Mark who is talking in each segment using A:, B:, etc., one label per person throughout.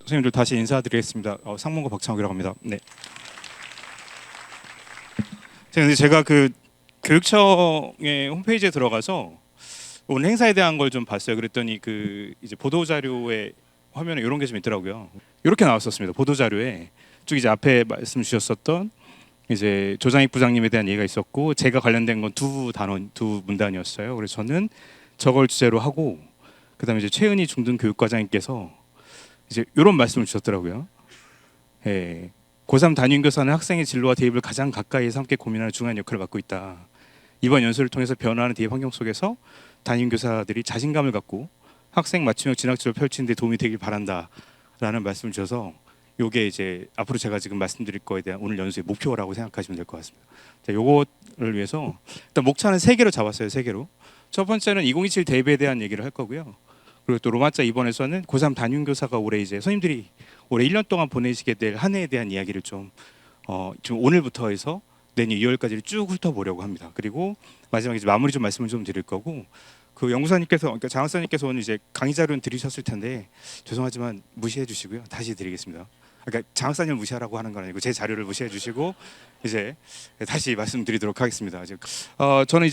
A: 선생님들 다시 인사드리겠습니다. 상문고 박창욱이라고 합니다. 네. 제가 그 교육청의 홈페이지에 들어가서 오늘 행사에 대한 걸 좀 봤어요. 그랬더니 그 이제 보도 자료에 화면에 이런 게 좀 있더라고요. 이렇게 나왔었습니다. 보도 자료에 쭉 이제 앞에 말씀 주셨었던 이제 조장익 부장님에 대한 얘기가 있었고 제가 관련된 건 두 문단이었어요. 그래서 저는 저걸 주제로 하고 그다음에 이제 최은희 중등교육과장님께서 이제 이런 말씀을 주셨더라고요. 예, 고3 담임교사는 학생의 진로와 대입을 가장 가까이에서 함께 고민하는 중요한 역할을 맡고 있다. 이번 연수를 통해서 변화하는 대입 환경 속에서 담임교사들이 자신감을 갖고 학생 맞춤형 진학지를 펼치는 데 도움이 되길 바란다라는 말씀을 주셔서 요게 이제 앞으로 제가 지금 말씀드릴 거에 대한 오늘 연수의 목표라고 생각하시면 될 것 같습니다. 자, 요거를 위해서 일단 목차는 세 개로 잡았어요. 세 개로. 첫 번째는 2027 대입에 대한 얘기를 할 거고요. 그리고 또 로마자 2번에서는 고3 담임교사가 올해 이제 선생님들이 올해 1년 동안 보내시게 될 한 해에 대한 이야기를 좀 오늘부터 해서 내년 2월까지를 쭉 훑어보려고 합니다. 그리고 마지막에 이제 마무리 좀 말씀을 좀 드릴 거고 그 연구사님께서 그러니까 장학사님께서 오늘 이제 강의 자료는 드리셨을 텐데 죄송하지만 무시해 주시고요. 다시 드리겠습니다. 그러니까 장학사님 무시하라고 하는 건 아니고 제 자료를 무시해 주시고 이제 다시 말씀드리도록 하겠습니다. 저는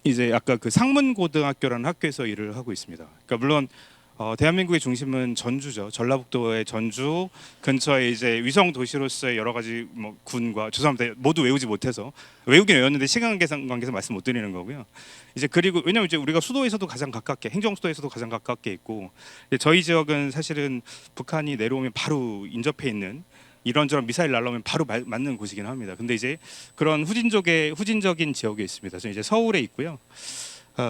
A: 이제 아까 그 상문고등학교라는 학교에서 일을 하고 있습니다. 그러니까 물론 대한민국의 중심은 전주죠. 전라북도의 전주 근처에 이제 위성 도시로서의 여러 가지 뭐 군과 죄송합니다. 모두 외우지 못해서 외우긴 외웠는데 시간 관계상 말씀 못 드리는 거고요. 이제 그리고 왜냐하면 이제 우리가 수도에서도 가장 가깝게 행정 수도에서도 가장 가깝게 있고 저희 지역은 사실은 북한이 내려오면 바로 인접해 있는 이런저런 미사일 날라오면 바로 맞는 곳이긴 합니다. 근데 이제 그런 후진적인 지역에 있습니다. 저는 이제 서울에 있고요.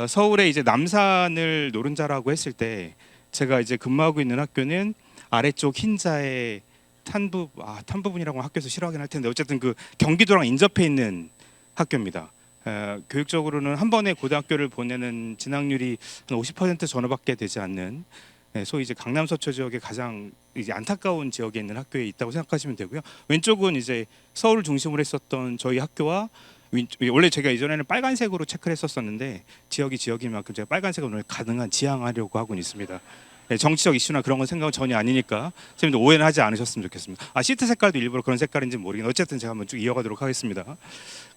A: 서울에 이제 남산을 노른자라고 했을 때 제가 이제 근무하고 있는 학교는 아래쪽 흰자의 탄부분이라고 학교에서 싫어하긴 할 텐데 어쨌든 그 경기도랑 인접해 있는 학교입니다. 교육적으로는 한 번에 고등학교를 보내는 진학률이 한 50% 전후밖에 되지 않는 소위 이제 강남 서초 지역의 가장 이제 안타까운 지역에 있는 학교에 있다고 생각하시면 되고요. 왼쪽은 이제 서울을 중심으로 했었던 저희 학교와 원래 제가 이전에는 빨간색으로 체크를 했었었는데 지역인 만큼 제가 빨간색을 오늘 가능한 지향하려고 하고 있습니다. 정치적 이슈나 그런 건 생각은 전혀 아니니까 선생님들 오해는 하지 않으셨으면 좋겠습니다. 시트 색깔도 일부러 그런 색깔인지 모르겠는데 어쨌든 제가 한번 쭉 이어가도록 하겠습니다.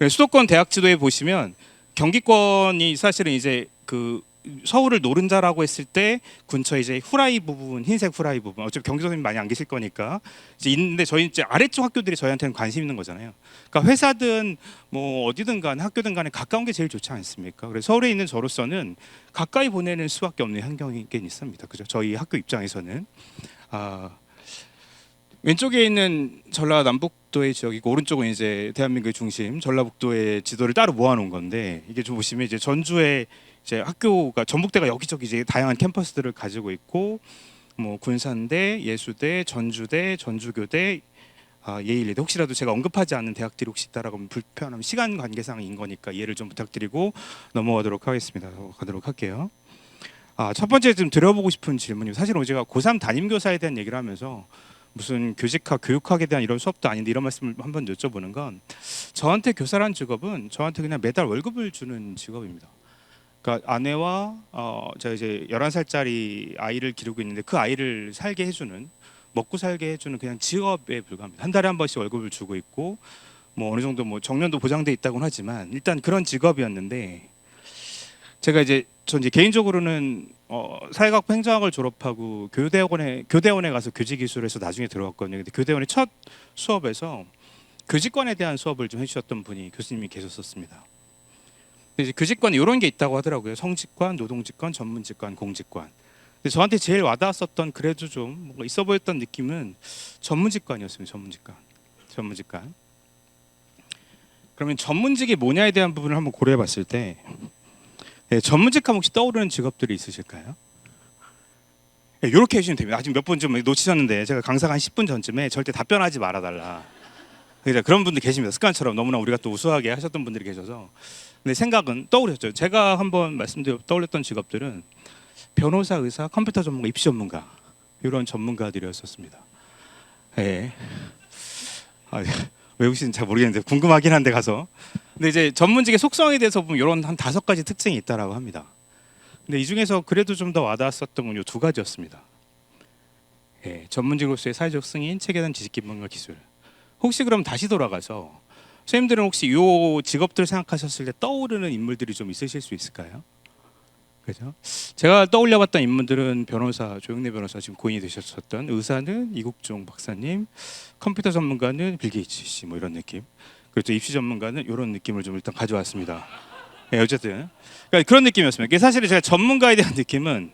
A: 수도권 대학 지도에 보시면 경기권이 사실은 이제 그 서울을 노른자라고 했을 때 근처에 이제 후라이 부분, 흰색 후라이 부분. 어차피 경기 선생님 많이 안 계실 거니까 이제 있는데 저희 이제 아래쪽 학교들이 저희한테는 관심 있는 거잖아요. 그러니까 회사든 뭐 어디든 간에 학교든 간에 가까운 게 제일 좋지 않습니까? 그래서 서울에 있는 저로서는 가까이 보내는 수밖에 없는 환경이긴 있습니다. 그죠? 저희 학교 입장에서는 왼쪽에 있는 전라남북도의 지역이고 오른쪽은 이제 대한민국의 중심 전라북도의 지도를 따로 모아놓은 건데 이게 좀 보시면 이제 전주에 이제 학교가 전북대가 여기저기 이제 다양한 캠퍼스들을 가지고 있고 뭐 군산대, 예수대, 전주대, 전주교대, 예일대 혹시라도 제가 언급하지 않는 대학들이 혹시 있다라고 하면 불편하면 시간 관계상인 거니까 이해를 좀 부탁드리고 넘어가도록 하겠습니다. 가도록 할게요. 첫 번째 좀 드려보고 싶은 질문이 사실 제가 고3 담임교사에 대한 얘기를 하면서 무슨 교직학, 교육학에 대한 이런 수업도 아닌데 이런 말씀을 한번 여쭤보는 건 저한테 교사라는 직업은 저한테 그냥 매달 월급을 주는 직업입니다. 그러니까 아내와 제가 이제 11살짜리 아이를 기르고 있는데 그 아이를 살게 해주는 먹고 살게 해주는 그냥 직업에 불과합니다. 한 달에 한 번씩 월급을 주고 있고 뭐 어느 정도 뭐 정년도 보장돼 있다고는 하지만 일단 그런 직업이었는데 제가 전 이제 개인적으로는 사회학부 행정학을 졸업하고 교대원에 가서 교직이수를 해서 나중에 들어갔거든요. 근데 교대원의 첫 수업에서 교직관에 대한 수업을 좀 해주셨던 분이 교수님이 계셨었습니다. 이제 교직관에 이런 게 있다고 하더라고요. 성직관, 노동직관, 전문직관, 공직관. 근데 저한테 제일 와닿았었던 그래도 좀 뭔가 있어 보였던 느낌은 전문직관이었습니다. 전문직관. 그러면 전문직이 뭐냐에 대한 부분을 한번 고려해봤을 때 전문직하면 혹시 떠오르는 직업들이 있으실까요? 이렇게 해주시면 됩니다. 아직 몇 번 좀 놓치셨는데 제가 강사가 한 10분 전쯤에 절대 답변하지 말아달라. 그런 분들 계십니다. 습관처럼 너무나 우리가 또 우수하게 하셨던 분들이 계셔서. 근데 생각은 떠오르셨죠. 제가 한번 떠올렸던 직업들은 변호사, 의사, 컴퓨터 전문가, 입시 전문가 이런 전문가들이었었습니다. 예. 외우시는지 잘 모르겠는데 궁금하긴 한데 가서. 근데 이제 전문직의 속성에 대해서 보면 이런 한 5가지 특징이 있다라고 합니다. 근데 이 중에서 그래도 좀 더 와닿았었던 건 이 2가지였습니다. 예, 전문직으로서의 사회적 승인, 체계에 대한 지식 기본과 기술. 혹시 그럼 다시 돌아가서 선생님들은 혹시 요 직업들 생각하셨을 때 떠오르는 인물들이 좀 있으실 수 있을까요? 그죠? 제가 떠올려봤던 인물들은 변호사 조영래 변호사 지금 고인이 되셨었던, 의사는 이국종 박사님, 컴퓨터 전문가는 빌 게이츠 씨 뭐 이런 느낌. 그렇죠. 입시 전문가는 이런 느낌을 좀 일단 가져왔습니다. 네, 어쨌든 그러니까 그런 느낌이었습니다. 이게 사실 제가 전문가에 대한 느낌은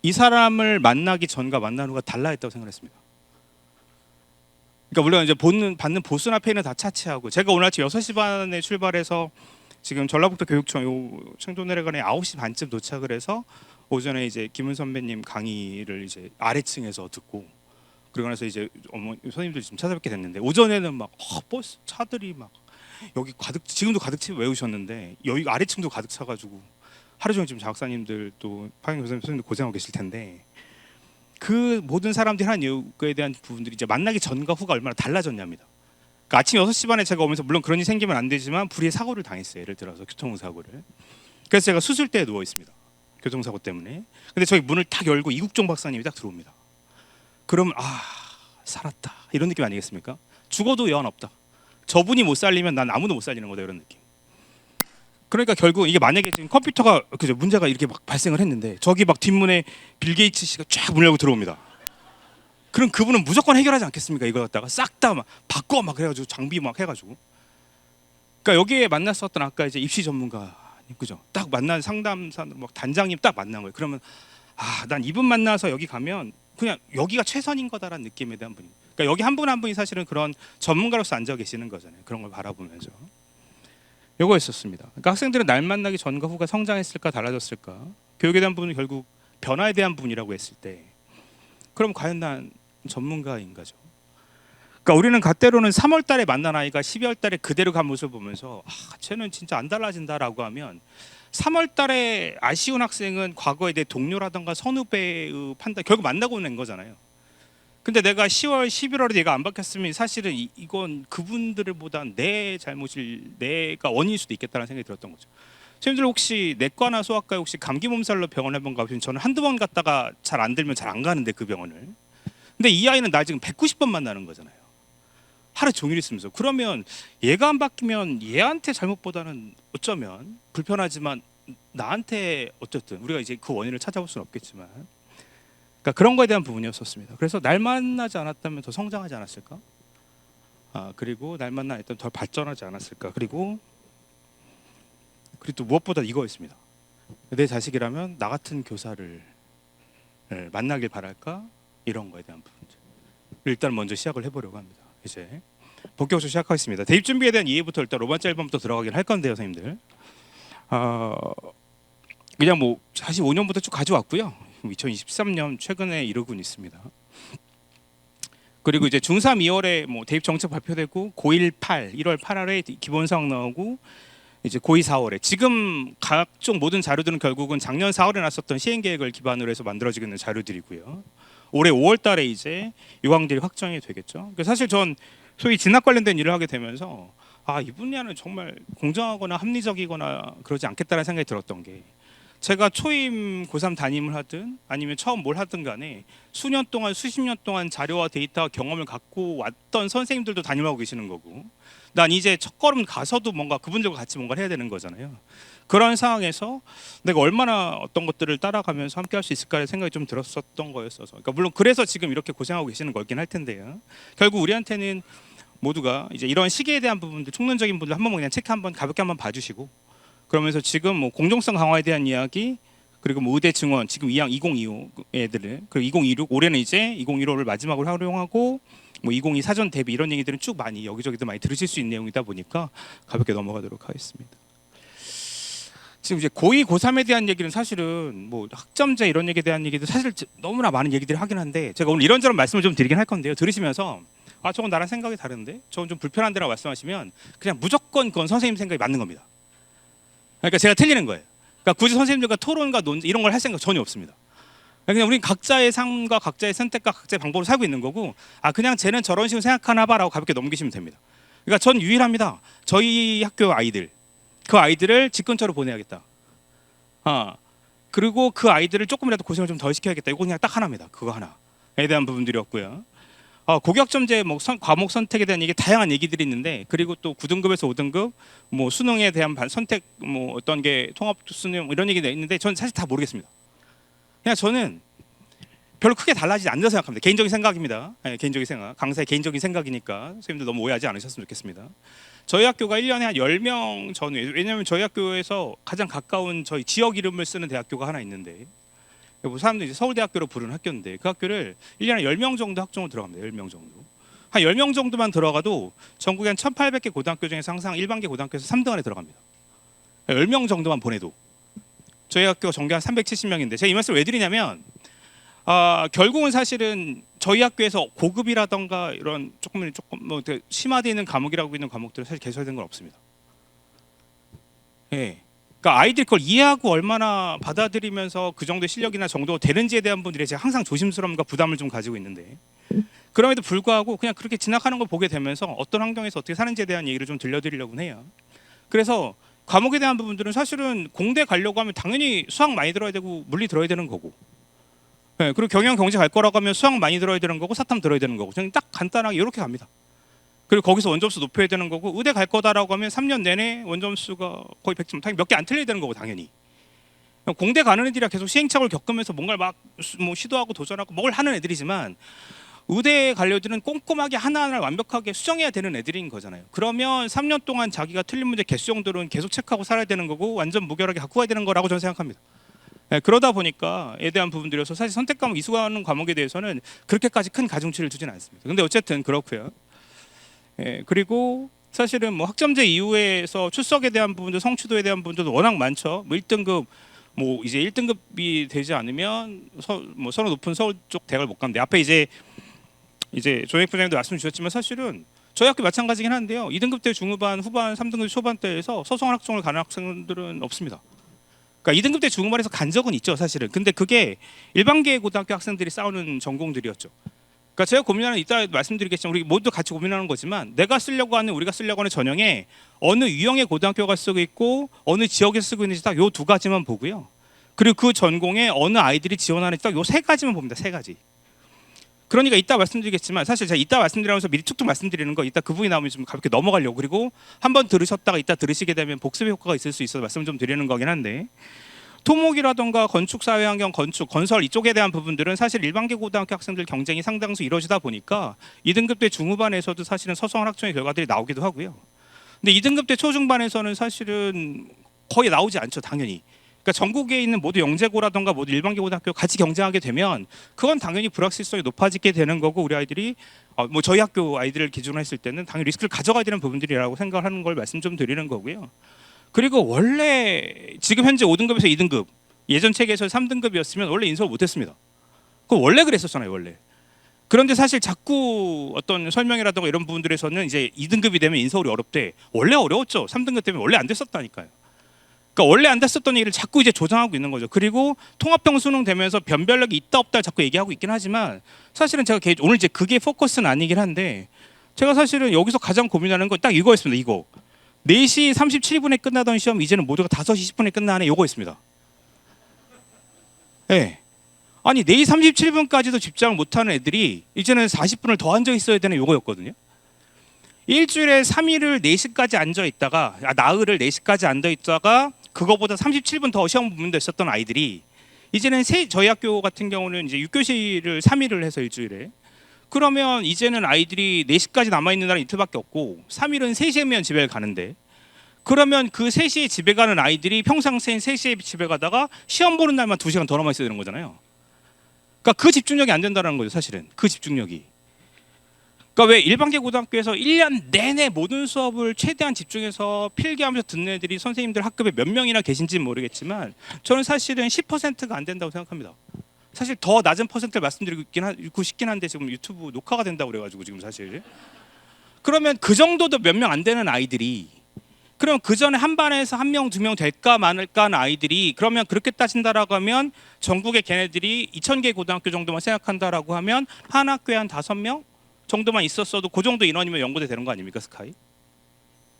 A: 이 사람을 만나기 전과 만난 후가 달라했다고 생각했습니다. 그러니까 물론 이제 받는 보수나 페이는 다 차치하고, 제가 오늘 아침 6시 반에 출발해서 지금 전라북도 교육청 요 청도 내려가는 9시 반쯤 도착을 해서 오전에 이제 김은 선배님 강의를 이제 아래층에서 듣고, 그러고 나서 이제 선생님들 좀 찾아뵙게 됐는데, 오전에는 막 버스 차들이 막 여기 가득, 지금도 가득 채 외우셨는데 여기 아래층도 가득 차가지고 하루 종일 지금 작가님들 또 파견 교수님 선생님들 고생하고 계실 텐데, 그 모든 사람들이 하는 이유에 대한 부분들이 이제 만나기 전과 후가 얼마나 달라졌냐입니다. 그러니까 아침 6시 반에 제가 오면서 물론 그런 일이 생기면 안 되지만 불의의 사고를 당했어요. 예를 들어서 교통사고를. 그래서 제가 수술대에 누워 있습니다. 교통사고 때문에. 근데 저희 문을 딱 열고 이국종 박사님이 딱 들어옵니다. 그러면 살았다 이런 느낌 아니겠습니까? 죽어도 여한 없다. 저분이 못 살리면 난 아무도 못 살리는 거다 이런 느낌. 그러니까 결국 이게 만약에 지금 컴퓨터가 그죠, 문제가 이렇게 막 발생을 했는데 저기 막 뒷문에 빌 게이츠 씨가 쫙 문 열고 들어옵니다. 그럼 그분은 무조건 해결하지 않겠습니까? 이거 갖다가 싹 다 막 바꿔 막 해가지고 장비 막 해가지고. 그러니까 여기에 만났었던 아까 이제 입시 전문가 그죠? 딱 만난 상담사 막 단장님 딱 만난 거예요. 그러면 난 이분 만나서 여기 가면 그냥 여기가 최선인 거다라는 느낌에 대한 분이. 그러니까 여기 한 분 한 분이 사실은 그런 전문가로서 앉아 계시는 거잖아요. 그런 걸 바라보면서. 요거였었습니다. 그러니까 학생들은 날 만나기 전과 후가 성장했을까 달라졌을까? 교육에 대한 부분은 결국 변화에 대한 부분이라고 했을 때, 그럼 과연 난 전문가인 거죠. 그러니까 우리는 때로는 3월 달에 만난 아이가 12월 달에 그대로 간 모습을 보면서 쟤는 진짜 안 달라진다라고 하면, 3월 달에 아쉬운 학생은 과거에 내 동료라던가 선후배의 판단 결국 만나고 낸 거잖아요. 근데 내가 10월, 11월에 얘가 안 바뀌었으면 사실은 이건 그분들보다 내 잘못일, 내가 원인일 수도 있겠다는 생각이 들었던 거죠. 선생님들 혹시 내과나 소아과에 혹시 감기 몸살로 병원 해본 거 보시면 저는 한두 번 갔다가 잘 안 들면 잘 안 가는데 그 병원을. 근데 이 아이는 나 지금 190번 만나는 거잖아요. 하루 종일 있으면서. 그러면 얘가 안 바뀌면 얘한테 잘못보다는 어쩌면 불편하지만 나한테 어쨌든 우리가 이제 그 원인을 찾아볼 수는 없겠지만, 그러니까 그런 거에 대한 부분이었었습니다. 그래서 날 만나지 않았다면 더 성장하지 않았을까? 그리고 날 만나 있다면 더 발전하지 않았을까? 그리고 또 무엇보다 이거였습니다. 내 자식이라면 나 같은 교사를 만나길 바랄까? 이런 거에 대한 부분들. 일단 먼저 시작을 해보려고 합니다. 이제 본격적으로 시작하겠습니다. 대입 준비에 대한 이해부터 일단 로마자 1번부터 들어가긴 할 건데요, 선생님들. 그냥 뭐 45년부터 쭉 가져왔고요. 2023년 최근에 이르고 있습니다. 그리고 이제 중3 2월에 뭐 대입 정책 발표되고 고1 1월 8월에 기본 사항 나오고, 이제 고2 4월에 지금 각종 모든 자료들은 결국은 작년 4월에 났었던 시행 계획을 기반으로 해서 만들어지고 있는 자료들이고요. 올해 5월 달에 이제 요강들이 확정이 되겠죠. 사실 전 소위 진학 관련된 일을 하게 되면서 이 분야는 정말 공정하거나 합리적이거나 그러지 않겠다는 생각이 들었던 게, 제가 초임 고3 담임을 하든 아니면 처음 뭘 하든 간에 수년 동안 수십 년 동안 자료와 데이터와 경험을 갖고 왔던 선생님들도 담임하고 계시는 거고, 난 이제 첫걸음 가서도 뭔가 그분들과 같이 뭔가를 해야 되는 거잖아요. 그런 상황에서 내가 얼마나 어떤 것들을 따라가면서 함께 할 수 있을까의 생각이 좀 들었었던 거였어서, 그러니까 물론 그래서 지금 이렇게 고생하고 계시는 거긴 할 텐데요. 결국 우리한테는 모두가 이제 이런 시기에 대한 부분들, 총론적인 부분들 한번 그냥 체크 한번 가볍게 한번 봐주시고, 그러면서 지금 뭐 공정성 강화에 대한 이야기, 그리고 뭐 의대 증원 지금 2학 2025 애들을, 그리고 2026 올해는 이제 2015를 마지막으로 활용하고 뭐 2022 사전 대비 이런 얘기들은 쭉 많이 여기저기도 많이 들으실 수 있는 내용이다 보니까 가볍게 넘어가도록 하겠습니다. 지금 이제 고2, 고3에 대한 얘기는 사실은 뭐 학점제 이런 얘기에 대한 얘기도 사실 너무나 많은 얘기들을 하긴 한데, 제가 오늘 이런저런 말씀을 좀 드리긴 할 건데요. 들으시면서 저건 나랑 생각이 다른데, 저건 좀 불편한데라고 말씀하시면 그냥 무조건 그건 선생님 생각이 맞는 겁니다. 그러니까 제가 틀리는 거예요. 그러니까 굳이 선생님들과 토론과 논쟁 이런 걸 할 생각 전혀 없습니다. 그냥 우리는 각자의 삶과 각자의 선택과 각자의 방법으로 살고 있는 거고, 그냥 쟤는 저런 식으로 생각하나 봐라고 가볍게 넘기시면 됩니다. 그러니까 전 유일합니다. 저희 학교 아이들, 그 아이들을 집 근처로 보내야겠다. 그리고 그 아이들을 조금이라도 고생을 좀 덜 시켜야겠다. 이거 그냥 딱 하나입니다. 그거 하나. 대한 부분들이었고요. 고교학점제 뭐 과목 선택에 대한 이게 다양한 얘기들이 있는데, 그리고 또 9등급에서 5등급 뭐 수능에 대한 선택 뭐 어떤 게 통합 수능 이런 얘기가 있는데 저는 사실 다 모르겠습니다. 그냥 저는 별로 크게 달라지지 않는다고 생각합니다. 개인적인 생각입니다. 네, 개인적인 생각. 강사의 개인적인 생각이니까 선생님들 너무 오해하지 않으셨으면 좋겠습니다. 저희 학교가 1년에 한 10명 전후에, 왜냐하면 저희 학교에서 가장 가까운 저희 지역 이름을 쓰는 대학교가 하나 있는데, 뭐 사람들이 이제 서울대학교로 부르는 학교인데 그 학교를 1년에 10명 정도 학종을 들어갑니다. 10명 정도. 한 10명 정도만 들어가도 전국에 한 1,800개 고등학교 중에서 항상 일반계 고등학교에서 3등 안에 들어갑니다. 10명 정도만 보내도. 저희 학교가 전교 한 370명인데 제가 이 말씀을 왜 드리냐면 결국은 사실은 저희 학교에서 고급이라던가 이런 조금 뭐 심화되어 있는 과목이라고 있는 과목들은 사실 개설된 건 없습니다. 예. 그러니까 아이들이 그걸 이해하고 얼마나 받아들이면서 그 정도의 실력이나 정도가 되는지에 대한 분들이 제가 항상 조심스러움과 부담을 좀 가지고 있는데, 그럼에도 불구하고 그냥 그렇게 지나가는 걸 보게 되면서 어떤 환경에서 어떻게 사는지에 대한 얘기를 좀 들려드리려고 해요. 그래서 과목에 대한 부분들은 사실은 공대 가려고 하면 당연히 수학 많이 들어야 되고 물리 들어야 되는 거고, 네, 그리고 경영 경제 갈 거라고 하면 수학 많이 들어야 되는 거고 사탐 들어야 되는 거고, 저는 딱 간단하게 이렇게 갑니다. 그리고 거기서 원점수 높여야 되는 거고, 의대 갈 거다라고 하면 3년 내내 원점수가 거의 100점, 당연히 몇 개 안 틀려야 되는 거고 당연히. 공대 가는 애들이야 계속 시행착오를 겪으면서 뭔가를 막 뭐 시도하고 도전하고 뭘 하는 애들이지만, 의대에 가려는 애들은 꼼꼼하게 하나하나 완벽하게 수정해야 되는 애들인 거잖아요. 그러면 3년 동안 자기가 틀린 문제 개수 정도는 계속 체크하고 살아야 되는 거고 완전 무결하게 갖고 가야 되는 거라고 저는 생각합니다. 네, 그러다 보니까에 대한 부분들이어서 사실 선택 과목 이수하는 과목에 대해서는 그렇게까지 큰 가중치를 두지는 않습니다. 근데 어쨌든 그렇고요. 예, 그리고 사실은 뭐 학점제 이후에서 출석에 대한 부분들, 성취도에 대한 부분들도 워낙 많죠. 뭐 1등급 뭐 이제 1등급이 되지 않으면 뭐 서로 높은 서울 쪽 대학을 못 가는데, 앞에 이제 조영익 부장님도 말씀 주셨지만 사실은 저희 학교 마찬가지긴 한데요. 2등급 때 중후반, 후반, 3등급 초반 때에서 서성한 학종을 가는 학생들은 없습니다. 그러니까 2등급 때 중후반에서 간 적은 있죠, 사실은. 근데 그게 일반계 고등학교 학생들이 싸우는 전공들이었죠. 그러니까 제가 고민하는, 이따 말씀드리겠지만 우리 모두 같이 고민하는 거지만, 내가 쓰려고 하는, 우리가 쓰려고 하는 전형에 어느 유형의 고등학교가 쓰고 있고 어느 지역에서 쓰고 있는지 딱 요 두 가지만 보고요. 그리고 그 전공에 어느 아이들이 지원하는지 딱 요 세 가지만 봅니다. 세 가지. 그러니까 이따 말씀드리겠지만, 사실 제가 이따 말씀드리면서 미리 툭툭 말씀드리는 거, 이따 그 부분이 나오면 좀 가볍게 넘어가려고, 그리고 한번 들으셨다가 이따 들으시게 되면 복습의 효과가 있을 수 있어서 말씀 좀 드리는 거긴 한데, 토목이라던가 건축, 사회환경, 건축, 건설 이쪽에 대한 부분들은 사실 일반계 고등학교 학생들 경쟁이 상당수 이루어지다 보니까 2등급 때 중후반에서도 사실은 서성한 학종의 결과들이 나오기도 하고요. 근데 2등급 때 초중반에서는 사실은 거의 나오지 않죠, 당연히. 그러니까 전국에 있는 모두 영재고라던가 모두 일반계 고등학교 같이 경쟁하게 되면 그건 당연히 불확실성이 높아지게 되는 거고, 우리 아이들이 뭐 저희 학교 아이들을 기준으로 했을 때는 당연히 리스크를 가져가야 되는 부분들이라고 생각을 하는 걸 말씀 좀 드리는 거고요. 그리고 원래 지금 현재 5등급에서 2등급, 예전 체계에서 3등급이었으면 원래 인서울 못했습니다. 그거 원래 그랬었잖아요, 원래. 그런데 사실 자꾸 어떤 설명이라든가 이런 부분들에서는 이제 2등급이 되면 인서울이 어렵대. 원래 어려웠죠. 3등급 때문에 원래 안 됐었다니까요. 그러니까 원래 안 됐었던 얘기를 자꾸 이제 조장하고 있는 거죠. 그리고 통합형 수능 되면서 변별력이 있다 없다 자꾸 얘기하고 있긴 하지만, 사실은 제가 오늘 이제 그게 포커스는 아니긴 한데, 제가 사실은 여기서 가장 고민하는 건 딱 이거였습니다. 이거 4시 37분에 끝나던 시험 이제는 모두가 5시 10분에 끝나네, 요거였습니다. 네. 아니 4시 37분까지도 집중을 못하는 애들이 이제는 40분을 더 앉아 있어야 되는 요거였거든요. 일주일에 3일을 4시까지 앉아 있다가, 나흘을 4시까지 앉아 있다가 그거보다 37분 더 시험 보면서 있었던 아이들이 이제는 저희 학교 같은 경우는 이제 6교시를 3일을 해서 일주일에, 그러면 이제는 아이들이 4시까지 남아있는 날은 이틀밖에 없고 3일은 3시면 집에 가는데, 그러면 그 3시에 집에 가는 아이들이 평상시엔 3시에 집에 가다가 시험 보는 날만 2시간 더 남아 있어야 되는 거잖아요. 그러니까 그 집중력이 안 된다는 거죠, 사실은. 그 집중력이. 그러니까 왜 일반계 고등학교에서 1년 내내 모든 수업을 최대한 집중해서 필기하면서 듣는 애들이 선생님들 학급에 몇 명이나 계신지는 모르겠지만 저는 사실은 10%가 안 된다고 생각합니다. 사실 더 낮은 퍼센트를 말씀드리고 싶긴 한데 지금 유튜브 녹화가 된다고 그래가지고 지금 사실. 그러면 그 정도도 몇 명 안 되는 아이들이, 그럼 그 전에 한 반에서 1명, 2명 될까 말까 하는 아이들이, 그러면 그렇게 따진다라고 하면 전국의 걔네들이 2,000개 고등학교 정도만 생각한다라고 하면 한 학교에 한 5명 정도만 있었어도 그 정도 인원이면 연구대 되는 거 아닙니까, 스카이?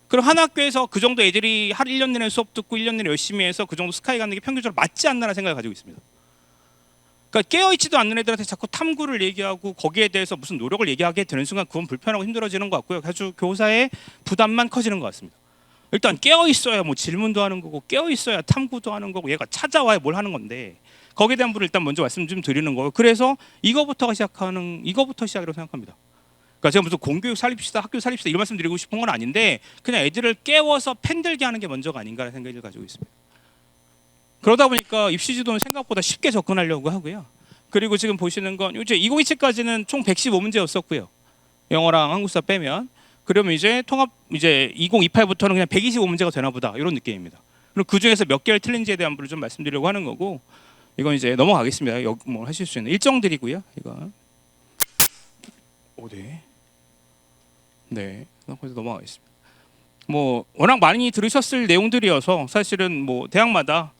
A: 그럼 한 학교에서 그 정도 애들이 한 1년 내내 수업 듣고 1년 내내 열심히 해서 그 정도 스카이 가는 게 평균적으로 맞지 않나라는 생각을 가지고 있습니다. 그러니까 깨어있지도 않는 애들한테 자꾸 탐구를 얘기하고 거기에 대해서 무슨 노력을 얘기하게 되는 순간 그건 불편하고 힘들어지는 것 같고요. 아주 교사의 부담만 커지는 것 같습니다. 일단 깨어있어야 뭐 질문도 하는 거고 깨어있어야 탐구도 하는 거고 얘가 찾아와야 뭘 하는 건데 거기에 대한 부분을 일단 먼저 말씀 좀 드리는 거예요. 그래서 이거부터 시작이라고 생각합니다. 그러니까 제가 무슨 공교육 살립시다, 학교 살립시다 이런 말씀 드리고 싶은 건 아닌데 그냥 애들을 깨워서 팬들게 하는 게 먼저가 아닌가라는 생각을 가지고 있습니다. 그러다 보니까 입시 지도는 생각보다 쉽게 접근하려고 하고요. 그리고 지금 보시는 건 이제 2027까지는 총 115문제였었고요. 영어랑 한국사 빼면 그러면 이제 통합 이제 2028부터는 그냥 125문제가 되나 보다 이런 느낌입니다. 그리고 그 중에서 몇 개를 틀린지에 대한 부분을 좀 말씀드리려고 하는 거고 이건 이제 넘어가겠습니다. 뭐 하실 수 있는 일정들이고요. 이거 네, 거기서 넘어가겠습니다. 뭐 워낙 많이 들으셨을 내용들이어서 사실은 뭐 대학마다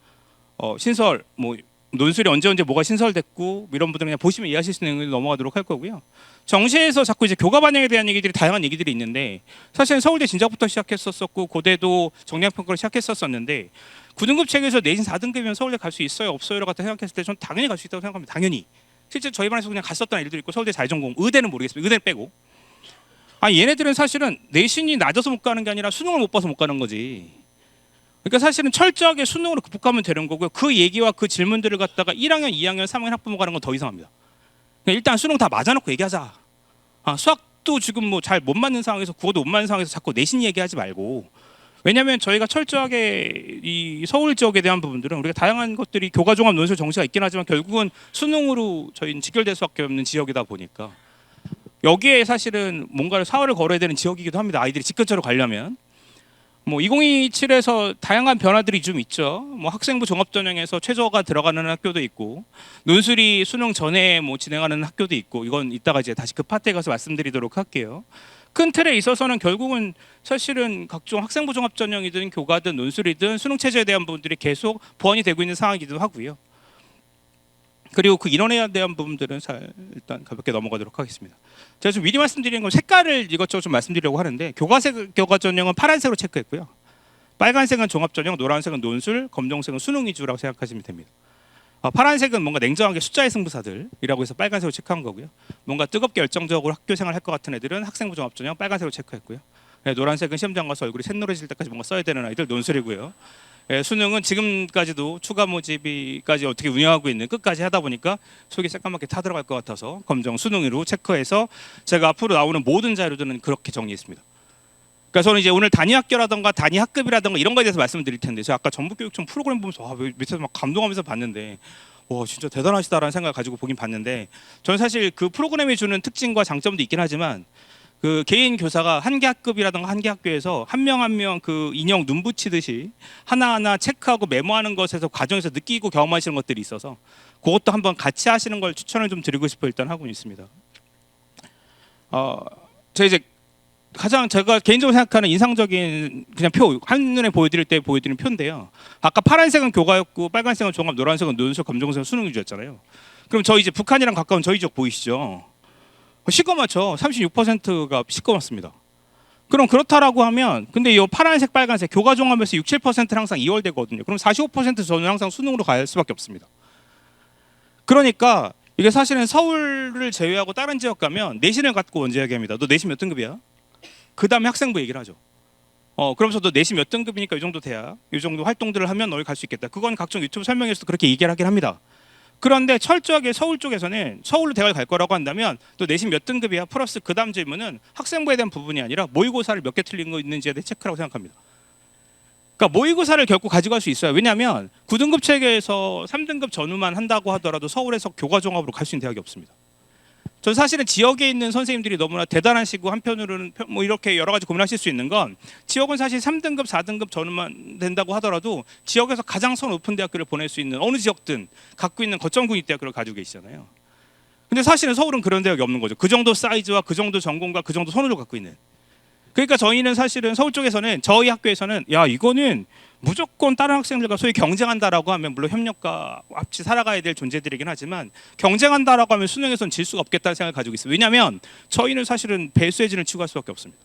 A: 신설 뭐 논술이 언제 뭐가 신설됐고 이런 분들은 그냥 보시면 이해하실 수 있는 내용을 넘어가도록 할 거고요. 정시에서 자꾸 이제 교과 반영에 대한 얘기들이 다양한 얘기들이 있는데 사실은 서울대 진작부터 시작했었고 고대도 정량평가를 시작했었었는데 9등급 책에서 내신 4등급이면 서울대 갈 수 있어요 없어요를 갖다 생각했을 때 저는 당연히 갈 수 있다고 생각합니다. 당연히. 실제 저희 반에서 그냥 갔었던 애들도 있고 서울대 자유전공 의대는 모르겠습니다. 의대는 빼고. 얘네들은 사실은 내신이 낮아서 못 가는 게 아니라 수능을 못 봐서 못 가는 거지. 그러니까 사실은 철저하게 수능으로 극복하면 되는 거고요. 그 얘기와 그 질문들을 갖다가 1학년, 2학년, 3학년 학부모 가는 건 더 이상합니다. 일단 수능 다 맞아놓고 얘기하자. 수학도 지금 뭐 잘 못 맞는 상황에서 국어도 못 맞는 상황에서 자꾸 내신 얘기하지 말고. 왜냐하면 저희가 철저하게 이 서울 지역에 대한 부분들은 우리가 다양한 것들이 교과 종합 논술 정시가 있긴 하지만 결국은 수능으로 저희는 직결될 수밖에 없는 지역이다 보니까 여기에 사실은 뭔가를 사활을 걸어야 되는 지역이기도 합니다. 아이들이 직근처로 가려면. 뭐 2027에서 다양한 변화들이 좀 있죠. 뭐 학생부 종합전형에서 최저가 들어가는 학교도 있고 논술이 수능 전에 뭐 진행하는 학교도 있고 이건 이따가 이제 다시 그 파트에 가서 말씀드리도록 할게요. 큰 틀에 있어서는 결국은 사실은 각종 학생부 종합전형이든 교과든 논술이든 수능 체제에 대한 부분들이 계속 보완이 되고 있는 상황이기도 하고요. 그리고 그 인원에 대한 부분들은 일단 가볍게 넘어가도록 하겠습니다. 제가 좀 미리 말씀드리는 건 색깔을 이것저것 좀 말씀드리려고 하는데 교과색 교과 전형은 파란색으로 체크했고요. 빨간색은 종합전형, 노란색은 논술, 검정색은 수능 위주라고 생각하시면 됩니다. 파란색은 뭔가 냉정하게 숫자의 승부사들이라고 해서 빨간색으로 체크한 거고요. 뭔가 뜨겁게 열정적으로 학교 생활 할 것 같은 애들은 학생부 종합전형 빨간색으로 체크했고요. 노란색은 시험장 가서 얼굴이 샛노래질 때까지 뭔가 써야 되는 아이들 논술이고요. 수능은 지금까지도 추가 모집이까지 어떻게 운영하고 있는 끝까지 하다 보니까 속이 새까맣게 타들어갈 것 같아서 검정 수능으로 체크해서 제가 앞으로 나오는 모든 자료들은 그렇게 정리했습니다. 그러니까 저는 이제 오늘 단위 학교라든가 단위 학급이라든가 이런 거에 대해서 말씀드릴 텐데 제가 아까 전북교육청 프로그램 보면서 밑에서 막 감동하면서 봤는데 와 진짜 대단하시다라는 생각을 가지고 보긴 봤는데 저는 사실 그 프로그램이 주는 특징과 장점도 있긴 하지만 그 개인 교사가 한 개 학급이라든가 한 개 학교에서 한 명 한 명 그 인형 눈 붙이듯이 하나하나 체크하고 메모하는 것에서 과정에서 느끼고 경험하시는 것들이 있어서 그것도 한번 같이 하시는 걸 추천을 좀 드리고 싶어 일단 하고 있습니다. 제가 이제 가장 제가 개인적으로 생각하는 인상적인 그냥 표 한눈에 보여드릴 때 보여드리는 표인데요. 아까 파란색은 교과였고 빨간색은 종합, 노란색은 논술, 검정색은 수능 위주였잖아요. 그럼 저 이제 북한이랑 가까운 저희 지역 보이시죠? 시꺼멓죠. 36%가 시꺼멓습니다. 그럼 그렇다라고 하면 근데 이 파란색, 빨간색 교과 종합에서 6, 7%는 항상 2월 되거든요. 그럼 45% 저는 항상 수능으로 갈 수밖에 없습니다. 그러니까 이게 사실은 서울을 제외하고 다른 지역 가면 내신을 갖고 먼저 이야기합니다. 너 내신 몇 등급이야? 그 다음에 학생부 얘기를 하죠. 그러면서 너 내신 몇 등급이니까 이 정도 돼야 이 정도 활동들을 하면 너희 갈 수 있겠다. 그건 각종 유튜브 설명에서도 그렇게 얘기를 하긴 합니다. 그런데 철저하게 서울 쪽에서는 서울로 대학을 갈 거라고 한다면 또 내신 몇 등급이야 플러스 그 다음 질문은 학생부에 대한 부분이 아니라 모의고사를 몇 개 틀린 거 있는지에 대해 체크라고 생각합니다. 그러니까 모의고사를 결국 가져갈 수 있어요. 왜냐하면 9등급 체계에서 3등급 전후만 한다고 하더라도 서울에서 교과종합으로 갈 수 있는 대학이 없습니다. 전 사실은 지역에 있는 선생님들이 너무나 대단하시고 한편으로는 뭐 이렇게 여러 가지 고민하실 수 있는 건 지역은 사실 3등급, 4등급 전후만 된다고 하더라도 지역에서 가장 선 높은 대학교를 보낼 수 있는 어느 지역든 갖고 있는 거점 국립대학교를 가지고 계시잖아요. 근데 사실은 서울은 그런 대학이 없는 거죠. 그 정도 사이즈와 그 정도 전공과 그 정도 선호를 갖고 있는. 그러니까 저희는 사실은 서울 쪽에서는 저희 학교에서는 야 이거는 무조건 다른 학생들과 소위 경쟁한다라고 하면 물론 협력과 같이 살아가야 될 존재들이긴 하지만 경쟁한다라고 하면 수능에서는 질 수가 없겠다는 생각을 가지고 있어요. 왜냐하면 저희는 사실은 배수의 진을 추구할 수밖에 없습니다.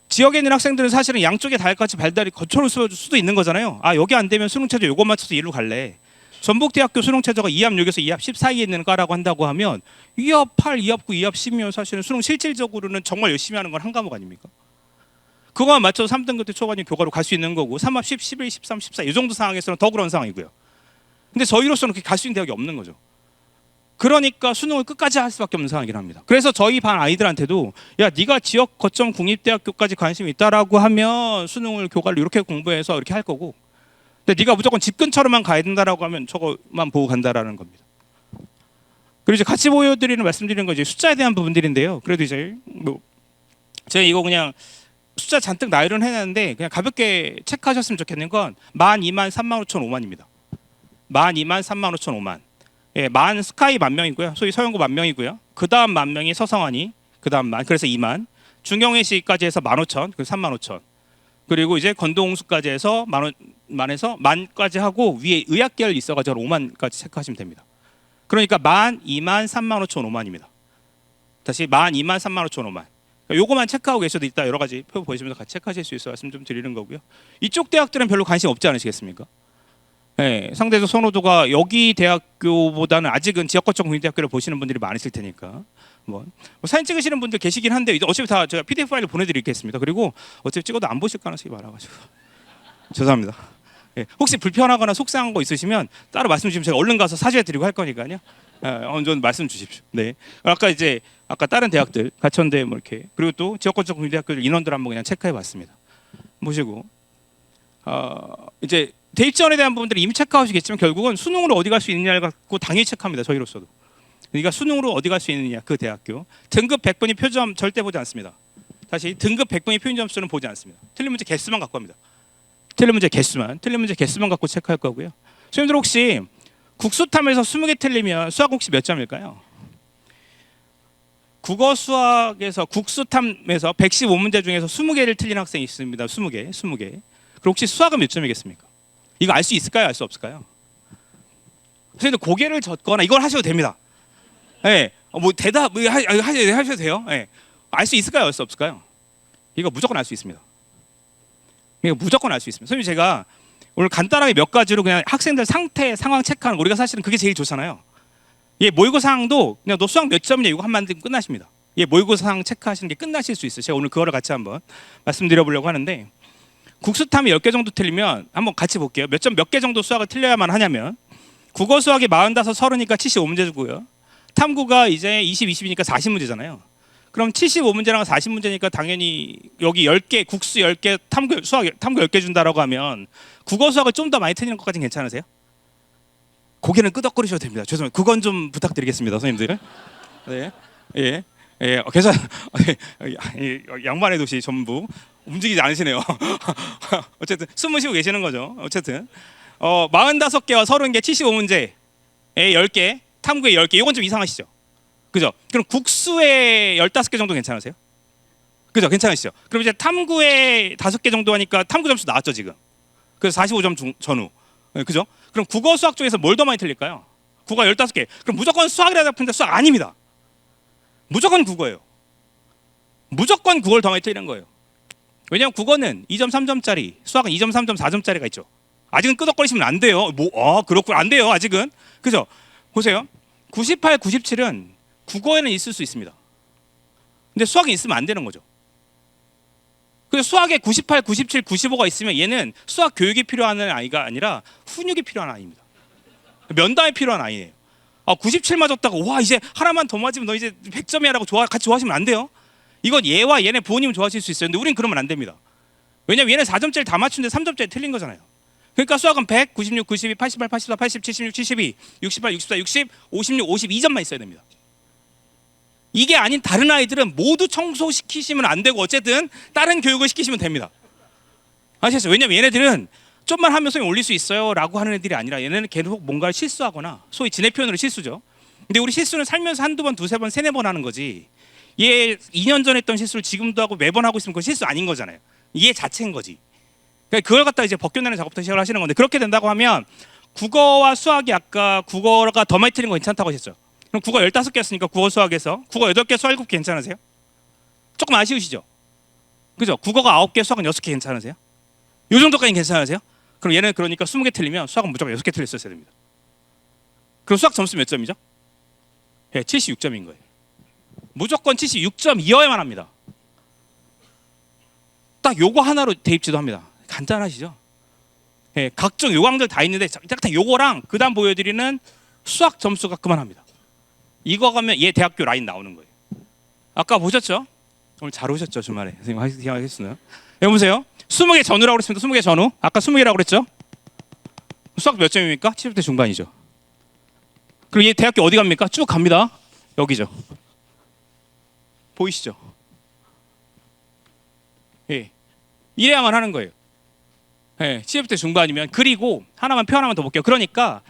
A: 지역에 있는 학생들은 사실은 양쪽에 다 같이 발다리 거쳐올 수도 있는 거잖아요. 여기 안 되면 수능 체제 요거 맞춰서 이리로 갈래. 전북대학교 수능 최저가 2합 6에서 2합 10 사이에 있는 과라고 한다고 하면 2합 8, 2합 9, 2합 10이면 사실은 수능 실질적으로는 정말 열심히 하는 건 한 과목 아닙니까? 그거만 맞춰서 3등급 때 초반이 교과로 갈 수 있는 거고 3합 10, 11, 13, 14 이 정도 상황에서는 더 그런 상황이고요. 근데 저희로서는 그렇게 갈 수 있는 대학이 없는 거죠. 그러니까 수능을 끝까지 할 수밖에 없는 상황이긴 합니다. 그래서 저희 반 아이들한테도 야 네가 지역 거점 국립대학교까지 관심이 있다라고 하면 수능을 교과를 이렇게 공부해서 이렇게 할 거고, 근데 네가 무조건 집 근처로만 가야 된다라고 하면 저거만 보고 간다라는 겁니다. 그리고 이제 같이 보여드리는 말씀드리는 건 이제 숫자에 대한 부분들인데요. 그래도 이제 뭐 제가 이거 그냥 숫자 잔뜩 나열은 해놨는데 그냥 가볍게 체크하셨으면 좋겠는 건 12,000, 35,000, 5만입니다. 12,000, 35,000, 5만. 예, 만 스카이 10,000명이고요. 소위 서영고 10,000명이고요. 그 다음 10,000명이 서성환이, 그 다음 만, 그래서 2만. 중경외시까지 해서 15,000, 그 35,000. 그리고 이제 건도홍수까지 해서 만에서 만까지 하고 위에 의학계열 있어가지고 5만까지 체크하시면 됩니다. 그러니까 10,000, 2만, 35,000, 5만입니다. 다시 10,000, 2만, 35,000, 5만. 요거만 체크하고 계셔도 이따 여러 가지 표 보시면서 같이 체크하실 수 있어 말씀 좀 드리는 거고요. 이쪽 대학들은 별로 관심 없지 않으시겠습니까? 네, 상대적 선호도가 여기 대학교보다는 아직은 지역 거점 국립대학교를 보시는 분들이 많으실 테니까 뭐 사진 찍으시는 분들 계시긴 한데 어차피 다 제가 PDF 파일을 보내드리겠습니다. 그리고 어차피 찍어도 안 보실 가능성이 많아가지고 죄송합니다. 네, 혹시 불편하거나 속상한 거 있으시면 따로 말씀 주시면 제가 얼른 가서 사죄드리고 할 거니까요. 좀 말씀 주십시오. 네, 아까 다른 대학들 가천대 뭐 이렇게 그리고 또 지역 거점 국립대학교들 인원들 한번 그냥 체크해봤습니다. 보시고 이제 대입 지원에 대한 부분들이 이미 체크하시겠지만 결국은 수능으로 어디 갈 수 있느냐를 갖고 당연히 체크합니다. 저희로서도. 그러니까 수능으로 어디 갈 수 있느냐 그 대학교. 등급 100분위 표점 절대 보지 않습니다. 다시 등급 100분위 표준 점수는 보지 않습니다. 틀린 문제 개수만 갖고 합니다. 틀린 문제 개수만 갖고 체크할 거고요. 선생님들 혹시 국수탐에서 20개 틀리면 수학 혹시 몇 점일까요? 국어 수학에서 국수탐에서 115문제 중에서 20개를 틀린 학생이 있습니다. 20개. 그럼 혹시 수학은 몇 점이겠습니까? 이거 알 수 있을까요? 알 수 없을까요? 선생님들 고개를 젓거나 이걸 하셔도 됩니다. 예, 뭐 대답 하셔도 돼요. 예, 알 수 있을까요? 알 수 없을까요? 이거 무조건 알 수 있습니다. 이거 무조건 알 수 있습니다. 선생님 제가 오늘 간단하게 몇 가지로 그냥 학생들 상태 상황 체크하는 우리가 사실은 그게 제일 좋잖아요. 예, 모의고사항도 그냥 너 수학 몇 점이냐 이거 한번 만들면 끝나십니다. 예, 모의고사항 체크하시는 게 끝나실 수 있어요. 제가 오늘 그거를 같이 한번 말씀드려보려고 하는데 국수탐이 10개 정도 틀리면 한번 같이 볼게요. 몇 개 정도 수학을 틀려야만 하냐면 국어 수학이 45, 30이니까 75문제 주고요. 탐구가 이제 20, 20이니까 40문제잖아요. 그럼 75문제랑 40문제니까 당연히 여기 10개, 국수 10개, 탐구 10개 준다라고 하면 국어 수학을 좀 더 많이 틀리는 것까지는 괜찮으세요? 고개는 끄덕거리셔도 됩니다. 죄송합니다. 그건 좀 부탁드리겠습니다, 선생님들. 네, 예, 계산 양반의 도시 전부 움직이지 않으시네요. 어쨌든 숨을 쉬고 계시는 거죠. 어쨌든 45개와 30개 75문제에 10개, 탐구에 10개. 이건 좀 이상하시죠? 그죠? 그럼 국수에 15개 정도 괜찮으세요? 그죠? 괜찮으시죠? 그럼 이제 탐구에 5개 정도 하니까 탐구 점수 나왔죠, 지금. 그래서 45점 전후. 그죠? 그럼 국어 수학 중에서 뭘 더 많이 틀릴까요? 국어 15개. 그럼 무조건 수학이라 잡는데 수학 아닙니다. 무조건 국어예요. 무조건 국어를 더 많이 틀리는 거예요. 왜냐하면 국어는 2점 3점짜리, 수학은 2점 3점 4점짜리가 있죠. 아직은 끄덕거리시면 안 돼요. 그렇군. 안 돼요. 아직은. 그죠? 보세요. 98, 97은 국어에는 있을 수 있습니다. 근데 수학에 있으면 안 되는 거죠. 그래서 수학에 98, 97, 95가 있으면 얘는 수학 교육이 필요한 아이가 아니라 훈육이 필요한 아이입니다. 면담이 필요한 아이예요. 97 맞았다고 와 이제 하나만 더 맞으면 너 이제 100점이야라고 같이 좋아하시면 안 돼요. 이건 얘와 얘네 부모님은 좋아하실 수 있어요. 근데 우린 그러면 안 됩니다. 왜냐면 얘네 4점짜리 다 맞추는데 3점짜리 틀린 거잖아요. 그러니까 수학은 100, 96, 92, 88, 84, 80, 76, 72, 68, 64, 60, 56, 52점만 있어야 됩니다. 이게 아닌 다른 아이들은 모두 청소시키시면 안 되고 어쨌든 다른 교육을 시키시면 됩니다. 아시겠어요? 왜냐면 얘네들은 좀만 하면 소위 올릴 수 있어요 라고 하는 애들이 아니라 얘네는 계속 뭔가를 실수하거나 소위 진해 표현으로 실수죠. 근데 우리 실수는 살면서 한두 번, 두세 번, 세네 번 하는 거지 얘 2년 전에 했던 실수를 지금도 하고 매번 하고 있으면 그건 실수 아닌 거잖아요. 얘 자체인 거지. 그러니까 그걸 갖다 이제 벗겨내는 작업부터 시작을 하시는 건데 그렇게 된다고 하면 국어와 수학이 아까 국어가 더 많이 틀린 거 괜찮다고 하셨죠. 그럼 국어 15개였으니까 국어 수학에서 국어 8개 수학 7개 괜찮으세요? 조금 아쉬우시죠? 그죠? 국어가 9개 수학은 6개 괜찮으세요? 요 정도까지 괜찮으세요? 그럼 얘는 그러니까 20개 틀리면 수학은 무조건 6개 틀렸어야 됩니다. 그럼 수학 점수 몇 점이죠? 예, 76점인 거예요. 무조건 76.2여야만 합니다. 딱 요거 하나로 대입지도 합니다. 간단하시죠? 예, 각종 요강들 다 있는데 딱 요거랑 그 다음 보여드리는 수학 점수가 그만합니다. 이거 가면 얘 대학교 라인 나오는 거예요. 아까 보셨죠? 오늘 잘 오셨죠 주말에? 선생님 화이팅 하겠습니다. 여기 보세요. 20개 전후라고 그랬습니다. 20개 전후. 아까 20개라고 그랬죠? 수학 몇 점입니까? 70대 중반이죠. 그리고 얘 대학교 어디 갑니까? 쭉 갑니다. 여기죠. 보이시죠? 예, 이래야만 하는 거예요. 예, 70대 중반이면. 그리고 하나만 표 하나만 더 볼게요. 그러니까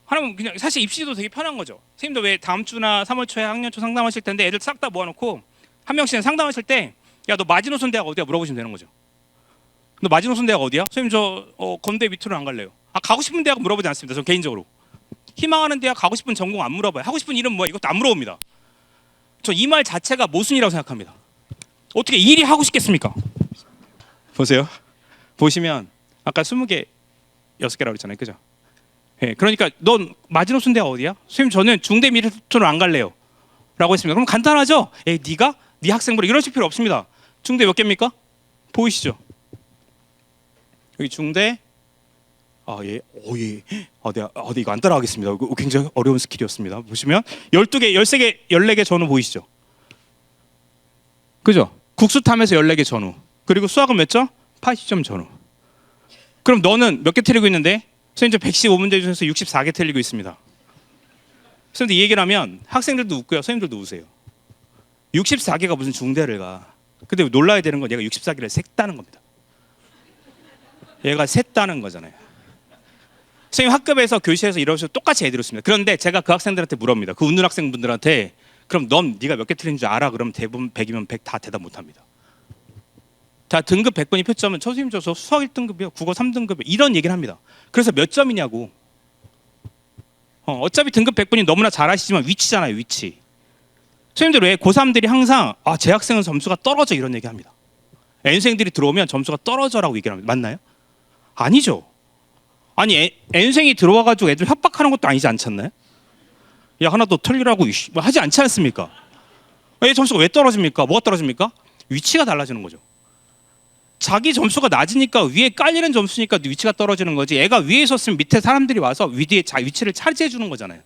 A: 하나만 그냥 사실 입시도 되게 편한 거죠. 선생님도 왜 다음 주나 3월 초에 학년 초 상담하실 텐데 애들 싹 다 모아놓고 한 명씩은 상담하실 때 야 너 마지노선 대학 어디야 물어보시면 되는 거죠. 너 마지노선 대학 어디야? 선생님 저 건대 밑으로 안 갈래요. 아 가고 싶은 대학 물어보지 않습니다. 저 개인적으로 희망하는 대학 가고 싶은 전공 안 물어봐요. 하고 싶은 이름 뭐야 이것도 안 물어봅니다. 저 이 말 자체가 모순이라고 생각합니다. 어떻게 일이 하고 싶겠습니까? 보세요. 보시면 아까 20개 6개라고 그랬잖아요. 그죠? 예, 그러니까 넌 마지노선 대학 어디야? 선생님 저는 중대 밑으로 안 갈래요. 라고 했습니다. 그럼 간단하죠? 네가 네 학생부로 이러실 필요 없습니다. 중대 몇 개입니까? 보이시죠? 여기 중대 예. 내가 이거 안 따라가겠습니다. 이거 굉장히 어려운 스킬이었습니다. 보시면 12개, 13개, 14개 전후 보이시죠? 그죠? 국수 탐에서 14개 전후. 그리고 수학은 몇 점? 80점 전후. 그럼 너는 몇 개 틀리고 있는데? 선생님 저 115문제 중에서 64개 틀리고 있습니다. 선생님들 이 얘기를 하면 학생들도 웃고요. 선생님들도 우세요. 64개가 무슨 중대를 가. 근데 놀라야 되는 건 얘가 64개를 셌다는 겁니다. 얘가 셌다는 거잖아요. 선생님 학급에서 교실에서 이러셔서 똑같이 애들이 웃습니다. 그런데 제가 그 학생들한테 물어봅니다. 그 웃는 학생분들한테 그럼 넌 네가 몇 개 틀린 줄 알아? 그럼 대부분 100이면 100 다 대답 못합니다. 자 등급 100번이 표점은 선생님 저 수학 1등급이요. 국어 3등급이요. 이런 얘기를 합니다. 그래서 몇 점이냐고. 어차피 등급 100번이 너무나 잘 아시지만 위치잖아요. 위치. 선생님들 왜 고3들이 항상 제 학생은 점수가 떨어져 이런 얘기합니다. N생들이 들어오면 점수가 떨어져라고 얘기를 합니다. 맞나요? 아니죠. 아니 N생이 들어와가지고 애들 협박하는 것도 아니지 않잖아요? 야 하나 더 틀리라고 뭐 하지 않지 않습니까? 얘 점수가 왜 떨어집니까? 뭐가 떨어집니까? 위치가 달라지는 거죠. 자기 점수가 낮으니까 위에 깔리는 점수니까 위치가 떨어지는 거지. 애가 위에 있었으면 밑에 사람들이 와서 위에 위치를 차지해 주는 거잖아요.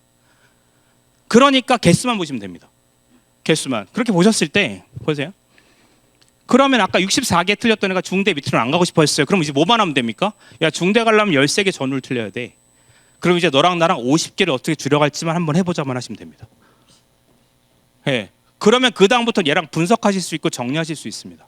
A: 그러니까 개수만 보시면 됩니다. 개수만. 그렇게 보셨을 때 보세요. 그러면 아까 64개 틀렸던 애가 중대 밑으로 안 가고 싶어 했어요. 그럼 이제 뭐만 하면 됩니까? 야 중대 가려면 13개 전후를 틀려야 돼. 그럼 이제 너랑 나랑 50개를 어떻게 줄여갈지만 한번 해보자만 하시면 됩니다. 예. 그러면 그 다음부터 얘랑 분석하실 수 있고 정리하실 수 있습니다.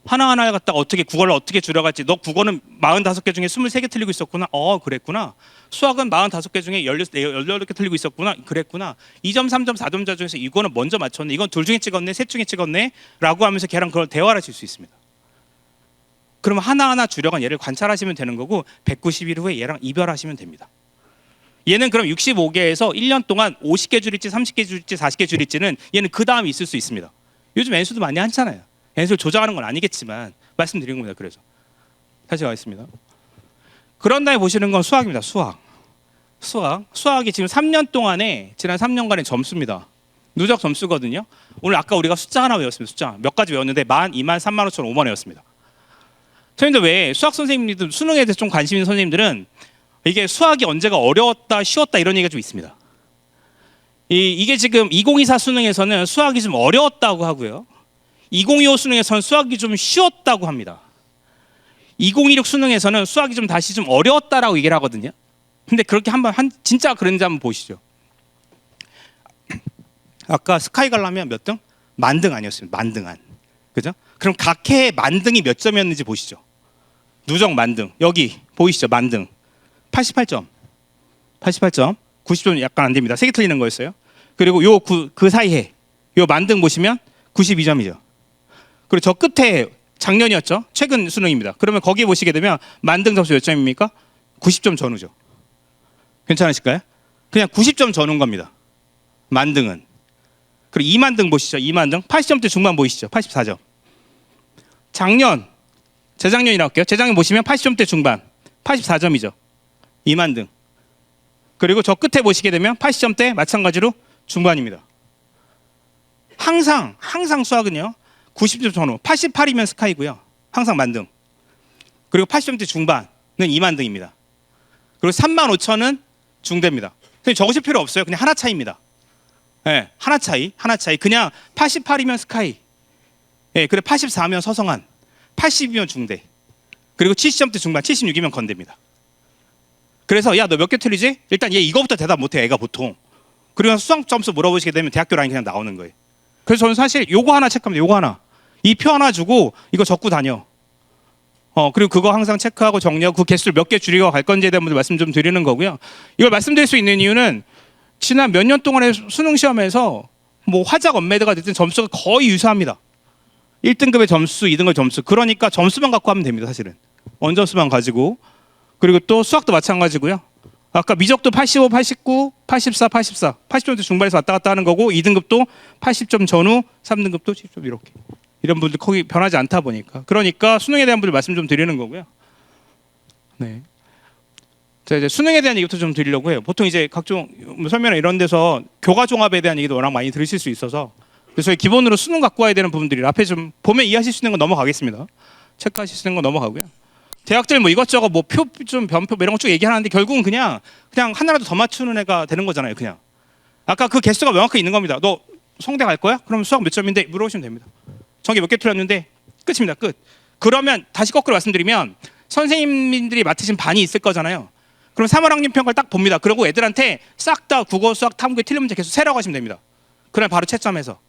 A: 하나하나 갖다가 어떻게 국어를 어떻게 줄여갈지. 너 국어는 45개 중에 23개 틀리고 있었구나. 그랬구나. 수학은 45개 중에 18개 틀리고 있었구나. 그랬구나. 2점, 3점, 4점자 중에서 이거는 먼저 맞췄네. 이건 둘 중에 찍었네. 셋 중에 찍었네. 라고 하면서 걔랑 그걸 대화를 하실 수 있습니다. 그러면 하나하나 줄여간 얘를 관찰하시면 되는 거고 190일 후에 얘랑 이별하시면 됩니다. 얘는 그럼 65개에서 1년 동안 50개 줄일지 30개 줄일지 40개 줄일지는 얘는 그 다음에 있을 수 있습니다. 요즘 N수도 많이 하잖아요. N수를 조정하는 건 아니겠지만 말씀드린 겁니다. 그래서 다시 가겠습니다. 그런 다음에 보시는 건 수학입니다. 수학이 지금 3년 동안에 지난 3년간의 점수입니다. 누적 점수거든요. 오늘 아까 우리가 숫자 하나 외웠습니다. 숫자 몇 가지 외웠는데 10,000, 20,000, 35,000, 5만 외웠습니다. 선생님들 왜 수학 선생님들 수능에 대해서 좀 관심 있는 선생님들은 이게 수학이 언제가 어려웠다 쉬웠다 이런 얘기가 좀 있습니다. 이게 지금 2024 수능에서는 수학이 좀 어려웠다고 하고요. 2025 수능에서는 수학이 좀 쉬웠다고 합니다. 2026 수능에서는 수학이 좀 다시 좀 어려웠다라고 얘기를 하거든요. 근데 그렇게 진짜 그런지 한번 보시죠. 아까 스카이 가려면 몇 등? 만등 아니었습니다. 만등한. 그죠? 그럼 각 해의 만등이 몇 점이었는지 보시죠. 누적 만등. 여기 보이시죠? 만등. 88점. 88점. 90점 약간 안 됩니다. 3개 틀리는 거였어요. 그리고 그 사이에 요 만등 보시면 92점이죠. 그리고 저 끝에 작년이었죠. 최근 수능입니다. 그러면 거기 보시게 되면 만등 점수 몇 점입니까? 90점 전후죠. 괜찮으실까요? 그냥 90점 전후인 겁니다. 만등은. 그리고 2만등 보시죠. 2만등 80점대 중반 보이시죠? 84점. 재작년이라고 할게요. 재작년 보시면 80점대 중반 84점이죠. 2만등.
B: 그리고 저 끝에 보시게 되면 80점대 마찬가지로 중반입니다. 항상 수학은요 90점 전후 88이면 스카이고요. 항상 만등. 그리고 80점대 중반은 2만등입니다. 그리고 35,000은 중대입니다. 적으실 필요 없어요. 그냥 하나 차이입니다. 네, 하나 차이. 그냥 88이면 스카이. 네, 그리고 84면 서성한, 80이면 중대. 그리고 70점대 중반, 76이면 건대입니다. 그래서 야, 너 몇 개 틀리지? 일단 얘 이거부터 대답 못해, 애가 보통. 그리고 수학 점수 물어보시게 되면 대학교 라인 그냥 나오는 거예요. 그래서 저는 사실 요거 하나 체크합니다. 요거 하나. 이 표 하나 주고 이거 적고 다녀. 그리고 그거 항상 체크하고 정리하고 그 개수를 몇 개 줄이고 갈 건지에 대한 말씀 좀 드리는 거고요. 이걸 말씀드릴 수 있는 이유는 지난 몇 년 동안의 수능 시험에서 뭐 화작 언매드가 됐든 점수가 거의 유사합니다. 1등급의 점수, 2등급 점수. 그러니까 점수만 갖고 하면 됩니다, 사실은. 원점수만 가지고. 그리고 또 수학도 마찬가지고요. 아까 미적도 85, 89, 84, 80점대 중반에서 왔다 갔다 하는 거고 2등급도 80점 전후, 3등급도 70점 이렇게. 이런 분들 거기 변하지 않다 보니까. 그러니까 수능에 대한 분들 말씀 좀 드리는 거고요. 네. 자, 이제 수능에 대한 얘기부터 좀 드리려고 해요. 보통 이제 각종 설명이나 이런 데서 교과 종합에 대한 얘기도 워낙 많이 들으실 수 있어서 그래서 저희 기본으로 수능 갖고 와야 되는 부분들이 앞에 좀 보면 이해하실 수 있는 건 넘어가겠습니다. 체크하실 수 있는 건 넘어가고요. 대학들 뭐 이것저것 뭐 표 좀 변표 이런 거 쭉 얘기하는데 결국은 그냥 하나라도 더 맞추는 애가 되는 거잖아요. 그냥 아까 그 개수가 명확히 있는 겁니다. 너 성대 갈 거야? 그럼 수학 몇 점인데 물어보시면 됩니다. 정기 몇 개 틀렸는데 끝입니다. 끝. 그러면 다시 거꾸로 말씀드리면 선생님들이 맡으신 반이 있을 거잖아요. 그럼 3월 학년 평가를 딱 봅니다. 그리고 애들한테 싹 다 국어, 수학, 탐구에 틀린 문제 계속 세라고 하시면 됩니다. 그날 바로 채점해서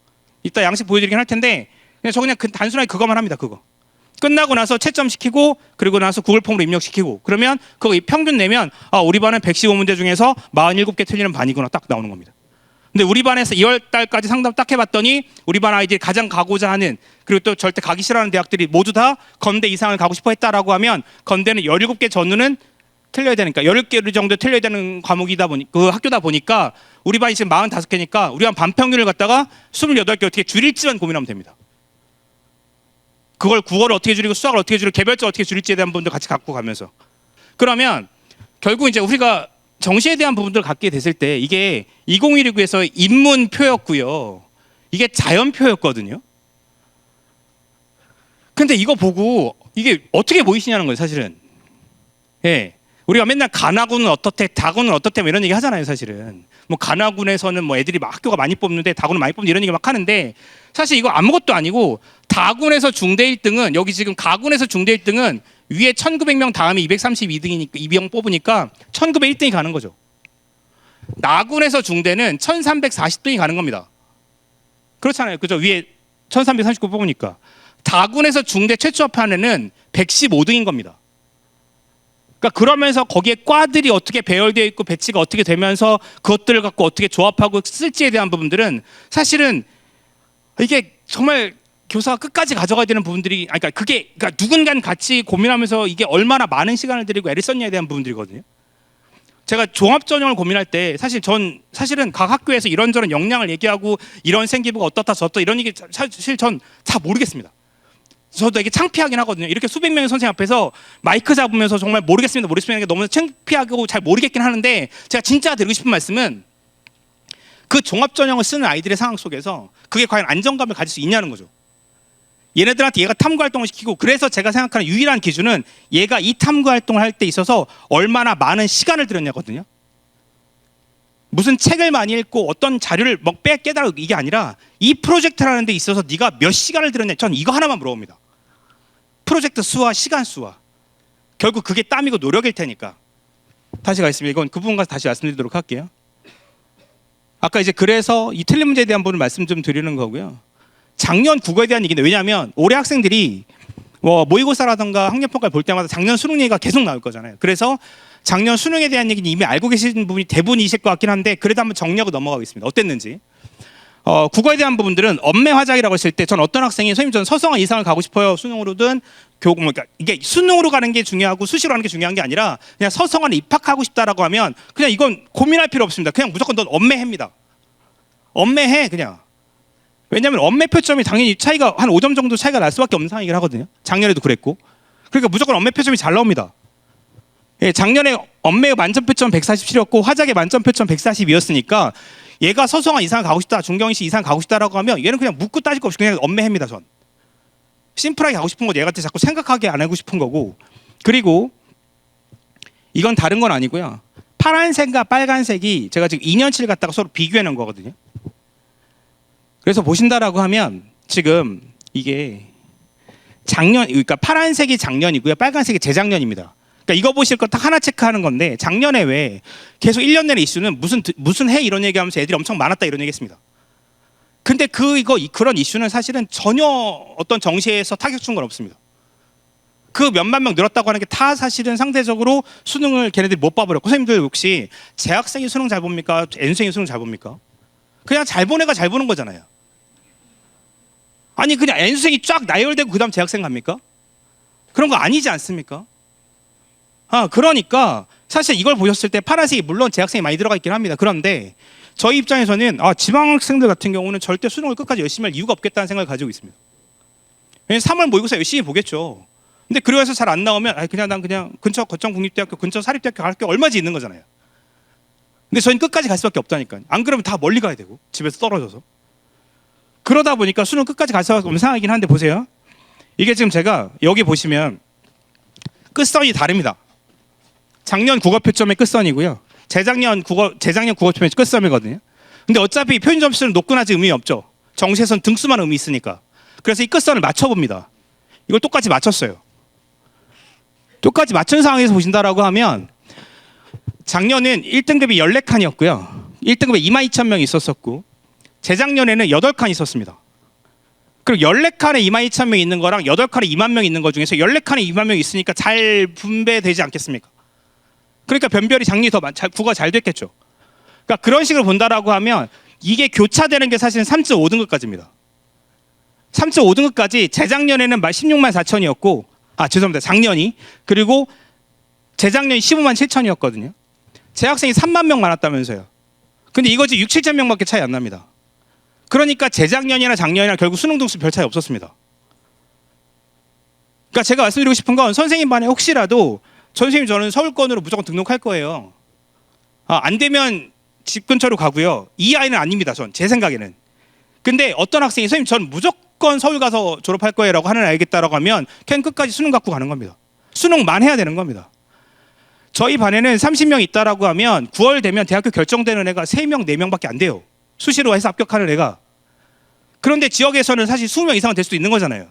B: 이따 양식 보여드리긴 할 텐데 그냥 저 그냥 단순하게 그거만 합니다. 그거 끝나고 나서 채점시키고 그리고 나서 구글 폼으로 입력시키고 그러면 그거 평균 내면 아 우리 반은 115문제 중에서 47개 틀리는 반이구나 딱 나오는 겁니다. 근데 우리 반에서 2월 달까지 상담 딱 해봤더니 우리 반 아이들이 가장 가고자 하는 그리고 또 절대 가기 싫어하는 대학들이 모두 다 건대 이상을 가고 싶어 했다라고 하면 건대는 17개 전후는 틀려야 되니까 17개 정도 틀려야 되는 과목이다 보니 그 학교다 보니까 우리 반이 지금 45개니까 우리 반 반평균을 갖다가 28개 어떻게 줄일지만 고민하면 됩니다. 그걸 국어를 어떻게 줄이고 수학을 어떻게 줄이고 개별적 어떻게 줄일지에 대한 부분도 같이 갖고 가면서 그러면 결국 이제 우리가 정시에 대한 부분들을 갖게 됐을 때 이게 2019에서 인문표였고요. 이게 자연표였거든요. 근데 이거 보고 이게 어떻게 보이시냐는 거예요, 사실은. 예. 우리가 맨날 간화군은 어떻대, 다군은 어떻대 뭐 이런 얘기 하잖아요, 사실은. 뭐 간화군에서는 뭐 애들이 막 학교가 많이 뽑는데 다군은 많이 뽑는 이런 얘기 막 하는데 사실 이거 아무것도 아니고 다군에서 중대 1등은 여기 지금 가군에서 중대 1등은 위에 1900명 다음에 232등이니까 200명 뽑으니까 1901등이 가는 거죠. 나군에서 중대는 1340등이 가는 겁니다. 그렇잖아요. 그죠? 위에 1339 뽑으니까. 다군에서 중대 최초 합판에는 115등인 겁니다. 그러니까 그러면서 거기에 과들이 어떻게 배열되어 있고 배치가 어떻게 되면서 그것들을 갖고 어떻게 조합하고 쓸지에 대한 부분들은 사실은 이게 정말 교사가 끝까지 가져가야 되는 부분들이 그러니까 누군가는 같이 고민하면서 이게 얼마나 많은 시간을 들이고 애를 썼냐에 대한 부분들이거든요. 제가 종합 전형을 고민할 때 사실은 각 학교에서 이런저런 역량을 얘기하고 이런 생기부가 어떻다 저렇다 이런 얘기 사실 전 다 모르겠습니다. 저도 되게 창피하긴 하거든요. 이렇게 수백 명의 선생님 앞에서 마이크 잡으면서 정말 모르겠습니다. 게 너무 창피하고 잘 모르겠긴 하는데 제가 진짜 드리고 싶은 말씀은 그 종합 전형을 쓰는 아이들의 상황 속에서 그게 과연 안정감을 가질 수 있냐는 거죠. 얘네들한테 얘가 탐구 활동을 시키고 그래서 제가 생각하는 유일한 기준은 얘가 이 탐구 활동을 할 때 있어서 얼마나 많은 시간을 들였냐거든요. 무슨 책을 많이 읽고 어떤 자료를 막 깨달아 이게 아니라 이 프로젝트라는 데 있어서 네가 몇 시간을 들였냐. 전 이거 하나만 물어봅니다. 프로젝트 수와 시간 수와. 결국 그게 땀이고 노력일 테니까. 다시 가겠습니다. 이건 그 부분 가서 다시 말씀드리도록 할게요. 아까 이제 그래서 이 틀린 문제에 대한 부분을 말씀 좀 드리는 거고요. 작년 국어에 대한 얘기인데 왜냐하면 올해 학생들이 뭐 모의고사라든가 학력평가를 볼 때마다 작년 수능 얘기가 계속 나올 거잖아요. 그래서 작년 수능에 대한 얘기는 이미 알고 계시는 부분이 대부분이실 것 같긴 한데 그래도 한번 정리하고 넘어가겠습니다. 어땠는지. 국어에 대한 부분들은 엄매화작이라고 했을 때 전 어떤 학생이 선생님 전 서성한 이상을 가고 싶어요. 수능으로든 그러니까 이게 수능으로 가는 게 중요하고 수시로 가는 게 중요한 게 아니라 그냥 서성한에 입학하고 싶다라고 하면 그냥 이건 고민할 필요 없습니다. 그냥 무조건 넌 엄매해입니다. 엄매해 그냥. 왜냐하면 엄매 표점이 당연히 차이가 한 5점 정도 차이가 날 수밖에 없는 상황이긴 하거든요. 작년에도 그랬고. 그러니까 무조건 엄매 표점이 잘 나옵니다. 예, 작년에 엄매의 만점표점 147이었고 화작의 만점표점 142였으니까 얘가 서성한 이상 가고 싶다, 중경시 이상 가고 싶다라고 하면 얘는 그냥 묻고 따질 거 없이 그냥 엄매합니다. 전 심플하게 가고 싶은 거 얘한테 자꾸 생각하게 안 하고 싶은 거고. 그리고 이건 다른 건 아니고요. 파란색과 빨간색이 제가 지금 2년치를 갖다가 서로 비교해 놓은 거거든요. 그래서 보신다라고 하면 지금 이게 작년, 그러니까 파란색이 작년이고요, 빨간색이 재작년입니다. 그러니까 이거 보실 거 딱 하나 체크하는 건데 작년에 왜 계속 1년 내내 이슈는 무슨 해 이런 얘기하면서 애들이 엄청 많았다 이런 얘기했습니다. 근데 그런 이슈는 사실은 전혀 어떤 정시에서 타격 준 건 없습니다. 그 몇만 명 늘었다고 하는 게 다 사실은 상대적으로 수능을 걔네들이 못 봐버렸고, 선생님들 혹시 재학생이 수능 잘 봅니까? N수생이 수능 잘 봅니까? 그냥 잘 본 애가 잘 보는 거잖아요. 아니 그냥 N수생이 쫙 나열되고 그 다음 재학생 갑니까? 그런 거 아니지 않습니까? 그러니까 사실 이걸 보셨을 때 파란색이 물론 재학생이 많이 들어가 있긴 합니다. 그런데 저희 입장에서는 지방학생들 같은 경우는 절대 수능을 끝까지 열심히 할 이유가 없겠다는 생각을 가지고 있습니다. 왜냐면 3월 모의고사 열심히 보겠죠. 근데 그래서 잘 안 나오면 난 그냥 근처 거창국립대학교 근처 사립대학교 갈 게 얼마지 있는 거잖아요. 근데 저희는 끝까지 갈 수밖에 없다니까요. 안 그러면 다 멀리 가야 되고 집에서 떨어져서. 그러다 보니까 수능 끝까지 갈 수밖에 없는 상황이긴 한데 보세요. 이게 지금 제가 여기 보시면 끝선이 다릅니다. 작년 국어 표점의 끝선이고요. 재작년 국어 표점의 끝선이거든요. 근데 어차피 표준 점수는 높고 낮은 의미 없죠. 정시에서는 등수만 의미 있으니까. 그래서 이 끝선을 맞춰봅니다. 이걸 똑같이 맞췄어요. 똑같이 맞춘 상황에서 보신다라고 하면 작년은 1등급이 14칸이었고요. 1등급에 22,000명이 있었었고 재작년에는 8칸 있었습니다. 그리고 14칸에 22,000명이 있는 거랑 8칸에 2만 명이 있는 거 중에서 14칸에 2만 명이 있으니까 잘 분배되지 않겠습니까? 그러니까 변별이 작년이 더 국어가 잘 됐겠죠. 그러니까 그런 식으로 본다라고 하면 이게 교차되는 게 사실은 3.5등급까지입니다. 3.5등급까지 재작년에는 16만 4천이었고 죄송합니다. 작년이. 그리고 재작년이 15만 7천이었거든요. 재학생이 3만 명 많았다면서요. 근데 이거 지금 6, 7천 명밖에 차이 안 납니다. 그러니까 재작년이나 작년이나 결국 수능 등수 별 차이 없었습니다. 그러니까 제가 말씀드리고 싶은 건 선생님 반에 혹시라도 선생님 저는 서울권으로 무조건 등록할 거예요. 안 되면 집 근처로 가고요. 이 아이는 아닙니다. 제 생각에는. 근데 어떤 학생이 선생님 전 무조건 서울 가서 졸업할 거예요라고 하는 알겠다라고 하면 그냥 끝까지 수능 갖고 가는 겁니다. 수능만 해야 되는 겁니다. 저희 반에는 30명 있다라고 하면 9월 되면 대학교 결정되는 애가 3명, 4명밖에 안 돼요. 수시로 해서 합격하는 애가. 그런데 지역에서는 사실 20명 이상은 될 수도 있는 거잖아요.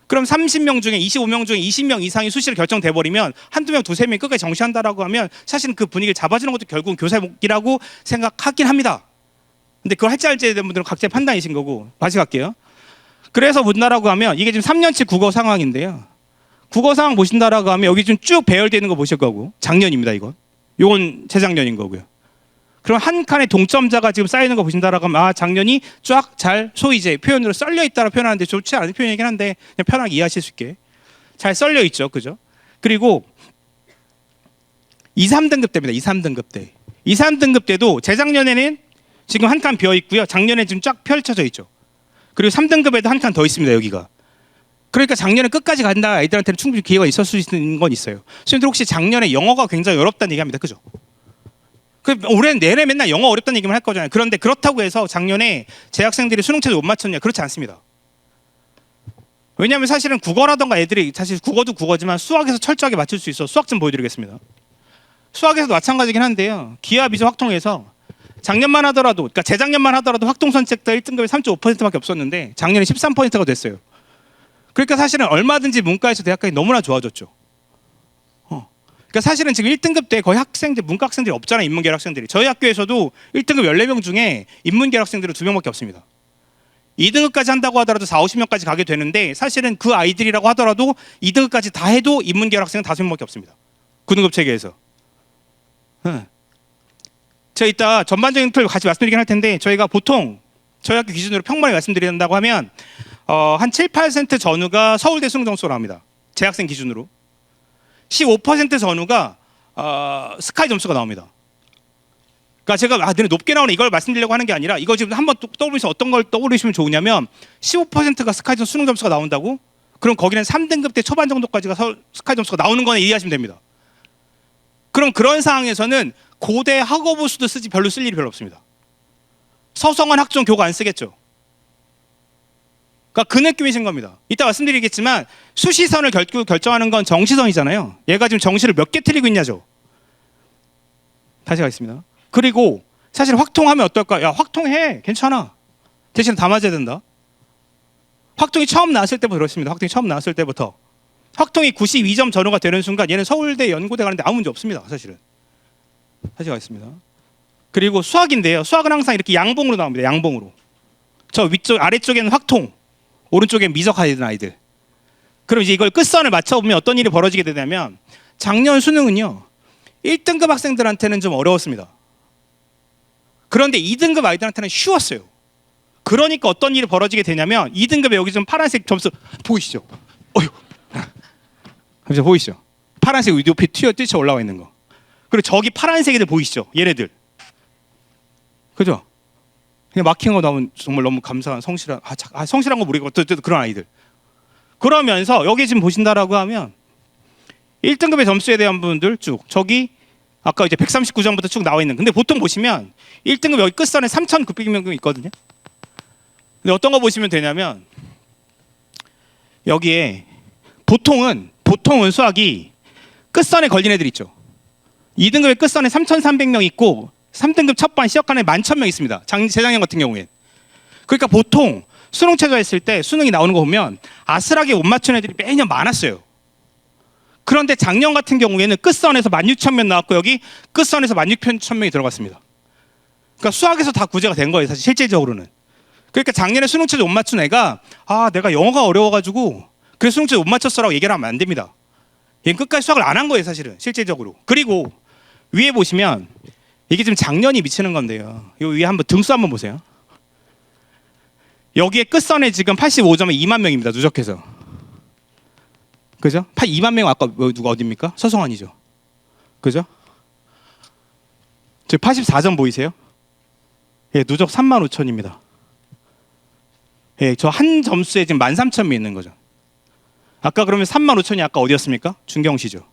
B: 그럼 30명 중에 25명 중에 20명 이상이 수시로 결정돼 버리면 한두 명, 두세 명이 끝까지 정시한다라고 하면 사실은 그 분위기를 잡아주는 것도 결국은 교사의 몫이라고 생각하긴 합니다. 근데 그걸 할지 알지에 대한 분들은 각자의 판단이신 거고 다시 갈게요. 그래서 본다라고 하면 이게 지금 3년치 국어 상황인데요. 국어 상황 보신다라고 하면 여기 좀 쭉 배열되어 있는 거 보실 거고 작년입니다. 이건 재작년인 거고요. 그럼 한 칸에 동점자가 지금 쌓이는 거 보신다라고 하면 작년이 쫙 잘 소위 이제 표현으로 썰려 있다라 표현하는데 좋지 않은 표현이긴 한데 그냥 편하게 이해하실 수 있게 잘 썰려 있죠. 그죠? 그리고 2, 3등급 때입니다. 2, 3등급 때. 2, 3등급 때도 재작년에는 지금 한 칸 비어 있고요. 작년에 지금 쫙 펼쳐져 있죠. 그리고 3등급에도 한 칸 더 있습니다. 여기가. 그러니까 작년에 끝까지 간다 아이들한테는 충분히 기회가 있을 수 있는 건 있어요. 선생님들 혹시 작년에 영어가 굉장히 어렵다는 얘기합니다. 그죠? 올해는 내내 맨날 영어 어렵다는 얘기만 할 거잖아요. 그런데 그렇다고 해서 작년에 재학생들이 수능 체제 못 맞췄냐? 그렇지 않습니다. 왜냐하면 사실은 국어라던가 애들이 사실 국어도 국어지만 수학에서 철저하게 맞출 수 있어. 수학 좀 보여드리겠습니다. 수학에서도 마찬가지긴 한데요. 기하 비교 확통에서 작년만 하더라도, 그러니까 재작년만 하더라도 확통선택도 1등급이 3.5%밖에 없었는데 작년에 13%가 됐어요. 그러니까 사실은 얼마든지 문과에서 대학까지 너무나 좋아졌죠. 그러니까 사실은 지금 1등급 때 거의 문과 학생들이 없잖아요. 인문계열 학생들이. 저희 학교에서도 1등급 14명 중에 인문계열 학생들은 2명밖에 없습니다. 2등급까지 한다고 하더라도 4, 50명까지 가게 되는데 사실은 그 아이들이라고 하더라도 2등급까지 다 해도 인문계열 학생은 5명밖에 없습니다. 9등급 체계에서. 제가 이따 전반적인 틀 같이 말씀드리긴 할 텐데 저희가 보통 저희 학교 기준으로 평범하게 말씀드린다고 하면 한 7, 8% 전후가 서울대 수능 점수가 나옵니다. 재학생 기준으로. 15% 전후가 스카이 점수가 나옵니다. 그러니까 제가 너네 높게 나오는 이걸 말씀드리려고 하는 게 아니라 이거 지금 한번 떠올리시면 어떤 걸 떠올리시면 좋으냐면 15%가 스카이 점수 수능 점수가 나온다고? 그럼 거기는 3등급 때 초반 정도까지가 스카이 점수가 나오는 거는 이해하시면 됩니다. 그럼 그런 상황에서는 고대 학어부수도 쓰지 별로 쓸 일이 별로 없습니다. 서성한 학종 교과 안 쓰겠죠. 그러니까 그 느낌이신 겁니다. 이따 말씀드리겠지만 수시선을 결정하는 건 정시선이잖아요. 얘가 지금 정시를 몇 개 틀리고 있냐죠. 다시 가겠습니다. 그리고 사실 확통하면 어떨까? 야, 확통해. 괜찮아. 대신 다 맞아야 된다. 확통이 처음 나왔을 때부터 그렇습니다. 확통이 처음 나왔을 때부터. 확통이 92점 전후가 되는 순간 얘는 서울대, 연고대 가는데 아무 문제 없습니다. 사실은. 다시 가겠습니다. 그리고 수학인데요. 수학은 항상 이렇게 양봉으로 나옵니다. 양봉으로. 저 위쪽, 아래쪽에는 확통, 오른쪽엔 미적하던 아이들. 그럼 이제 이걸 끝선을 맞춰보면 어떤 일이 벌어지게 되냐면 작년 수능은요. 1등급 학생들한테는 좀 어려웠습니다. 그런데 2등급 아이들한테는 쉬웠어요. 그러니까 어떤 일이 벌어지게 되냐면 2등급에 여기 좀 파란색 점수 보이시죠? 어휴. 보이시죠? 파란색 높이 뛰쳐 올라와 있는 거. 그리고 저기 파란색 애들 보이시죠? 얘네들. 그죠? 그냥 막힌 거 나오면 정말 너무 감사한 성실한 성실한 거 모르겠고 어쨌든 그런 아이들. 그러면서 여기 지금 보신다라고 하면 1등급의 점수에 대한 부분들 쭉 저기 아까 이제 139점부터 쭉 나와 있는. 근데 보통 보시면 1등급 여기 끝선에 3,900명 있거든요. 근데 어떤 거 보시면 되냐면 여기에 보통은 수학이 끝선에 걸린 애들 있죠. 2등급의 끝선에 3,300명 있고 3등급 첫반 시역간에 11,000명 있습니다. 재작년 같은 경우에. 그러니까 보통 수능 최저했을 때 수능이 나오는 거 보면 아슬하게 못 맞춘 애들이 매년 많았어요. 그런데 작년 같은 경우에는 끝선에서 16,000명 나왔고 여기 끝선에서 16,000명이 들어갔습니다. 그러니까 수학에서 다 구제가 된 거예요. 사실 실질적으로는. 그러니까 작년에 수능 최저 못 맞춘 애가 내가 영어가 어려워가지고 그래서 수능 최저 못 맞췄어라고 얘기를 하면 안 됩니다. 얘는 끝까지 수학을 안 한 거예요. 사실은 실질적으로. 그리고 위에 보시면 이게 지금 작년이 미치는 건데요. 이 위에 한번 등수 한번 보세요. 여기에 끝선에 지금 85점에 2만 명입니다. 누적해서. 그죠? 2만 명 아까 누가 어디입니까? 서성환이죠. 그죠? 저 84점 보이세요? 예, 누적 35,000입니다. 예, 저 한 점수에 지금 13,000명 있는 거죠. 아까 그러면 35,000이 아까 어디였습니까? 중경시죠.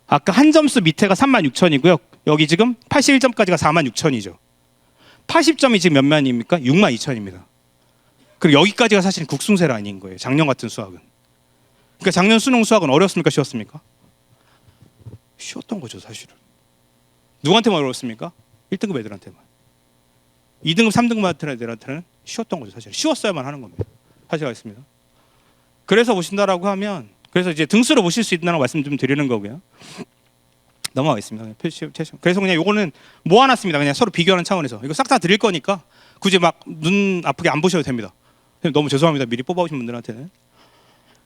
B: 아까 한 점수 밑에가 36,000이고요. 여기 지금 81점까지가 46,000이죠. 80점이 지금 몇 만입니까? 62,000입니다. 그리고 여기까지가 사실 국승세라 아닌 거예요. 작년 같은 수학은. 그러니까 작년 수능 수학은 어려웠습니까? 쉬웠습니까? 쉬웠던 거죠, 사실은. 누구한테만 어려웠습니까? 1등급 애들한테만. 2등급, 3등급 애들한테는 쉬웠던 거죠, 사실. 쉬웠어야만 하는 겁니다. 다시 가겠습니다. 그래서 보신다라고 하면 그래서 이제 등수로 보실 수 있다는 말씀 좀 드리는 거고요. 넘어가겠습니다. 그래서 그냥 요거는 모아놨습니다. 그냥 서로 비교하는 차원에서. 이거 싹 다 드릴 거니까 굳이 막 눈 아프게 안 보셔도 됩니다. 너무 죄송합니다. 미리 뽑아오신 분들한테는.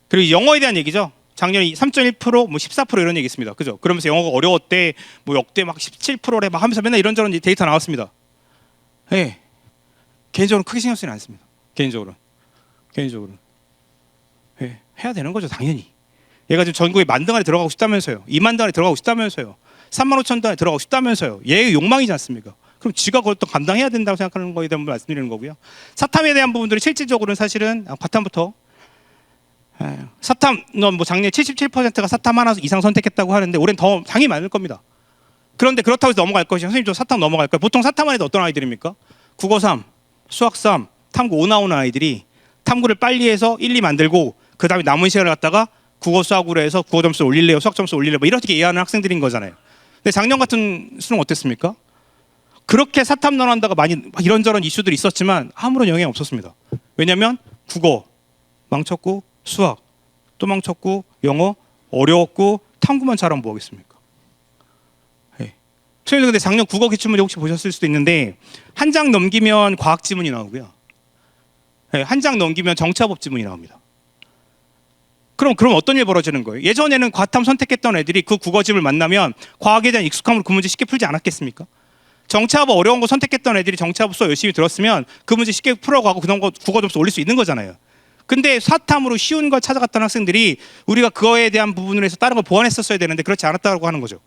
B: 그리고 영어에 대한 얘기죠. 작년에 3.1%, 뭐 14% 이런 얘기 있습니다. 그죠? 그러면서 영어가 어려웠대, 뭐 역대 막 17%래 막 하면서 맨날 이런저런 데이터 나왔습니다. 예. 개인적으로 크게 신경 쓰지는 않습니다. 개인적으로는. 예. 해야 되는 거죠, 당연히. 얘가 지금 전국에 10,000등 안에 들어가고 싶다면서요. 20,000등 안에 들어가고 싶다면서요. 35,000등 안에 들어가고 싶다면서요. 얘의 욕망이지 않습니까? 그럼 지가 그걸 또 감당해야 된다고 생각하는 거에 대한 부분 말씀드리는 거고요. 사탐에 대한 부분들이 실질적으로는 사실은 바탕부터 사탐, 뭐 작년 77%가 사탐 하나 이상 선택했다고 하는데 올해는 더 당연히 많을 겁니다. 그런데 그렇다고 해서 넘어갈 것이요. 선생님 저 사탐 넘어갈 거예요. 보통 사탐 안에도 어떤 아이들입니까? 국어 3, 수학 3, 탐구 5 나오는 아이들이 탐구를 빨리 해서 1, 2 만들고 그 다음에 남은 시간을 갖다가 국어 수학으로 해서 국어 점수 올릴래요, 수학 점수 올릴래요, 뭐 이렇게 이해하는 학생들인 거잖아요. 근데 작년 같은 수능 어땠습니까? 그렇게 사탐 논한다가 많이 이런저런 이슈들이 있었지만 아무런 영향이 없었습니다. 왜냐하면 국어 망쳤고 수학 또 망쳤고 영어 어려웠고 탐구만 잘하면 뭐 하겠습니까? 네. 선생님 근데 작년 국어 기출문제 혹시 보셨을 수도 있는데 한 장 넘기면 과학 지문이 나오고요. 네, 한 장 넘기면 정치화법 지문이 나옵니다. 그럼 어떤 일 벌어지는 거예요? 예전에는 과탐 선택했던 애들이 그 국어집을 만나면 과학에 대한 익숙함으로 그 문제 쉽게 풀지 않았겠습니까? 정치화법 어려운 거 선택했던 애들이 정치화법 수업 열심히 들었으면 그 문제 쉽게 풀어가고 그런 거 국어 점수 올릴 수 있는 거잖아요. 근데 사탐으로 쉬운 걸 찾아갔던 학생들이 우리가 그거에 대한 부분을 해서 다른 걸 보완했었어야 되는데 그렇지 않았다고 하는 거죠.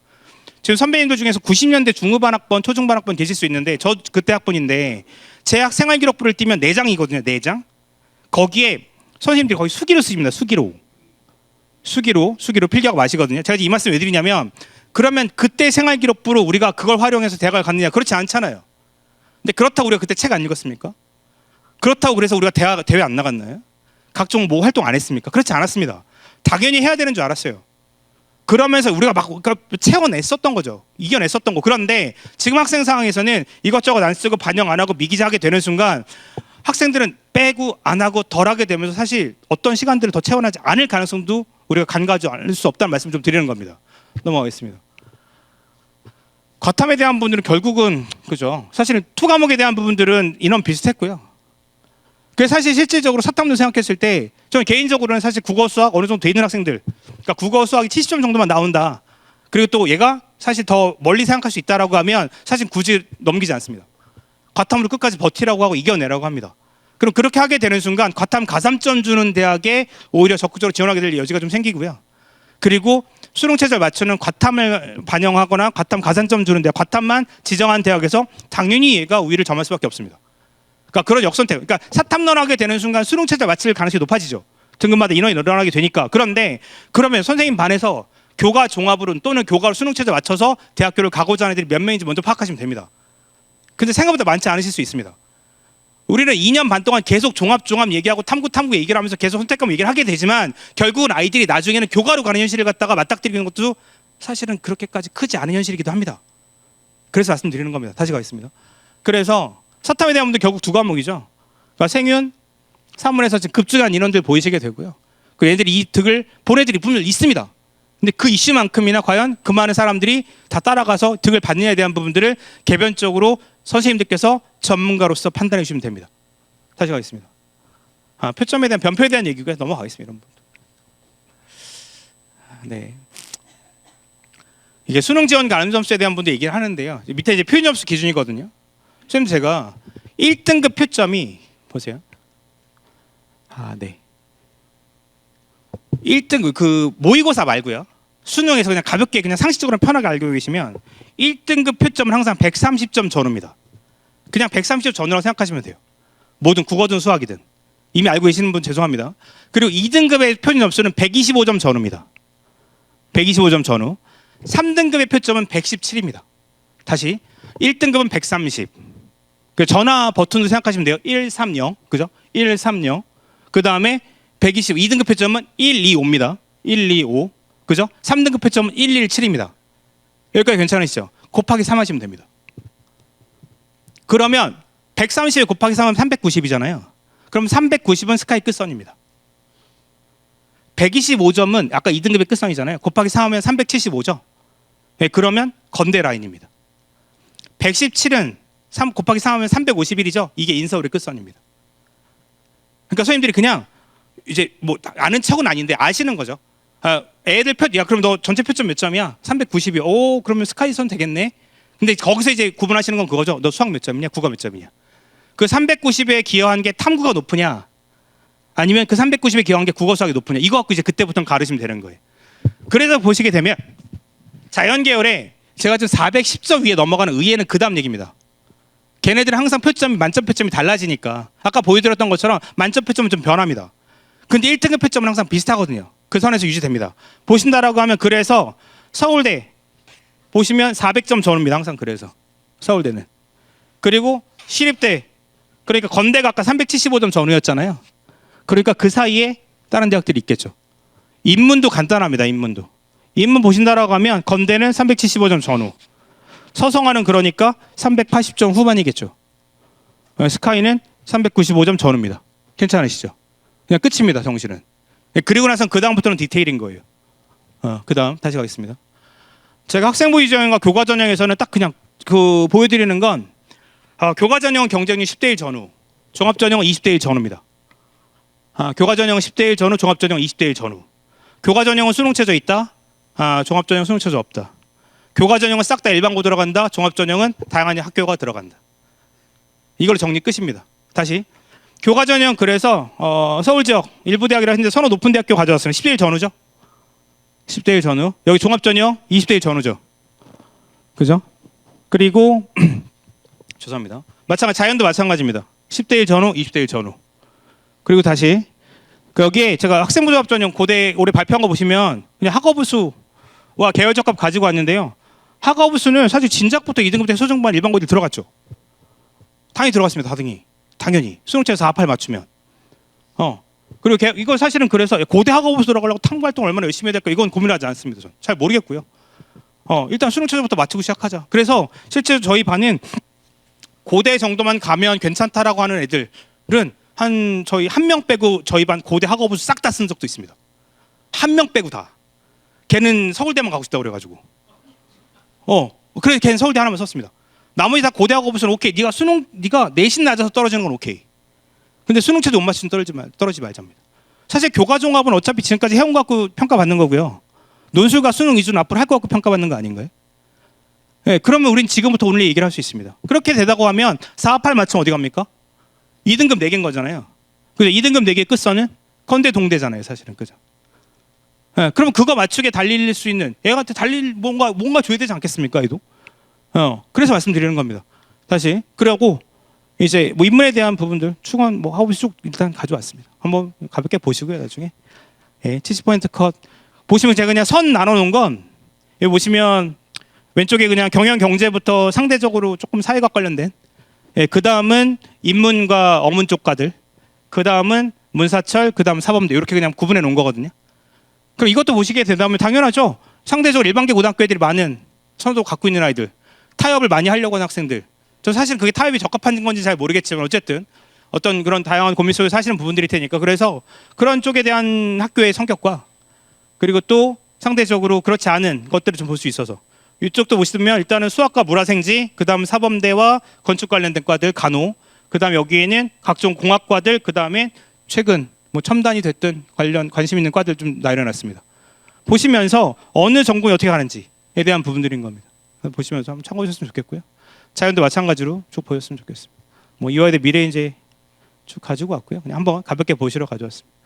B: 지금 선배님들 중에서 90년대 중후반 학번, 초중반 학번 계실 수 있는데 저 그때 학번인데 제 학 생활기록부를 띄면 4장이거든요. 4장. 거기에 선생님들이 거의 수기로 쓰십니다. 수기로 필기하고 마시거든요. 제가 이 말씀 왜 드리냐면 그러면 그때 생활기록부로 우리가 그걸 활용해서 대학을 갔느냐? 그렇지 않잖아요. 근데 그렇다고 우리가 그때 책 안 읽었습니까? 그렇다고 그래서 우리가 대회 안 나갔나요? 각종 뭐 활동 안 했습니까? 그렇지 않았습니다. 당연히 해야 되는 줄 알았어요. 그러면서 우리가 막 채워냈었던 거죠. 이겨냈었던 거. 그런데 지금 학생 상황에서는 이것저것 안 쓰고 반영 안 하고 미기자하게 되는 순간 학생들은 빼고 안 하고 덜 하게 되면서 사실 어떤 시간들을 더 채워나지 않을 가능성도 우리가 간과하지 않을 수 없다는 말씀 좀 드리는 겁니다. 넘어가겠습니다. 과탐에 대한 부분들은 결국은 그죠. 사실은 투 과목에 대한 부분들은 인원 비슷했고요. 그래서 사실 실질적으로 사탐도 생각했을 때 저는 개인적으로는 사실 국어 수학 어느 정도 돼 있는 학생들, 그러니까 국어 수학이 70점 정도만 나온다. 그리고 또 얘가 사실 더 멀리 생각할 수 있다라고 하면 사실 굳이 넘기지 않습니다. 과탐으로 끝까지 버티라고 하고 이겨내라고 합니다. 그럼 그렇게 하게 되는 순간 과탐 가산점 주는 대학에 오히려 적극적으로 지원하게 될 여지가 좀 생기고요. 그리고 수능 최저를 맞추는 과탐을 반영하거나 과탐 가산점 주는 대학, 과탐만 지정한 대학에서 당연히 얘가 우위를 점할 수밖에 없습니다. 그러니까 그런 역선택, 그러니까 사탐론하게 되는 순간 수능 최저 맞출 가능성이 높아지죠. 등급마다 인원이 늘어나게 되니까. 그런데 그러면 선생님 반에서 교과 종합으로 또는 교과로 수능 최저 맞춰서 대학교를 가고자 하는 애들이 몇 명인지 먼저 파악하시면 됩니다. 근데 생각보다 많지 않으실 수 있습니다. 우리는 2년 반 동안 계속 종합 얘기하고 탐구 얘기를 하면서 계속 선택감 얘기를 하게 되지만 결국은 아이들이 나중에는 교과로 가는 현실을 갖다가 맞닥뜨리는 것도 사실은 그렇게까지 크지 않은 현실이기도 합니다. 그래서 말씀드리는 겁니다. 다시 가겠습니다. 그래서 사탐에 대한 분들 결국 두 과목이죠. 그러니까 생윤, 사문에서 지금 급증한 인원들 보이시게 되고요. 그 얘들이 이 득을 본 애들이 분명 있습니다. 근데 그 이슈만큼이나 과연 그 많은 사람들이 다 따라가서 득을 받느냐에 대한 부분들을 개별적으로 선생님들께서 전문가로서 판단해 주시면 됩니다. 다시 가겠습니다. 표점에 대한 변표에 대한 얘기가 넘어가겠습니다. 여러분. 네. 이게 수능 지원 가능 점수에 대한 분들 얘기를 하는데요. 밑에 이제 표준 점수 기준이거든요. 선생님 제가 1등급 표점이 보세요. 네. 1등급 그 모의고사 말고요. 수능에서 그냥 가볍게 그냥 상식적으로 편하게 알고 계시면 1등급 표점은 항상 130점 전후입니다. 그냥 130점 전후라고 생각하시면 돼요. 모든 국어든 수학이든. 이미 알고 계시는 분 죄송합니다. 그리고 2등급의 표준 점수는 125점 전후입니다. 125점 전후. 3등급의 표점은 117입니다. 다시 1등급은 130. 그 전화 버튼도 생각하시면 돼요. 130. 그죠? 130. 그다음에 120. 2등급 표점은 125입니다. 125. 그죠? 3등급 표점은 117입니다. 여기까지 괜찮으시죠? 곱하기 3 하시면 됩니다. 그러면 130에 곱하기 3하면 390이잖아요. 그럼 390은 스카이 끝선입니다. 125점은 아까 2등급의 끝선이잖아요. 곱하기 3하면 375죠. 네, 그러면 건대 라인입니다. 117은 3 곱하기 3하면 351이죠. 이게 인서울의 끝선입니다. 그러니까 선생님들이 그냥 이제 뭐 아는 척은 아닌데 아시는 거죠. 애들 야 그럼 너 전체 표점 몇 점이야? 390이. 오 그러면 스카이선 되겠네. 근데 거기서 이제 구분하시는 건 그거죠. 너 수학 몇 점이냐? 국어 몇 점이냐? 그 390에 기여한 게 탐구가 높으냐? 아니면 그 390에 기여한 게 국어 수학이 높으냐? 이거 갖고 이제 그때부터 가르시면 되는 거예요. 그래서 보시게 되면 자연 계열에 제가 지금 410점 위에 넘어가는 의예는 그 다음 얘기입니다. 걔네들은 항상 표점이 만점 표점이 달라지니까 아까 보여드렸던 것처럼 만점 표점은 좀 변합니다. 근데 1등급 표점은 항상 비슷하거든요. 그 선에서 유지됩니다. 보신다라고 하면 그래서 서울대 보시면 400점 전후입니다. 항상 그래서 서울대는. 그리고 시립대 그러니까 건대가 아까 375점 전후였잖아요. 그러니까 그 사이에 다른 대학들이 있겠죠. 인문도 간단합니다. 인문 보신다라고 하면 건대는 375점 전후. 서성화는 그러니까 380점 후반이겠죠. 스카이는 395점 전후입니다. 괜찮으시죠? 그냥 끝입니다. 정시는. 그리고 나서 그 다음부터는 디테일인 거예요. 그 다음 다시 가겠습니다. 제가 학생부 지정과 교과 전형에서는 딱 그냥 그 보여드리는 건 교과 전형은 경쟁률 10대 1 전후, 종합 전형은 20대 1 전후입니다. 교과 전형은 10대 1 전후, 종합 전형은 20대 1 전후. 교과 전형은 수능 최저 있다. 종합 전형은 수능 최저 없다. 교과 전형은 싹 다 일반고 들어간다. 종합 전형은 다양한 학교가 들어간다. 이걸로 정리 끝입니다. 다시 교과 전형 그래서 서울 지역 일부 대학이라 했는데 선호 높은 대학교 가져왔으면 10대 1 전후죠. 10대 1 전후. 여기 종합 전형 20대 1 전후죠. 그죠? 그리고 죄송합니다. 자연도 마찬가지입니다. 10대 1 전후, 20대 1 전후. 그리고 다시 여기에 제가 학생부 종합 전형 고대 올해 발표한 거 보시면 그냥 학업부 수 와 계열적합 가지고 왔는데요. 학업수는 사실 진작부터 2등급 때 소정반 일반고들 들어갔죠. 당연히 들어갔습니다. 다등이 당연히 수능체에서 4, 8 맞추면. 그리고 이거 사실은 그래서 고대 학업수 들어가려고 탐구 활동 얼마나 열심히 해야 될까 이건 고민하지 않습니다. 저는 잘 모르겠고요. 일단 수능 최저부터 맞추고 시작하자. 그래서 실제로 저희 반은 고대 정도만 가면 괜찮다라고 하는 애들은 저희 한 명 빼고 저희 반 고대 학업수 싹 다 쓴 적도 있습니다. 한 명 빼고 다. 걔는 서울대만 가고 싶다고 그래가지고. 그래서 걔는 서울대 하나만 썼습니다. 나머지 다 고대 학업수는 오케이. 네가 내신 낮아서 떨어지는 건 오케이. 근데 수능 최저 못 맞추면 떨어지지 말자입니다. 사실 교과종합은 어차피 지금까지 해온 거 갖고 평가받는 거고요. 논술과 수능 위주는 앞으로 할 거 갖고 평가받는 거 아닌가요? 네, 그러면 우린 지금부터 오늘 얘기를 할 수 있습니다. 그렇게 되다고 하면 4, 8 맞추면 어디 갑니까? 2등급 4개인 거잖아요. 그죠? 2등급 4개의 끝선은 건대 동대잖아요, 사실은. 그죠? 네, 그럼 그거 맞추게 달릴 수 있는 애한테 달릴 뭔가 줘야 되지 않겠습니까, 얘도? 그래서 말씀드리는 겁니다. 다시. 그러고 이제 뭐 인문에 대한 부분들 추가한 뭐 하고 쭉 일단 가져왔습니다. 한번 가볍게 보시고요, 나중에. 70포인트 컷. 보시면 제가 그냥 선 나눠 놓은 건 여기 보시면 왼쪽에 그냥 경영 경제부터 상대적으로 조금 사회과 관련된 그 다음은 인문과 어문 쪽 과들 그 다음은 문사철 그 다음 사범대 이렇게 그냥 구분해 놓은 거거든요. 그럼 이것도 보시게 된다면 당연하죠. 상대적으로 일반계 고등학교 애들이 많은 선호도 갖고 있는 아이들 타협을 많이 하려고 하는 학생들 저 사실 그게 타협이 적합한 건지 잘 모르겠지만 어쨌든 어떤 그런 다양한 고민 속에 사시는 부분들이 테니까 그래서 그런 쪽에 대한 학교의 성격과 그리고 또 상대적으로 그렇지 않은 것들을 좀 볼 수 있어서 이쪽도 보시면 일단은 수학과 물화생지 그다음 사범대와 건축 관련된 과들 간호 그다음 여기에는 각종 공학과들 그다음에 최근 뭐 첨단이 됐든 관심 있는 과들 좀 나열해놨습니다. 보시면서 어느 전공이 어떻게 가는지에 대한 부분들인 겁니다. 보시면서 한번 참고하셨으면 좋겠고요. 자연도 마찬가지로 쭉 보셨으면 좋겠습니다. 뭐 이화여대 미래인재 쭉 가지고 왔고요. 그냥 한번 가볍게 보시러 가져왔습니다.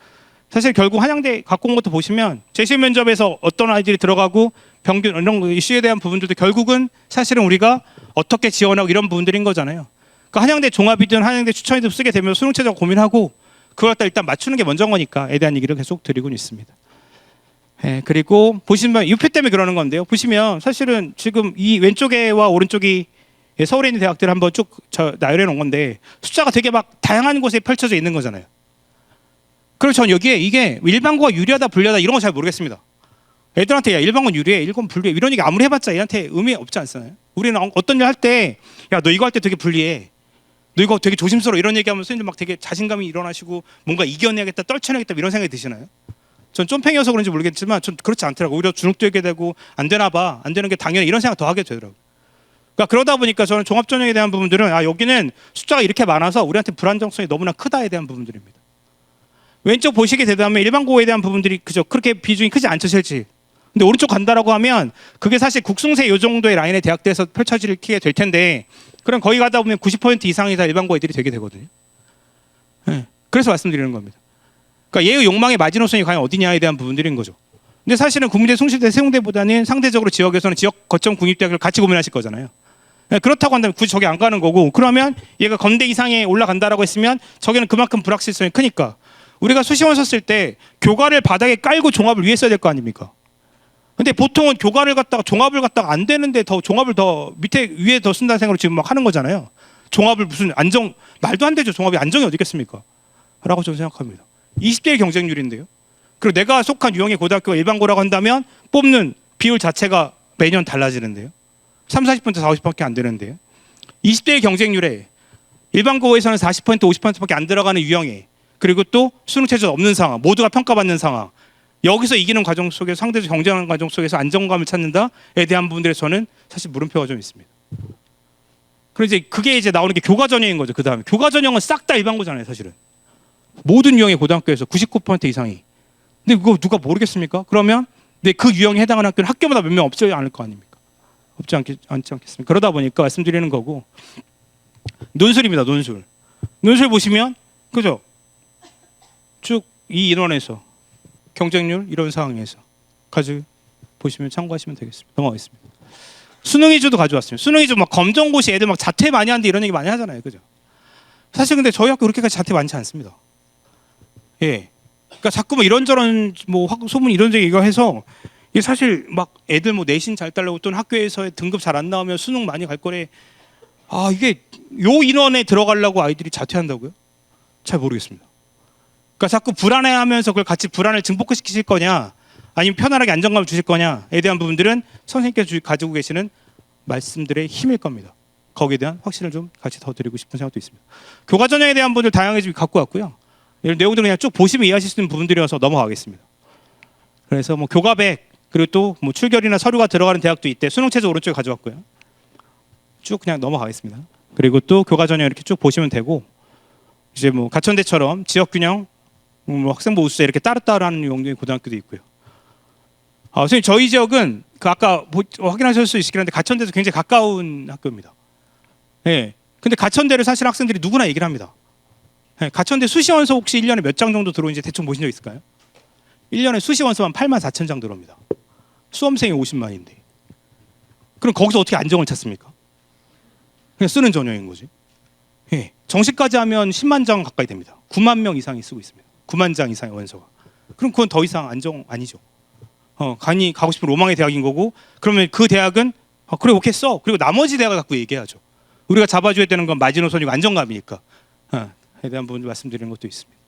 B: 사실 결국 한양대 갖고 온 것도 보시면 재실 면접에서 어떤 아이들이 들어가고 평균 이런 이슈에 대한 부분들도 결국은 사실은 우리가 어떻게 지원하고 이런 부분들인 거잖아요. 그러니까 한양대 종합이든 한양대 추천이든 쓰게 되면 수능 최저 고민하고 그걸 갖다 일단 맞추는 게 먼저인 거니까에 대한 얘기를 계속 드리고는 있습니다. 그리고 보시면 유표 때문에 그러는 건데요. 보시면 사실은 지금 이 왼쪽에와 오른쪽이 서울에 있는 대학들을 한번 쭉 나열해 놓은 건데 숫자가 되게 막 다양한 곳에 펼쳐져 있는 거잖아요. 그럼 전 여기에 이게 일반고가 유리하다 불리하다 이런 거 잘 모르겠습니다. 애들한테 야 일반고는 유리해, 일반고는 불리해 이런 얘기 아무리 해봤자 얘한테 의미 없지 않잖아요. 우리는 어떤 일 할 때 야 너 이거 할 때 되게 불리해, 너 이거 되게 조심스러워 이런 얘기하면 선생님들 막 되게 자신감이 일어나시고 뭔가 이겨내야겠다, 떨쳐내야겠다 이런 생각이 드시나요? 전 쫌팽이여서 그런지 모르겠지만 전 그렇지 않더라고. 오히려 주눅 들게 되고 안 되나 봐, 안 되는 게 당연히 이런 생각 더 하게 되더라고요. 그러니까 그러다 보니까 저는 종합전형에 대한 부분들은 여기는 숫자가 이렇게 많아서 우리한테 불안정성이 너무나 크다에 대한 부분들입니다. 왼쪽 보시게 되다면 일반고에 대한 부분들이 그렇게 비중이 크지 않죠, 실제. 근데 오른쪽 간다라고 하면 그게 사실 국승세 요 정도의 라인의 대학들에서 펼쳐지게 될 텐데 그럼 거기 가다 보면 90% 이상이 다 일반고 애들이 되게 되거든요. 그래서 말씀드리는 겁니다. 그러니까 얘의 욕망의 마지노선이 과연 어디냐에 대한 부분들인 거죠. 근데 사실은 국민대, 숭실대, 세종대보다는 상대적으로 지역에서는 지역 거점 국립대학을 같이 고민하실 거잖아요. 그렇다고 한다면 굳이 저기 안 가는 거고 그러면 얘가 건대 이상에 올라간다라고 했으면 저기는 그만큼 불확실성이 크니까 우리가 수시원 썼을 때 교과를 바닥에 깔고 종합을 위에 써야 될 거 아닙니까? 근데 보통은 교과를 갖다가 종합을 갖다가 안 되는데 더 종합을 더 밑에 위에 더 쓴다는 생각으로 지금 막 하는 거잖아요. 종합을 무슨 말도 안 되죠. 종합이 안정이 어디 있겠습니까? 라고 저는 생각합니다. 20대의 경쟁률인데요. 그리고 내가 속한 유형의 고등학교가 일반고라고 한다면 뽑는 비율 자체가 매년 달라지는데요. 3, 40% 40%밖에 안 되는데요. 20대의 경쟁률에 일반고에서는 40% 50%밖에 안 들어가는 유형에 그리고 또 수능 최저 없는 상황, 모두가 평가받는 상황. 여기서 이기는 과정 속에서 상대적 경쟁하는 과정 속에서 안정감을 찾는다에 대한 부분들에 저는 사실 물음표가 좀 있습니다. 그래서 그게 이제 나오는 게 교과 전형인 거죠. 그 다음에 교과 전형은 싹 다 일반고잖아요, 사실은. 모든 유형의 고등학교에서 99% 이상이. 근데 그거 누가 모르겠습니까? 그러면 그 유형에 해당하는 학교는 학교마다 몇 명 없지 않을 거 아닙니까? 없지 않겠습니까? 그러다 보니까 말씀드리는 거고 논술입니다. 논술 보시면 그죠? 쭉 이 인원에서 경쟁률 이런 상황에서 가지고 보시면 참고하시면 되겠습니다. 넘어가겠습니다. 수능 위주도 가져왔습니다. 수능 위주 막 검정고시 애들 막 자퇴 많이 하는데 이런 얘기 많이 하잖아요, 그죠? 사실 근데 저희 학교 그렇게까지 자퇴 많지 않습니다. 그러니까 자꾸 뭐 이런저런 뭐 소문 이런저런 얘기가 해서 이게 사실 막 애들 뭐 내신 잘 따려고 또는 학교에서 등급 잘 안 나오면 수능 많이 갈 거래. 아 이게 요 인원에 들어가려고 아이들이 자퇴한다고요? 잘 모르겠습니다. 그러니까 자꾸 불안해하면서 그걸 같이 불안을 증폭시키실 거냐, 아니면 편안하게 안정감을 주실 거냐에 대한 부분들은 선생님께서 가지고 계시는 말씀들의 힘일 겁니다. 거기에 대한 확신을 좀 같이 더 드리고 싶은 생각도 있습니다. 교과 전형에 대한 부분들 다양하게 좀 갖고 왔고요. 이런 내용들을 그냥 쭉 보시면 이해하실 수 있는 부분들이어서 넘어가겠습니다. 그래서 뭐 교과백 그리고 또 뭐 출결이나 서류가 들어가는 대학도 있대. 수능 최저 오른쪽에 가져왔고요. 쭉 그냥 넘어가겠습니다. 그리고 또 교과 전형 이렇게 쭉 보시면 되고, 이제 뭐 가천대처럼 지역 균형, 뭐 학생부 우수제 이렇게 따로따로 하는 용도의 고등학교도 있고요. 선생님 저희 지역은 그 아까 확인하실 수 있으긴 한데 가천대에서 굉장히 가까운 학교입니다. 예. 근데 가천대를 사실 학생들이 누구나 얘기를 합니다. 예. 가천대 수시원서 혹시 1년에 몇 장 정도 들어오는지 대충 보신 적 있을까요? 1년에 수시원서만 84,000장 들어옵니다. 수험생이 50만인데. 그럼 거기서 어떻게 안정을 찾습니까? 그냥 쓰는 전형인 거지. 예. 정시까지 하면 10만 장 가까이 됩니다. 9만 명 이상이 쓰고 있습니다. 9만 장 이상의 원서가. 그럼 그건 더 이상 안정 아니죠. 간이 가고 싶은 로망의 대학인 거고, 그러면 그 대학은 그래 오케이 써. 그리고 나머지 대학을 갖고 얘기해야죠. 우리가 잡아줘야 되는 건 마지노선이고 안정감이니까. 에 대한 부분 말씀드리는 것도 있습니다.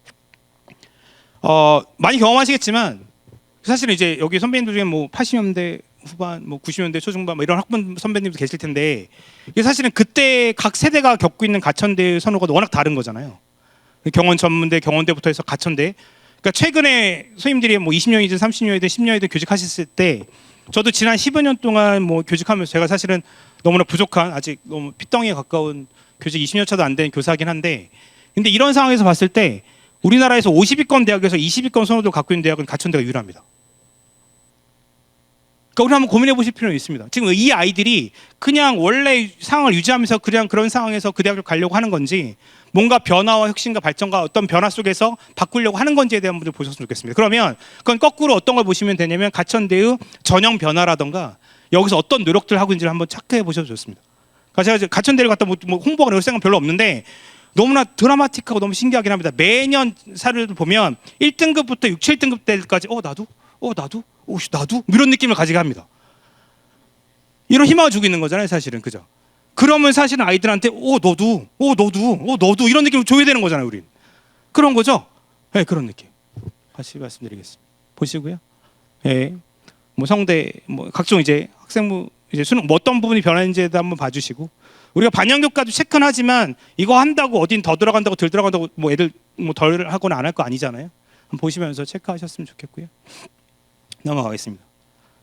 B: 많이 경험하시겠지만 사실은 이제 여기 선배님들 중에 뭐 80년대 후반, 뭐 90년대 초중반 뭐 이런 학번 선배님도 계실 텐데, 이게 사실은 그때 각 세대가 겪고 있는 가천대 선호가 워낙 다른 거잖아요. 경원 전문대, 경원대부터 해서 가천대. 그러니까 최근에 선생님들이 뭐 20년이든 30년이든 10년이든 교직하셨을 때, 저도 지난 15년 동안 뭐 교직하면서 제가 사실은 너무나 부족한, 아직 너무 핏덩이에 가까운 교직 20년 차도 안 된 교사긴 한데, 근데 이런 상황에서 봤을 때 우리나라에서 50위권 대학에서 20위권 선호도를 갖고 있는 대학은 가천대가 유일합니다. 그러니까 우리 한번 고민해 보실 필요는 있습니다. 지금 이 아이들이 그냥 원래 상황을 유지하면서 그냥 그런 상황에서 그 대학을 가려고 하는 건지, 뭔가 변화와 혁신과 발전과 어떤 변화 속에서 바꾸려고 하는 건지에 대한 분들 보셨으면 좋겠습니다. 그러면 그건 거꾸로 어떤 걸 보시면 되냐면 가천대의 전형 변화라던가 여기서 어떤 노력들을 하고 있는지를 한번 체크해 보셔도 좋습니다. 그러니까 제가 가천대를 갖다 뭐 홍보가 그럴 생각은 별로 없는데 너무나 드라마틱하고 너무 신기하긴 합니다. 매년 사례를 보면 1등급부터 6, 7등급 때까지 나도? 이런 느낌을 가지게 합니다. 이런 희망을 주고 있는 거잖아요, 사실은. 그죠? 그러면 사실은 아이들한테 너도 이런 느낌을 줘야 되는 거잖아요, 우린. 그런 거죠? 네, 그런 느낌. 다시 말씀드리겠습니다. 보시고요. 네, 뭐 성대, 뭐 각종 이제 학생부 이제 수능 뭐 어떤 부분이 변하는지에도 한번 봐주시고, 우리가 반영교과도 체크는 하지만 이거 한다고 어딘 더 들어간다고 덜 들어간다고 뭐 애들 뭐 덜 하거나 안 할 거 아니잖아요. 한번 보시면서 체크하셨으면 좋겠고요. 넘어가겠습니다.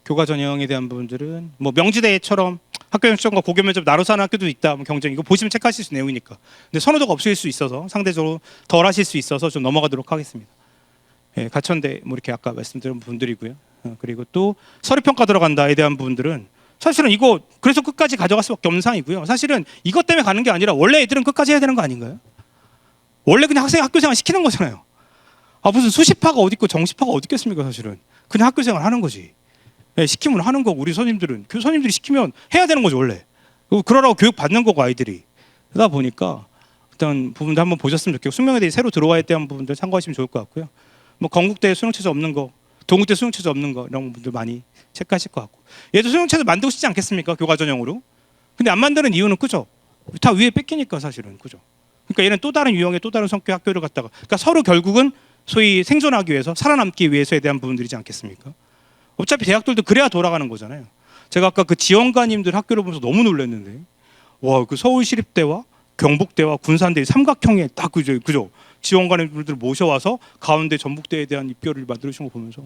B: 교과 전형에 대한 부분들은 뭐 명지대처럼 학교 영수증과 고교 면접 나눠서 하는 학교도 있다. 뭐 경쟁 이거 보시면 체크하실 수 있는 내용이니까. 근데 선호도가 없을 수 있어서 상대적으로 덜 하실 수 있어서 좀 넘어가도록 하겠습니다. 예, 가천대 뭐 이렇게 아까 말씀드린 부분들이고요. 그리고 또 서류평가 들어간다에 대한 부분들은 사실은 이거 그래서 끝까지 가져갈 수밖에 없는 상황이고요. 사실은 이것 때문에 가는 게 아니라 원래 애들은 끝까지 해야 되는 거 아닌가요? 원래 그냥 학교생활 시키는 거잖아요. 무슨 수시파가 어디 있고 정시파가 어디 있겠습니까? 사실은 그냥 학교생활 하는 거지. 네, 시키면 하는 거고, 우리 선생님들은 선생님들이 시키면 해야 되는 거죠 원래. 그러라고 교육 받는 거고 아이들이. 그러다 보니까 어떤 부분도 한번 보셨으면 좋겠고, 숙명여대에 새로 들어와야 되는 부분들 참고하시면 좋을 것 같고요. 뭐 건국대 수능체제 없는 거, 동국대 수능체제 없는 거 이런 분들 많이 체크하실 것 같고, 얘도 수능체제 만들고 싶지 않겠습니까? 교과 전형으로. 근데 안 만드는 이유는 그죠? 다 위에 뺏기니까 사실은. 그죠? 그러니까 얘는 또 다른 유형의 또 다른 성격 학교를 갔다가, 그러니까 서로 결국은 소위 생존하기 위해서, 살아남기 위해서에 대한 부분들이지 않겠습니까? 어차피 대학들도 그래야 돌아가는 거잖아요. 제가 아까 그 지원관님들 학교를 보면서 너무 놀랐는데, 와, 그 서울시립대와 경북대와 군산대 삼각형에 딱 그죠? 지원관님들 모셔와서 가운데 전북대에 대한 입결을 만들어 주신 거 보면서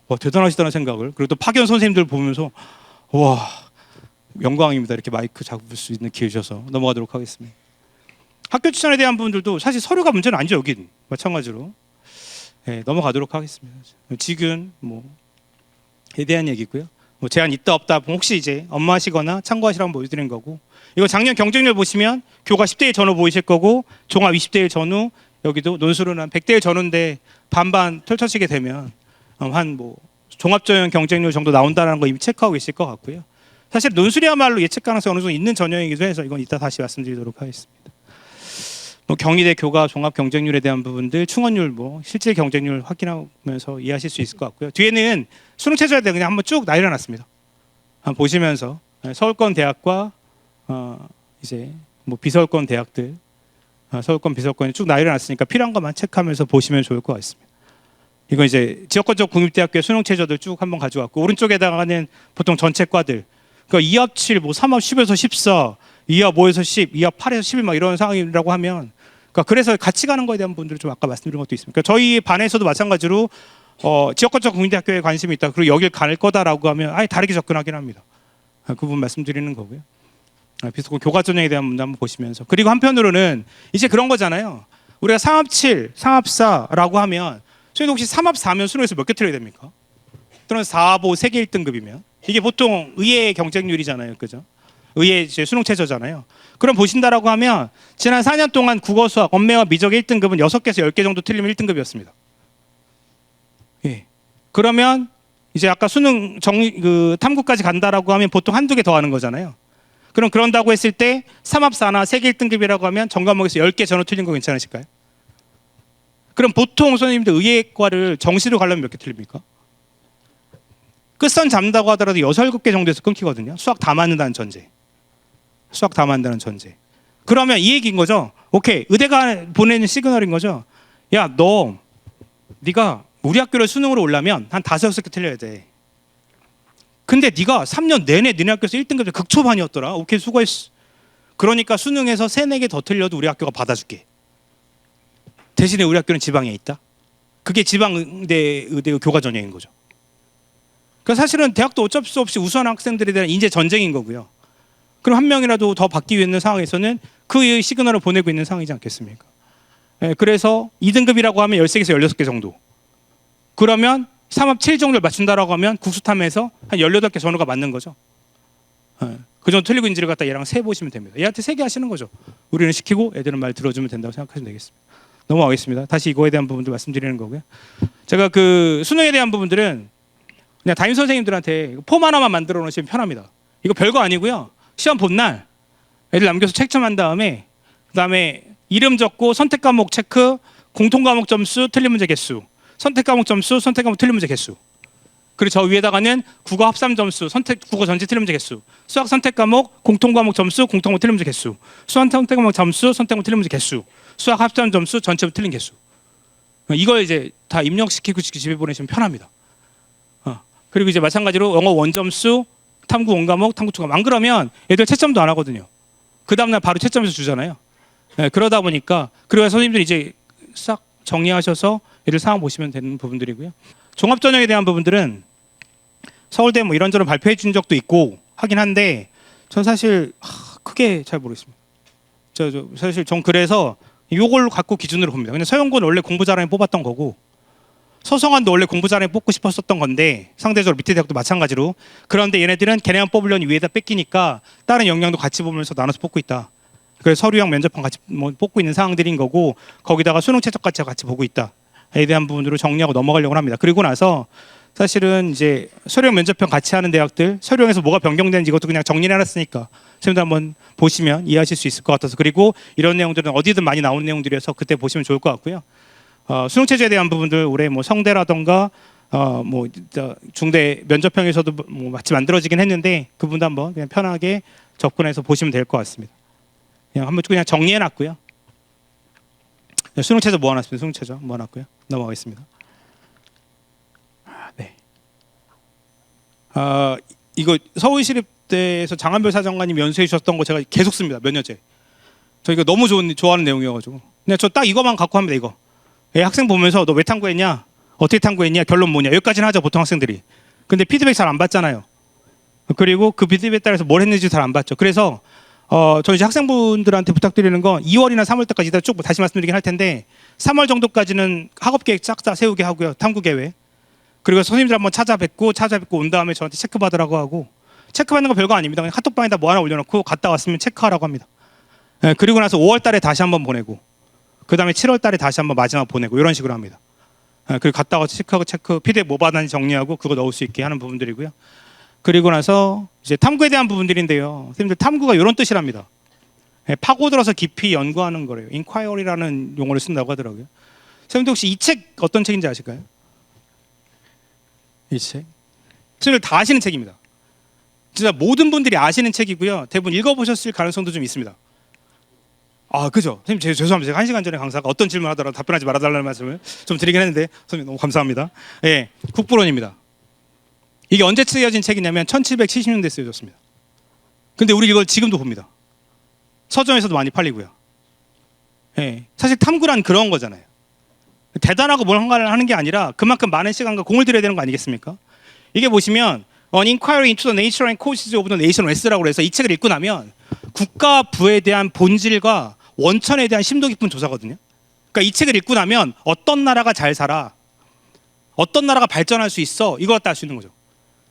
B: 와, 대단하시다는 생각을, 그리고 또 파견 선생님들 보면서 와, 영광입니다. 이렇게 마이크 잡을 수 있는 기회 주셔서 넘어가도록 하겠습니다. 학교 추천에 대한 부분들도 사실 서류가 문제는 아니죠. 여긴 마찬가지로. 네, 넘어가도록 하겠습니다. 지금 뭐에 대한 얘기고요. 뭐 제한 있다 없다 혹시 이제 업무하시거나 참고하시라고 보여드린 거고, 이거 작년 경쟁률 보시면 교과 10대 1 전후 보이실 거고, 종합 20대 1 전후, 여기도 논술은 한 100대 1 전후인데 반반 펼쳐지게 되면 한 뭐 종합전형 경쟁률 정도 나온다는 거 이미 체크하고 계실 것 같고요. 사실 논술이야말로 예측 가능성이 어느 정도 있는 전형이기도 해서 이건 이따 다시 말씀드리도록 하겠습니다. 뭐 경희대 교과 종합 경쟁률에 대한 부분들, 충원율, 뭐 실질 경쟁률 확인하면서 이해하실 수 있을 것 같고요. 뒤에는 수능 최저에 대해 그냥 한번 쭉 나열해놨습니다. 한번 보시면서 서울권 대학과 이제 뭐 비서울권 대학들, 서울권 비서울권이 쭉 나열해놨으니까 필요한 것만 체크하면서 보시면 좋을 것 같습니다. 이건 이제 지역권적 국립대학교의 수능 최저들 쭉 한번 가져왔고, 오른쪽에다가는 보통 전체 과들, 그러니까 2합 7, 뭐 3합 10에서 14, 2합 5에서 10, 2합 8에서 11 막 이런 상황이라고 하면, 그러니까 그래서 같이 가는 거에 대한 부분들을 좀 아까 말씀드린 것도 있습니다. 그러니까 저희 반에서도 마찬가지로 지역권적 국립대학교에 관심이 있다, 그리고 여길 갈 거다라고 하면 아예 다르게 접근하긴 합니다. 그 부분 말씀드리는 거고요. 비슷한 교과 전형에 대한 문제 한번 보시면서, 그리고 한편으로는 이제 그런 거잖아요. 우리가 3합 7, 3합 4라고 하면 선생님 혹시 3합 4면 수능에서 몇 개 틀려야 됩니까? 또는 4합 5 세계 1등급이면 이게 보통 의의 경쟁률이잖아요, 그죠? 의의 이제 수능 최저잖아요. 그럼 보신다라고 하면 지난 4년 동안 국어, 수학, 언매와 미적의 1등급은 6개에서 10개 정도 틀리면 1등급이었습니다. 예. 그러면 이제 아까 수능 탐구까지 간다라고 하면 보통 한두 개 더 하는 거잖아요. 그럼 그런다고 했을 때 3합 4나 세계 1등급이라고 하면 전 과목에서 10개 전후 틀린 거 괜찮으실까요? 그럼 보통 선생님들 의예과를 정시로 가려면 몇 개 틀립니까? 끝선 잡는다고 하더라도 6, 7개 정도에서 끊기거든요. 수학 다 맞는다는 전제. 수학 다 맞는다는 전제. 그러면 이 얘기인 거죠. 오케이, 의대가 보내는 시그널인 거죠. 야, 네가 우리 학교를 수능으로 올라면 한 5, 6개 틀려야 돼. 근데 네가 3년 내내 너네 학교에서 1등급 극초반이었더라. 오케이, 수고했어. 그러니까 수능에서 3, 4개 더 틀려도 우리 학교가 받아줄게. 대신에 우리 학교는 지방에 있다. 그게 지방대 의대 교과 전형인 거죠. 그러니까 사실은 대학도 어쩔 수 없이 우수한 학생들에 대한 인재 전쟁인 거고요. 그럼 한 명이라도 더 받기 위해 있는 상황에서는 그 시그널을 보내고 있는 상황이지 않겠습니까? 그래서 2등급이라고 하면 13개에서 16개 정도. 그러면 3합 7 정도를 맞춘다라고 하면 국수탐에서 한 18개 전후가 맞는 거죠. 그 정도 틀리고 인지를 갖다 얘랑 세 보시면 됩니다. 얘한테 3개 하시는 거죠. 우리는 시키고 애들은 말 들어주면 된다고 생각하시면 되겠습니다. 넘어가겠습니다. 다시 이거에 대한 부분도 말씀드리는 거고요. 제가 그 수능에 대한 부분들은 그냥 담임 선생님들한테 폼 하나만 만들어 놓으시면 편합니다. 이거 별거 아니고요. 시험 본날 애들 남겨서 채점한 다음에 그다음에 이름 적고 선택 과목 체크, 공통 과목 점수, 틀린 문제 개수, 선택 과목 점수, 선택 과목 틀린 문제 개수. 그리고 저 위에다가는 국어 합산 점수, 국어 전체 틀린 문제 개수, 수학 선택 과목, 공통 과목 점수, 공통 과목 틀린 문제 개수, 수학 선택 과목 점수, 선택 과목 틀린 문제 개수, 수학 합산 점수, 전체 틀린 개수. 이걸 이제 다 입력시키고 집에 보내시면 편합니다. 그리고 이제 마찬가지로 영어 원점수, 탐구 원과목, 탐구 투과목. 안 그러면 애들 채점도 안 하거든요. 그 다음날 바로 채점해서 주잖아요. 그러다 보니까 그리고 선생님들이 이제 싹 정리하셔서 애들 상황 보시면 되는 부분들이고요. 종합전형에 대한 부분들은 서울대 뭐 이런저런 발표해 준 적도 있고 하긴 한데 전 사실 크게 잘 모르겠습니다. 사실 전 그래서 이걸 갖고 기준으로 봅니다. 근데 서영곤 원래 공부 잘하면 뽑았던 거고 서성환도 원래 공부 잘하면 뽑고 싶었었던 건데 상대적으로 밑에 대학도 마찬가지로. 그런데 얘네들은 걔네만 뽑으려니 위에다 뺏기니까 다른 역량도 같이 보면서 나눠서 뽑고 있다. 그래서 서류형 면접형 같이 뽑고 있는 상황들인 거고 거기다가 수능 최저까지 같이 보고 있다에 대한 부분으로 정리하고 넘어가려고 합니다. 그리고 나서 사실은 이제 서류형 면접형 같이 하는 대학들 서류형에서 뭐가 변경되는지 이것도 그냥 정리를 해놨으니까 선생님들 한번 보시면 이해하실 수 있을 것 같아서. 그리고 이런 내용들은 어디든 많이 나오는 내용들이어서 그때 보시면 좋을 것 같고요. 수능 체제에 대한 부분들 올해 뭐 성대라던가 중대 면접형에서도 뭐 마치 만들어지긴 했는데 그 부분도 한번 그냥 편하게 접근해서 보시면 될 것 같습니다. 그냥 정리해놨고요. 수능 체제 모아놨습니다. 수능 체제 모아놨고요. 넘어가겠습니다. 네. 이거 서울시립대에서 장한별 사정관님 연수해 주셨던 거 제가 계속 씁니다. 몇 년째. 저 이거 너무 좋아하는 내용이어가지고. 그냥 저 딱 이거만 갖고 합니다. 이거. 학생 보면서 너 왜 탐구했냐? 어떻게 탐구했냐? 결론 뭐냐? 여기까지는 하죠. 보통 학생들이. 근데 피드백 잘 안 받잖아요. 그리고 그 피드백에 따라서 뭘 했는지 잘 안 받죠. 그래서 저 이제 학생분들한테 부탁드리는 건 2월이나 3월 때까지 이따 쭉 다시 말씀드리긴 할 텐데 3월 정도까지는 학업 계획 싹 다 세우게 하고요. 탐구 계획. 그리고 선생님들 한번 찾아뵙고 온 다음에 저한테 체크 받으라고 하고 체크받는 거 별거 아닙니다. 그냥 카톡방에다 뭐 하나 올려놓고 갔다 왔으면 체크하라고 합니다. 그리고 나서 5월 달에 다시 한번 보내고 그 다음에 7월 달에 다시 한번 마지막 보내고 이런 식으로 합니다. 그리고 갔다 와서 체크하고 PDF 뭐 받았는지 정리하고 그거 넣을 수 있게 하는 부분들이고요. 그리고 나서 이제 탐구에 대한 부분들인데요. 선생님들 탐구가 이런 뜻이랍니다. 파고들어서 깊이 연구하는 거래요. 인콰이어리라는 용어를 쓴다고 하더라고요. 선생님도 혹시 이 책 어떤 책인지 아실까요? 이 책? 선생님들 다 아시는 책입니다. 진짜 모든 분들이 아시는 책이고요. 대부분 읽어보셨을 가능성도 좀 있습니다. 아, 그죠? 선생님, 죄송합니다. 제가 1시간 전에 강사가 어떤 질문 하더라도 답변하지 말아달라는 말씀을 좀 드리긴 했는데, 선생님 너무 감사합니다. 예, 국부론입니다. 이게 언제 쓰여진 책이냐면 1770년대에 쓰여졌습니다. 근데 우리 이걸 지금도 봅니다. 서점에서도 많이 팔리고요. 예, 사실 탐구란 그런 거잖아요. 대단하고 뭔가를 하는 게 아니라 그만큼 많은 시간과 공을 들여야 되는 거 아니겠습니까? 이게 보시면 An Inquiry into the Nature and Causes of the Nation West라고 해서 이 책을 읽고 나면 국가부에 대한 본질과 원천에 대한 심도 깊은 조사거든요. 그러니까 이 책을 읽고 나면 어떤 나라가 잘 살아, 어떤 나라가 발전할 수 있어, 이걸 갖다 알 수 있는 거죠.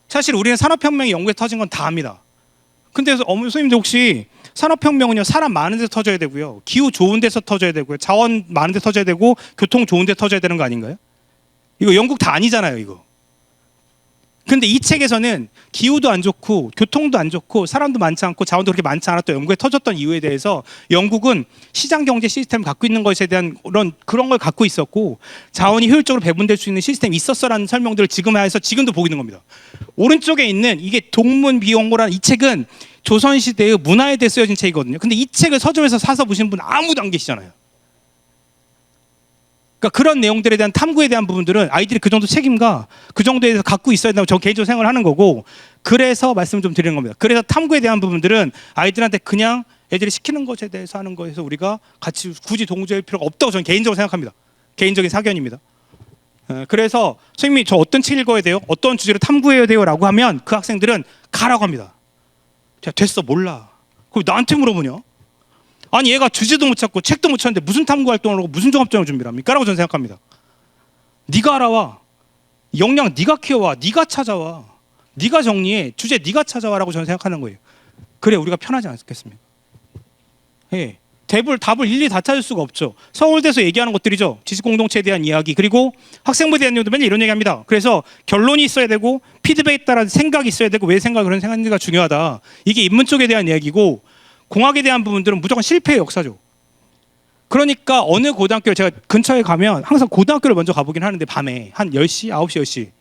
B: 사실 우리는 산업혁명이 영국에서 터진 건 다 압니다. 근데 선생님들 혹시 산업혁명은요, 사람 많은 데서 터져야 되고요, 기후 좋은 데서 터져야 되고요, 자원 많은 데서 터져야 되고, 교통 좋은 데 터져야 되는 거 아닌가요? 이거 영국 다 아니잖아요, 이거. 근데 이 책에서는 기후도 안 좋고 교통도 안 좋고 사람도 많지 않고 자원도 그렇게 많지 않았던 영국에 터졌던 이유에 대해서 영국은 시장 경제 시스템을 갖고 있는 것에 대한 그런 걸 갖고 있었고, 자원이 효율적으로 배분될 수 있는 시스템이 있었어라는 설명들을 지금 해서 지금도 보이는 겁니다. 오른쪽에 있는 이게 동문비용고라는 이 책은 조선시대의 문화에 대해 쓰여진 책이거든요. 근데 이 책을 서점에서 사서 보신 분 아무도 안 계시잖아요. 그러니까 그런 내용들에 대한 탐구에 대한 부분들은 아이들이 그 정도 책임과 그 정도에 대해서 갖고 있어야 된다고 저 개인적으로 생각을 하는 거고, 그래서 말씀을 좀 드리는 겁니다. 그래서 탐구에 대한 부분들은 아이들한테 그냥 애들이 시키는 것에 대해서 하는 거에서 우리가 같이 굳이 동조할 필요가 없다고 저는 개인적으로 생각합니다. 개인적인 사견입니다. 그래서 선생님이 저 어떤 책 읽어야 돼요? 어떤 주제로 탐구해야 돼요? 라고 하면 그 학생들은 가라고 합니다. 자, 됐어, 몰라. 그럼 나한테 물어보냐? 아니, 얘가 주제도 못 찾고 책도 못 찾는데 무슨 탐구 활동을 하고 무슨 종합전을 준비를 합니까? 라고 저는 생각합니다. 네가 알아와. 역량 네가 키워와. 네가 찾아와. 네가 정리해. 주제 네가 찾아와. 라고 저는 생각하는 거예요. 그래 우리가 편하지 않겠습니까? 예. 답을 일일이 다 찾을 수가 없죠. 서울대에서 얘기하는 것들이죠. 지식공동체에 대한 이야기, 그리고 학생부에 대한 내용도 맨날 이런 얘기합니다. 그래서 결론이 있어야 되고 피드백에 따라 생각이 있어야 되고 왜 생각, 그런 생각이 중요하다. 이게 인문 쪽에 대한 이야기고, 공학에 대한 부분들은 무조건 실패의 역사죠. 그러니까 어느 고등학교, 제가 근처에 가면 항상 고등학교를 먼저 가보긴 하는데 밤에 한 10시, 9시, 10시.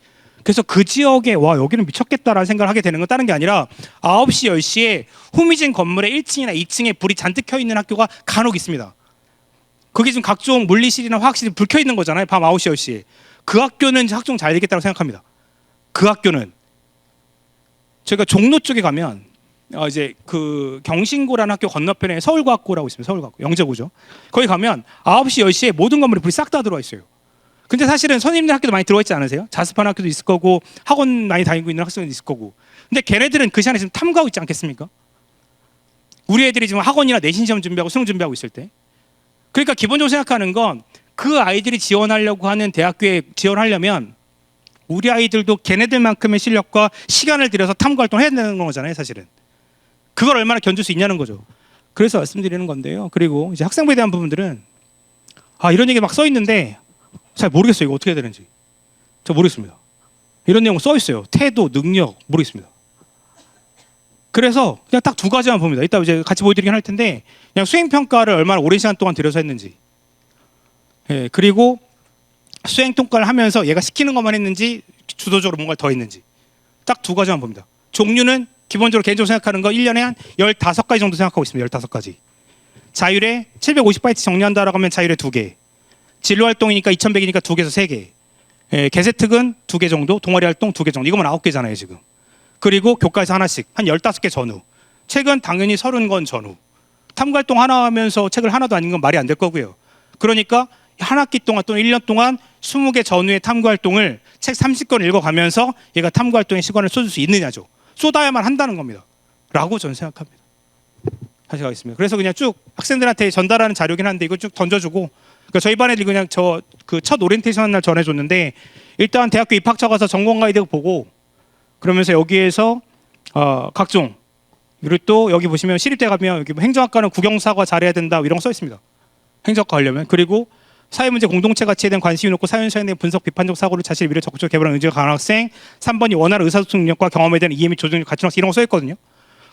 B: 그래서 그 지역에 와 여기는 미쳤겠다라는 생각을 하게 되는 건 다른 게 아니라 9시, 10시에 후미진 건물에 1층이나 2층에 불이 잔뜩 켜 있는 학교가 간혹 있습니다. 그게 지금 각종 물리실이나 화학실이 불 켜 있는 거잖아요. 밤 9시, 10시에. 그 학교는 학종 잘 되겠다고 생각합니다. 그 학교는 제가 종로 쪽에 가면 이제 그 경신고라는 학교 건너편에 서울과학고라고 있습니다. 서울과학고, 영재고죠. 거기 가면 9시, 10시에 모든 건물에 불이 싹 다 들어와 있어요. 근데 사실은 선생님들 학교도 많이 들어와 있지 않으세요? 자습하는 학교도 있을 거고 학원 많이 다니고 있는 학생도 있을 거고. 근데 걔네들은 그 시간에 지금 탐구하고 있지 않겠습니까? 우리 애들이 지금 학원이나 내신 시험 준비하고 수능 준비하고 있을 때. 그러니까 기본적으로 생각하는 건 그 아이들이 지원하려고 하는 대학교에 지원하려면 우리 아이들도 걔네들만큼의 실력과 시간을 들여서 탐구 활동을 해야 되는 거잖아요, 사실은. 그걸 얼마나 견줄 수 있냐는 거죠. 그래서 말씀드리는 건데요. 그리고 이제 학생부에 대한 부분들은 이런 얘기 막 써 있는데 잘 모르겠어요. 이거 어떻게 해야 되는지. 저 모르겠습니다. 이런 내용 써 있어요. 태도, 능력 모르겠습니다. 그래서 그냥 딱 두 가지만 봅니다. 이따 이제 같이 보여드리긴 할 텐데, 그냥 수행 평가를 얼마나 오랜 시간 동안 들여서 했는지, 예, 그리고 수행 평가를 하면서 얘가 시키는 것만 했는지 주도적으로 뭔가를 더 했는지, 딱 두 가지만 봅니다. 종류는 기본적으로 개인적으로 생각하는 거 1년에 한 15가지 정도 생각하고 있습니다. 15가지. 자율에 750바이트 정리한다라고 하면 자율에 2개. 진로활동이니까 2100이니까 2개에서 3개. 예, 개세특은 2개 정도, 동아리 활동 2개 정도. 이거면 9개잖아요, 지금. 그리고 교과에서 하나씩, 한 15개 전후. 책은 당연히 30권 전후. 탐구활동 하나 하면서 책을 하나도 아닌 건 말이 안 될 거고요. 그러니까 한 학기 동안 또는 1년 동안 20개 전후의 탐구활동을 책 30권 읽어가면서 얘가 탐구활동에 시간을 쏟을 수 있느냐죠. 쏟아야만 한다는 겁니다. 라고 저는 생각합니다. 다시 가겠습니다. 그래서 그냥 쭉 학생들한테 전달하는 자료긴 한데 이거 쭉 던져주고, 그러니까 저희 반 애들이 그냥 그 첫 오리엔테이션 날 전해줬는데, 일단 대학교 입학처 가서 전공 가이드 보고, 그러면서 여기에서 각종, 그리고 또 여기 보시면 시립대 가면 여기 행정학과는 국영사과 잘해야 된다 이런 거 써 있습니다. 행정학과 하려면. 그리고 사회문제 공동체 가치에 대한 관심이 높고 사회현상에 대한 분석 비판적 사고를 자신의 미래 적극적으로 개발하는 의지가 강한 학생. 3번이 원활한 의사소통 능력과 경험에 대한 이해 및 조정력, 가치학 이런 거 써 있거든요.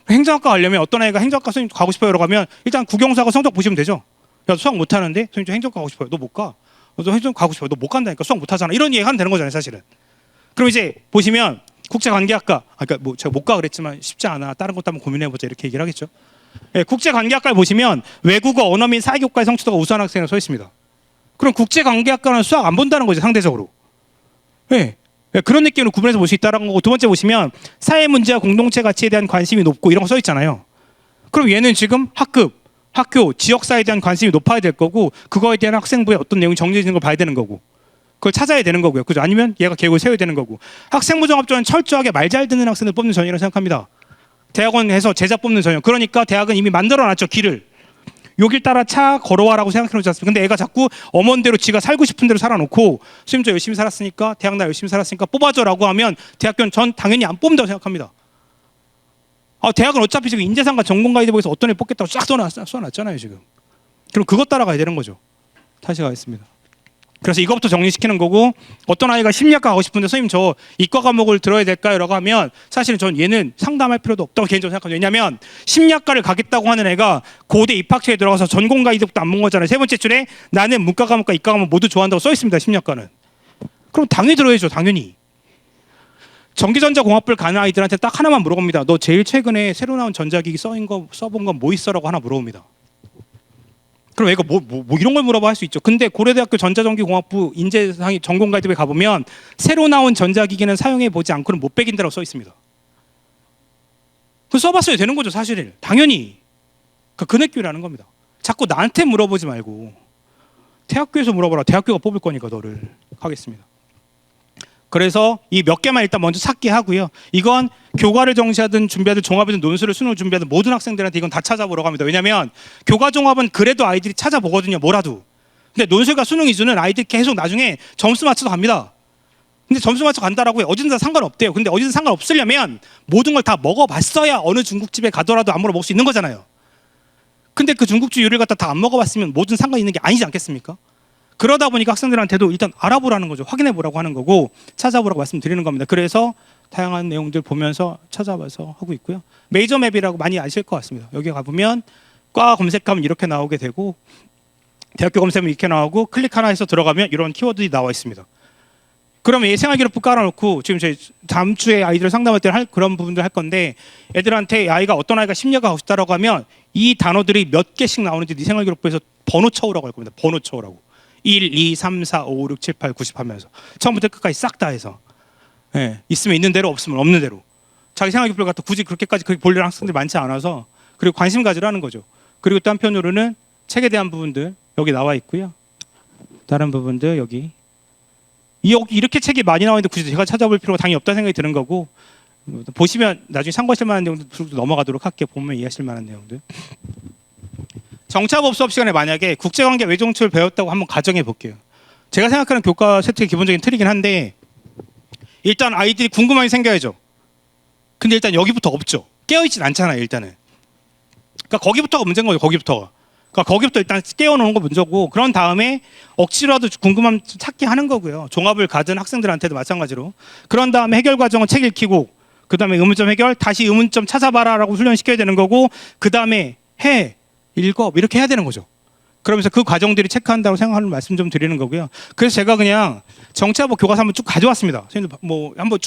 B: 행정학과 가려면 어떤 애가 행정학과 선생님 가고 싶어요라고 하면 일단 국영수하고 성적 보시면 되죠. 야, 수학 못하는데 선생님 저 행정학과 가고 싶어요. 너 못 가. 너 행정 가고 싶어요. 너 못 간다니까. 수학 못하잖아. 이런 얘기 하면 되는 거잖아요, 사실은. 그럼 이제 보시면 국제관계학과, 그러니까 뭐 제가 못 가 그랬지만 쉽지 않아. 다른 것도 한번 고민해보자 이렇게 얘기를 하겠죠. 예, 국제관계학과를 보시면 외국어, 언어 및 사회교과의 성취도가 우수한 학생이라고 써 있습니다. 그럼 국제관계학과는 수학 안 본다는 거죠, 상대적으로. 예. 예, 그런 느낌으로 구분해서 볼 수 있다는 거고, 두 번째 보시면 사회 문제와 공동체 가치에 대한 관심이 높고 이런 거 써 있잖아요. 그럼 얘는 지금 학급, 학교, 지역사회에 대한 관심이 높아야 될 거고, 그거에 대한 학생부의 어떤 내용이 정리되는 걸 봐야 되는 거고, 그걸 찾아야 되는 거고요. 그죠? 아니면 얘가 계획을 세워야 되는 거고. 학생부 종합전은 철저하게 말 잘 듣는 학생들 뽑는 전형이라고 생각합니다. 대학원에서 제자 뽑는 전형. 그러니까 대학은 이미 만들어놨죠, 길을. 요 길 따라 차 걸어와라고 생각해놓지 않습니까? 근데 애가 자꾸 엄원대로 지가 살고 싶은 대로 살아놓고 선생님 저 열심히 살았으니까 대학 나 열심히 살았으니까 뽑아줘라고 하면 대학교는 전 당연히 안 뽑는다고 생각합니다. 대학은 어차피 지금 인재상과 전공가이드북에서 어떤 애 뽑겠다고 쫙 써놨잖아요 지금. 그럼 그것 따라가야 되는 거죠. 다시 가겠습니다. 그래서 이것부터 정리시키는 거고, 어떤 아이가 심리학과 가고 싶은데 선생님 저 이과 과목을 들어야 될까요? 라고 하면 사실은 전 얘는 상담할 필요도 없다고 개인적으로 생각합니다. 왜냐하면 심리학과를 가겠다고 하는 애가 고대 입학처에 들어가서 전공 가이드북도 안 본 거잖아요. 세 번째 줄에 나는 문과 과목과 이과 과목 모두 좋아한다고 써 있습니다. 심리학과는. 그럼 당연히 들어야죠. 당연히. 전기전자공학부를 가는 아이들한테 딱 하나만 물어봅니다. 너 제일 최근에 새로 나온 전자기기 써본 건 뭐 있어? 라고 하나 물어봅니다. 그럼 애가 뭐 이런 걸 물어봐 할 수 있죠. 근데 고려대학교 전자전기공학부 인재상의 전공 가이드북에 가보면 새로 나온 전자기기는 사용해 보지 않고는 못 배긴다라고 써 있습니다. 그 써봤어야 되는 거죠, 사실은. 당연히. 그 느낌이라는 겁니다. 자꾸 나한테 물어보지 말고 대학교에서 물어봐라. 대학교가 뽑을 거니까 너를. 하겠습니다. 그래서 이 몇 개만 일단 먼저 찾게 하고요. 이건 교과를 정시하든 준비하든 종합이든 논술을 수능을 준비하든 모든 학생들한테 이건 다 찾아보라고 합니다. 왜냐하면 교과 종합은 그래도 아이들이 찾아보거든요. 뭐라도. 근데 논술과 수능 위주는 아이들이 계속 나중에 점수 맞춰서 갑니다. 근데 점수 맞춰 간다라고 해. 어디든 다 상관없대요. 근데 어디든 상관없으려면 모든 걸 다 먹어봤어야 어느 중국집에 가더라도 아무나 먹을 수 있는 거잖아요. 근데 그 중국집 요리를 갖다 다 안 먹어봤으면 모든 상관이 있는 게 아니지 않겠습니까? 그러다 보니까 학생들한테도 일단 알아보라는 거죠. 확인해 보라고 하는 거고 찾아보라고 말씀드리는 겁니다. 그래서 다양한 내용들 보면서 찾아봐서 하고 있고요. 메이저 맵이라고 많이 아실 것 같습니다. 여기 가보면 과 검색하면 이렇게 나오게 되고 대학교 검색하면 이렇게 나오고 클릭 하나 해서 들어가면 이런 키워드들이 나와 있습니다. 그러면 이 생활기록부 깔아놓고 지금 저희 다음 주에 아이들 상담할 때 그런 부분들 할 건데 애들한테 아이가 어떤 아이가 심리학과 가고 싶다라고 하면 이 단어들이 몇 개씩 나오는지 네 생활기록부에서 번호 쳐오라고 할 겁니다. 번호 쳐오라고. 1, 2, 3, 4, 5, 6, 7, 8, 90 하면서 처음부터 끝까지 싹 다 해서 있으면 있는 대로 없으면 없는 대로 자기 생활기록부를 갖다 굳이 그렇게까지 볼 학생들이 많지 않아서 그리고 관심 가지라는 거죠. 그리고 또 한편으로는 책에 대한 부분들 여기 나와 있고요. 다른 부분들 여기 이렇게 책이 많이 나와 있는데 굳이 제가 찾아볼 필요가 당연히 없다는 생각이 드는 거고 보시면 나중에 참고하실 만한 내용들 넘어가도록 할게요. 보면 이해하실 만한 내용들. 정차법 수업 시간에 만약에 국제관계 외정치를 배웠다고 한번 가정해 볼게요. 제가 생각하는 교과 세트의 기본적인 틀이긴 한데 일단 아이들이 궁금함이 생겨야죠. 근데 일단 여기부터 없죠. 깨어있진 않잖아요. 일단은. 그러니까 거기부터가 문제인 거죠. 거기부터가. 그러니까 거기부터 일단 깨워놓는 거 문제고 그런 다음에 억지로라도 궁금함 찾게 하는 거고요. 종합을 가진 학생들한테도 마찬가지로. 그런 다음에 해결 과정은 책 읽히고 그 다음에 의문점 해결 다시 의문점 찾아봐라라고 훈련시켜야 되는 거고 그 다음에 읽어 이렇게 해야 되는 거죠. 그러면서 그 과정들이 체크한다고 생각하는 말씀 좀 드리는 거고요. 그래서 제가 그냥 정치학부 교과서 한번 쭉 가져왔습니다. 선생님들 뭐 한번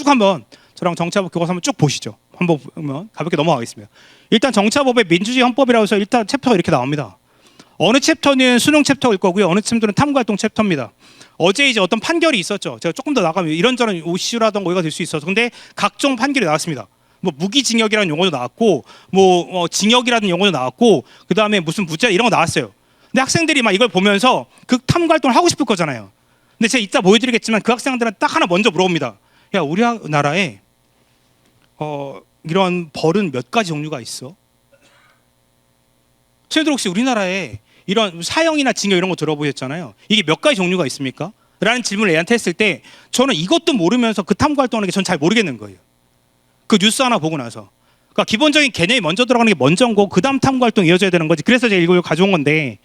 B: 저랑 정치학부 교과서 한번 쭉 보시죠. 한번 보면 가볍게 넘어가겠습니다. 일단 정치학법의 민주주의 헌법이라고 해서 일단 챕터가 이렇게 나옵니다. 어느 챕터는 수능 챕터일 거고요. 어느 챕터는 탐구활동 챕터입니다. 어제 이제 어떤 판결이 있었죠. 제가 조금 더 나가면 이런저런 오시라던가 이가 될 수 있어서 근데 각종 판결이 나왔습니다. 뭐 무기징역이라는 용어도 나왔고 뭐 징역이라는 용어도 나왔고 그 다음에 무슨 무죄 이런 거 나왔어요. 근데 학생들이 막 이걸 보면서 그 탐구 활동을 하고 싶을 거잖아요. 근데 제가 이따 보여드리겠지만 그 학생들한테 딱 하나 먼저 물어봅니다. 야 우리나라에 이런 벌은 몇 가지 종류가 있어? 선생님들 혹시 우리나라에 이런 사형이나 징역 이런 거 들어보셨잖아요. 이게 몇 가지 종류가 있습니까? 라는 질문을 애한테 했을 때 저는 이것도 모르면서 그 탐구 활동하는 게 전 잘 모르겠는 거예요. 그 뉴스 하나 보고 나서. 그러니까 기본적인 개념이 먼저 들어가는 게 먼저인 거고 그 다음 탐구 활동이 이어져야 되는 거지. 그래서 제가 이걸 가져온 건데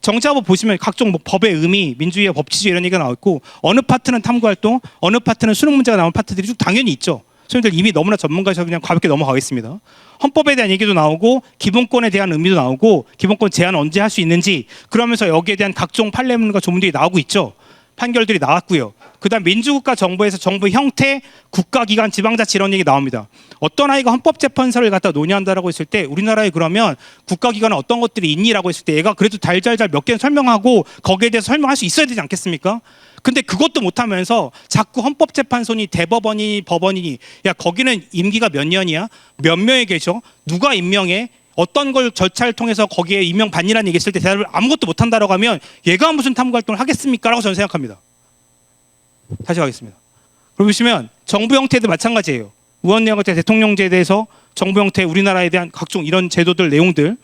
B: 정치학법 보시면 각종 뭐 법의 의미, 민주주의, 법치주의 이런 얘기가 나와 있고 어느 파트는 탐구 활동, 어느 파트는 수능 문제가 나온 파트들이 쭉 당연히 있죠. 선생님들 이미 너무나 전문가셔서 그냥 가볍게 넘어가겠습니다. 헌법에 대한 얘기도 나오고 기본권에 대한 의미도 나오고 기본권 제한 언제 할 수 있는지 그러면서 여기에 대한 각종 판례문과 조문들이 나오고 있죠. 판결들이 나왔고요. 그다음 민주국가 정부에서 정부 형태, 국가기관, 지방자치 이런 얘기 나옵니다. 어떤 아이가 헌법재판소를 갖다 논의한다라고 했을 때 우리나라에 그러면 국가기관은 어떤 것들이 있니라고 했을 때 얘가 그래도 달달달 몇 개는 설명하고 거기에 대해서 설명할 수 있어야 되지 않겠습니까? 근데 그것도 못하면서 자꾸 헌법재판소니 대법원이 법원이니 야 거기는 임기가 몇 년이야? 몇 명이 계셔? 누가 임명해? 어떤 걸 절차를 통해서 거기에 임명받니라는 얘기 했을 때 대답을 아무것도 못한다라고 하면 얘가 무슨 탐구활동을 하겠습니까? 라고 저는 생각합니다. 다시 가겠습니다. 그럼 보시면 정부 형태도 마찬가지예요. 의원내각제 대통령제에 대해서 정부 형태 우리나라에 대한 각종 이런 제도들 내용들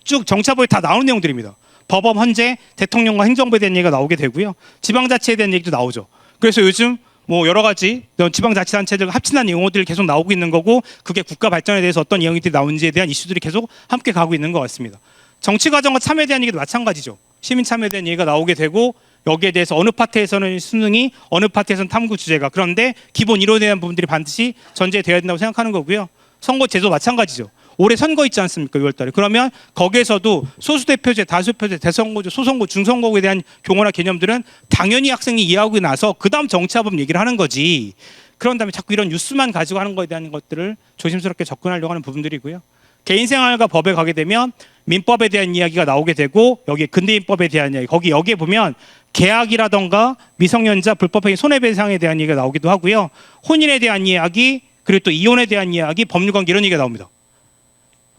B: 쭉 정치화법에 다 나오는 내용들입니다. 법원, 헌재, 대통령과 행정부에 대한 얘기가 나오게 되고요. 지방자치에 대한 얘기도 나오죠. 그래서 요즘 뭐 여러 가지 지방자치단체들과 합친한 용어들이 계속 나오고 있는 거고 그게 국가 발전에 대해서 어떤 내용들이 나오는지에 대한 이슈들이 계속 함께 가고 있는 것 같습니다. 정치 과정과 참여에 대한 얘기도 마찬가지죠. 시민 참여에 대한 얘기가 나오게 되고 여기에 대해서 어느 파트에서는 수능이 어느 파트에서는 탐구 주제가 그런데 기본 이론에 대한 부분들이 반드시 전제되어야 된다고 생각하는 거고요. 선거 제도 마찬가지죠. 올해 선거 있지 않습니까? 6월달에. 그러면 거기에서도 소수대표제, 다수표제, 대선거제, 소선거, 중선거에 대한 용어나 개념들은 당연히 학생이 이해하고 나서 그 다음 정치화법 얘기를 하는 거지. 그런 다음에 자꾸 이런 뉴스만 가지고 하는 거에 대한 것들을 조심스럽게 접근하려고 하는 부분들이고요. 개인생활과 법에 가게 되면 민법에 대한 이야기가 나오게 되고 여기에 근대인법에 대한 이야기 여기에 보면 계약이라던가 미성년자 불법행위 손해배상에 대한 얘기가 나오기도 하고요. 혼인에 대한 이야기 그리고 또 이혼에 대한 이야기 법률관계 이런 얘기가 나옵니다.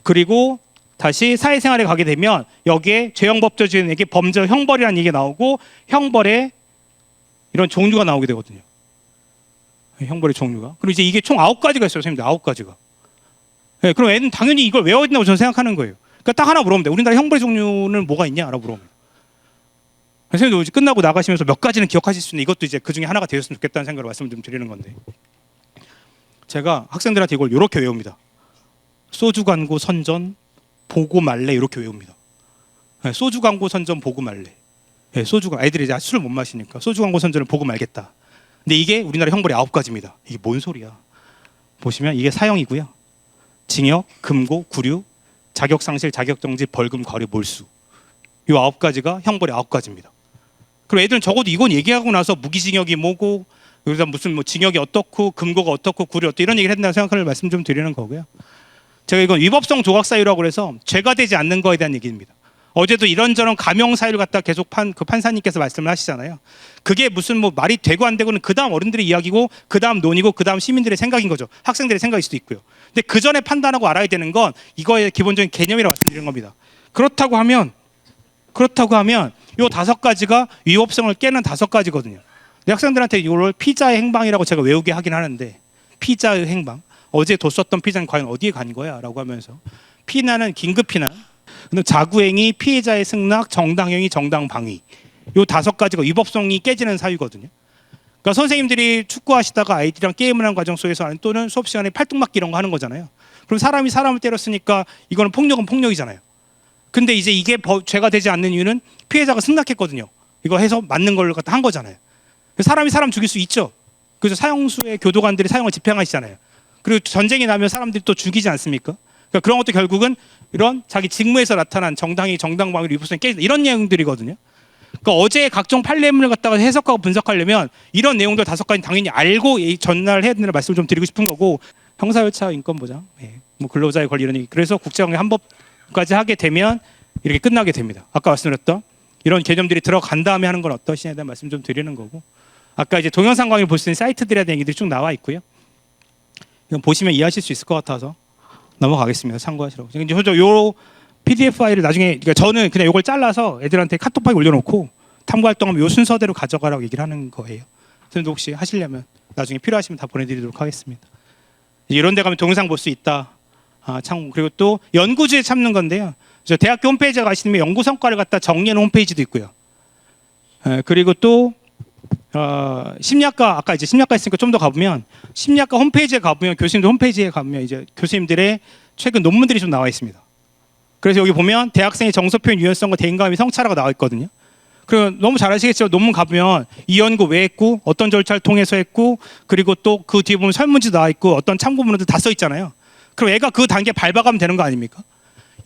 B: 그리고 다시 사회생활에 가게 되면 여기에 죄형법조주의에게 범죄 형벌이라는 얘기가 나오고 형벌에 이런 종류가 나오게 되거든요. 형벌의 종류가. 그리고 이제 이게 총 9가지가 있어요. 선생님들 9가지가. 네, 그럼 애는 당연히 이걸 외워야 된다고 저는 생각하는 거예요. 그러니까 딱 하나 물어보면 돼. 우리나라 형벌의 종류는 뭐가 있냐? 라고 물어보면. 선생님도 이제 끝나고 나가시면서 몇 가지는 기억하실 수 있는 이것도 이제 그 중에 하나가 되었으면 좋겠다는 생각으로 말씀을 좀 드리는 건데 제가 학생들한테 이걸 이렇게 외웁니다. 소주 광고 선전 보고 말래 이렇게 외웁니다. 네, 소주 광고 선전 보고 말래. 네, 소주가 애들이 이제 술을 못 마시니까 소주 광고 선전을 보고 말겠다. 근데 이게 우리나라 형벌의 9가지입니다. 이게 뭔 소리야? 보시면 이게 사형이고요. 징역, 금고, 구류, 자격상실, 자격정지, 벌금, 과료, 몰수. 이 9가지가 형벌의 9가지입니다. 그럼 애들은 적어도 이건 얘기하고 나서 무기징역이 뭐고 여기다 무슨 뭐 징역이 어떻고 금고가 어떻고 구류 어떻고 이런 얘기를 했다는 생각을 말씀 좀 드리는 거고요. 제가 이건 위법성 조각 사유라고 해서 죄가 되지 않는 거에 대한 얘기입니다. 어제도 이런저런 가명 사유를 갖다 계속 그 판사님께서 말씀을 하시잖아요. 그게 무슨 뭐 말이 되고 안 되고는 그 다음 어른들의 이야기고 그 다음 논의고 그 다음 시민들의 생각인 거죠. 학생들의 생각일 수도 있고요. 근데 그 전에 판단하고 알아야 되는 건 이거의 기본적인 개념이라고 말씀드리는 겁니다. 그렇다고 하면 이 5가지가 위법성을 깨는 5가지거든요. 학생들한테 이걸 피자의 행방이라고 제가 외우게 하긴 하는데 피자의 행방 어제 뒀었던 피자는 과연 어디에 간 거야? 라고 하면서 피난은 긴급피난 자구행위, 피해자의 승낙, 정당행위, 정당방위 이 5가지가 위법성이 깨지는 사유거든요. 그러니까 선생님들이 축구하시다가 아이들이랑 게임을 하는 과정 속에서 또는 수업 시간에 팔뚝맞기 이런 거 하는 거잖아요. 그럼 사람이 사람을 때렸으니까 이거는 폭력은 폭력이잖아요. 근데 이제 이게 죄가 되지 않는 이유는 피해자가 승낙했거든요. 이거 해서 맞는 걸 갖다 한 거잖아요. 사람이 사람 죽일 수 있죠. 그래서 사형수의 교도관들이 사형을 집행하시잖아요. 그리고 전쟁이 나면 사람들이 또 죽이지 않습니까? 그러니까 그런 것도 결국은 이런 자기 직무에서 나타난 정당이 정당방위를 위법성이 깨진다 이런 내용들이거든요. 그러니까 어제 각종 판례문을 갖다가 해석하고 분석하려면 이런 내용들 5가지 당연히 알고 전달해야 된다는 말씀을 좀 드리고 싶은 거고 형사절차 인권보장, 뭐 근로자의 권리 이런 얘기 그래서 국제관계 한법까지 하게 되면 이렇게 끝나게 됩니다. 아까 말씀드렸던 이런 개념들이 들어간 다음에 하는 건 어떠시냐에 대한 말씀 좀 드리는 거고 아까 이제 동영상 강의를 볼 수 있는 사이트들에 대한 얘기들이 쭉 나와 있고요. 이건 보시면 이해하실 수 있을 것 같아서 넘어가겠습니다. 참고하시라고. 이제 요 PDF 파일을 나중에 그러니까 저는 그냥 이걸 잘라서 애들한테 카톡 파일 올려놓고 탐구 활동하면 요 순서대로 가져가라고 얘기를 하는 거예요. 선생님도 혹시 하시려면 나중에 필요하시면 다 보내드리도록 하겠습니다. 이런 데 가면 동영상 볼 수 있다. 참 그리고 또 연구주에 참는 건데요. 저 대학교 홈페이지에 가시면 연구 성과를 갖다 정리하는 홈페이지도 있고요. 그리고 또 심리학과 아까 이제 심리학과 있으니까 좀 더 가보면 심리학과 홈페이지에 가보면 교수님들 홈페이지에 가보면 이제 교수님들의 최근 논문들이 좀 나와 있습니다. 그래서 여기 보면 대학생의 정서 표현 유연성과 대인감이 성찰하가 나와 있거든요. 그리고 너무 잘 아시겠지만 논문 가보면 이 연구 왜 했고 어떤 절차를 통해서 했고 그리고 또 그 뒤에 보면 설문지 나와 있고 어떤 참고문헌들 다 써 있잖아요. 그럼 애가 그 단계 밟아가면 되는 거 아닙니까?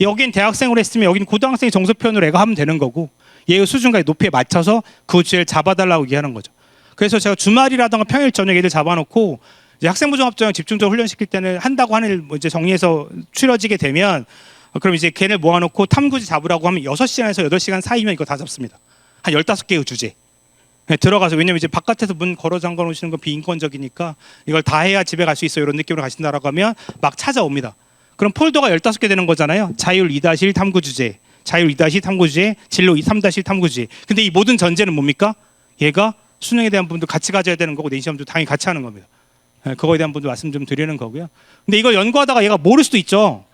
B: 여긴 대학생으로 했으면 여긴 고등학생 정서 표현으로 애가 하면 되는 거고 얘의 수준과 높이에 맞춰서 그 주제를 잡아달라고 얘기하는 거죠. 그래서 제가 주말이라든가 평일 저녁 애들 잡아놓고 이제 학생부 종합전형 집중적으로 훈련시킬 때는 한다고 하는 일 뭐 이제 정리해서 추려지게 되면 그럼 이제 걔를 모아놓고 탐구지 잡으라고 하면 6시간에서 8시간 사이면 이거 다 잡습니다. 한 15개의 주제. 네, 들어가서 왜냐면 이제 바깥에서 문 걸어 잠궈 놓으시는 건 비인권적이니까 이걸 다 해야 집에 갈 수 있어 이런 느낌으로 가신다라고 하면 막 찾아옵니다. 그럼 폴더가 15개 되는 거잖아요. 자율 2-1 탐구 주제, 자율 2-2 탐구 주제, 진로 3-1 탐구 주제. 근데 이 모든 전제는 뭡니까? 얘가 수능에 대한 부분도 같이 가져야 되는 거고 내신 시험도 당연히 같이 하는 겁니다. 네, 그거에 대한 부분도 말씀 좀 드리는 거고요. 근데 이걸 연구하다가 얘가 모를 수도 있죠.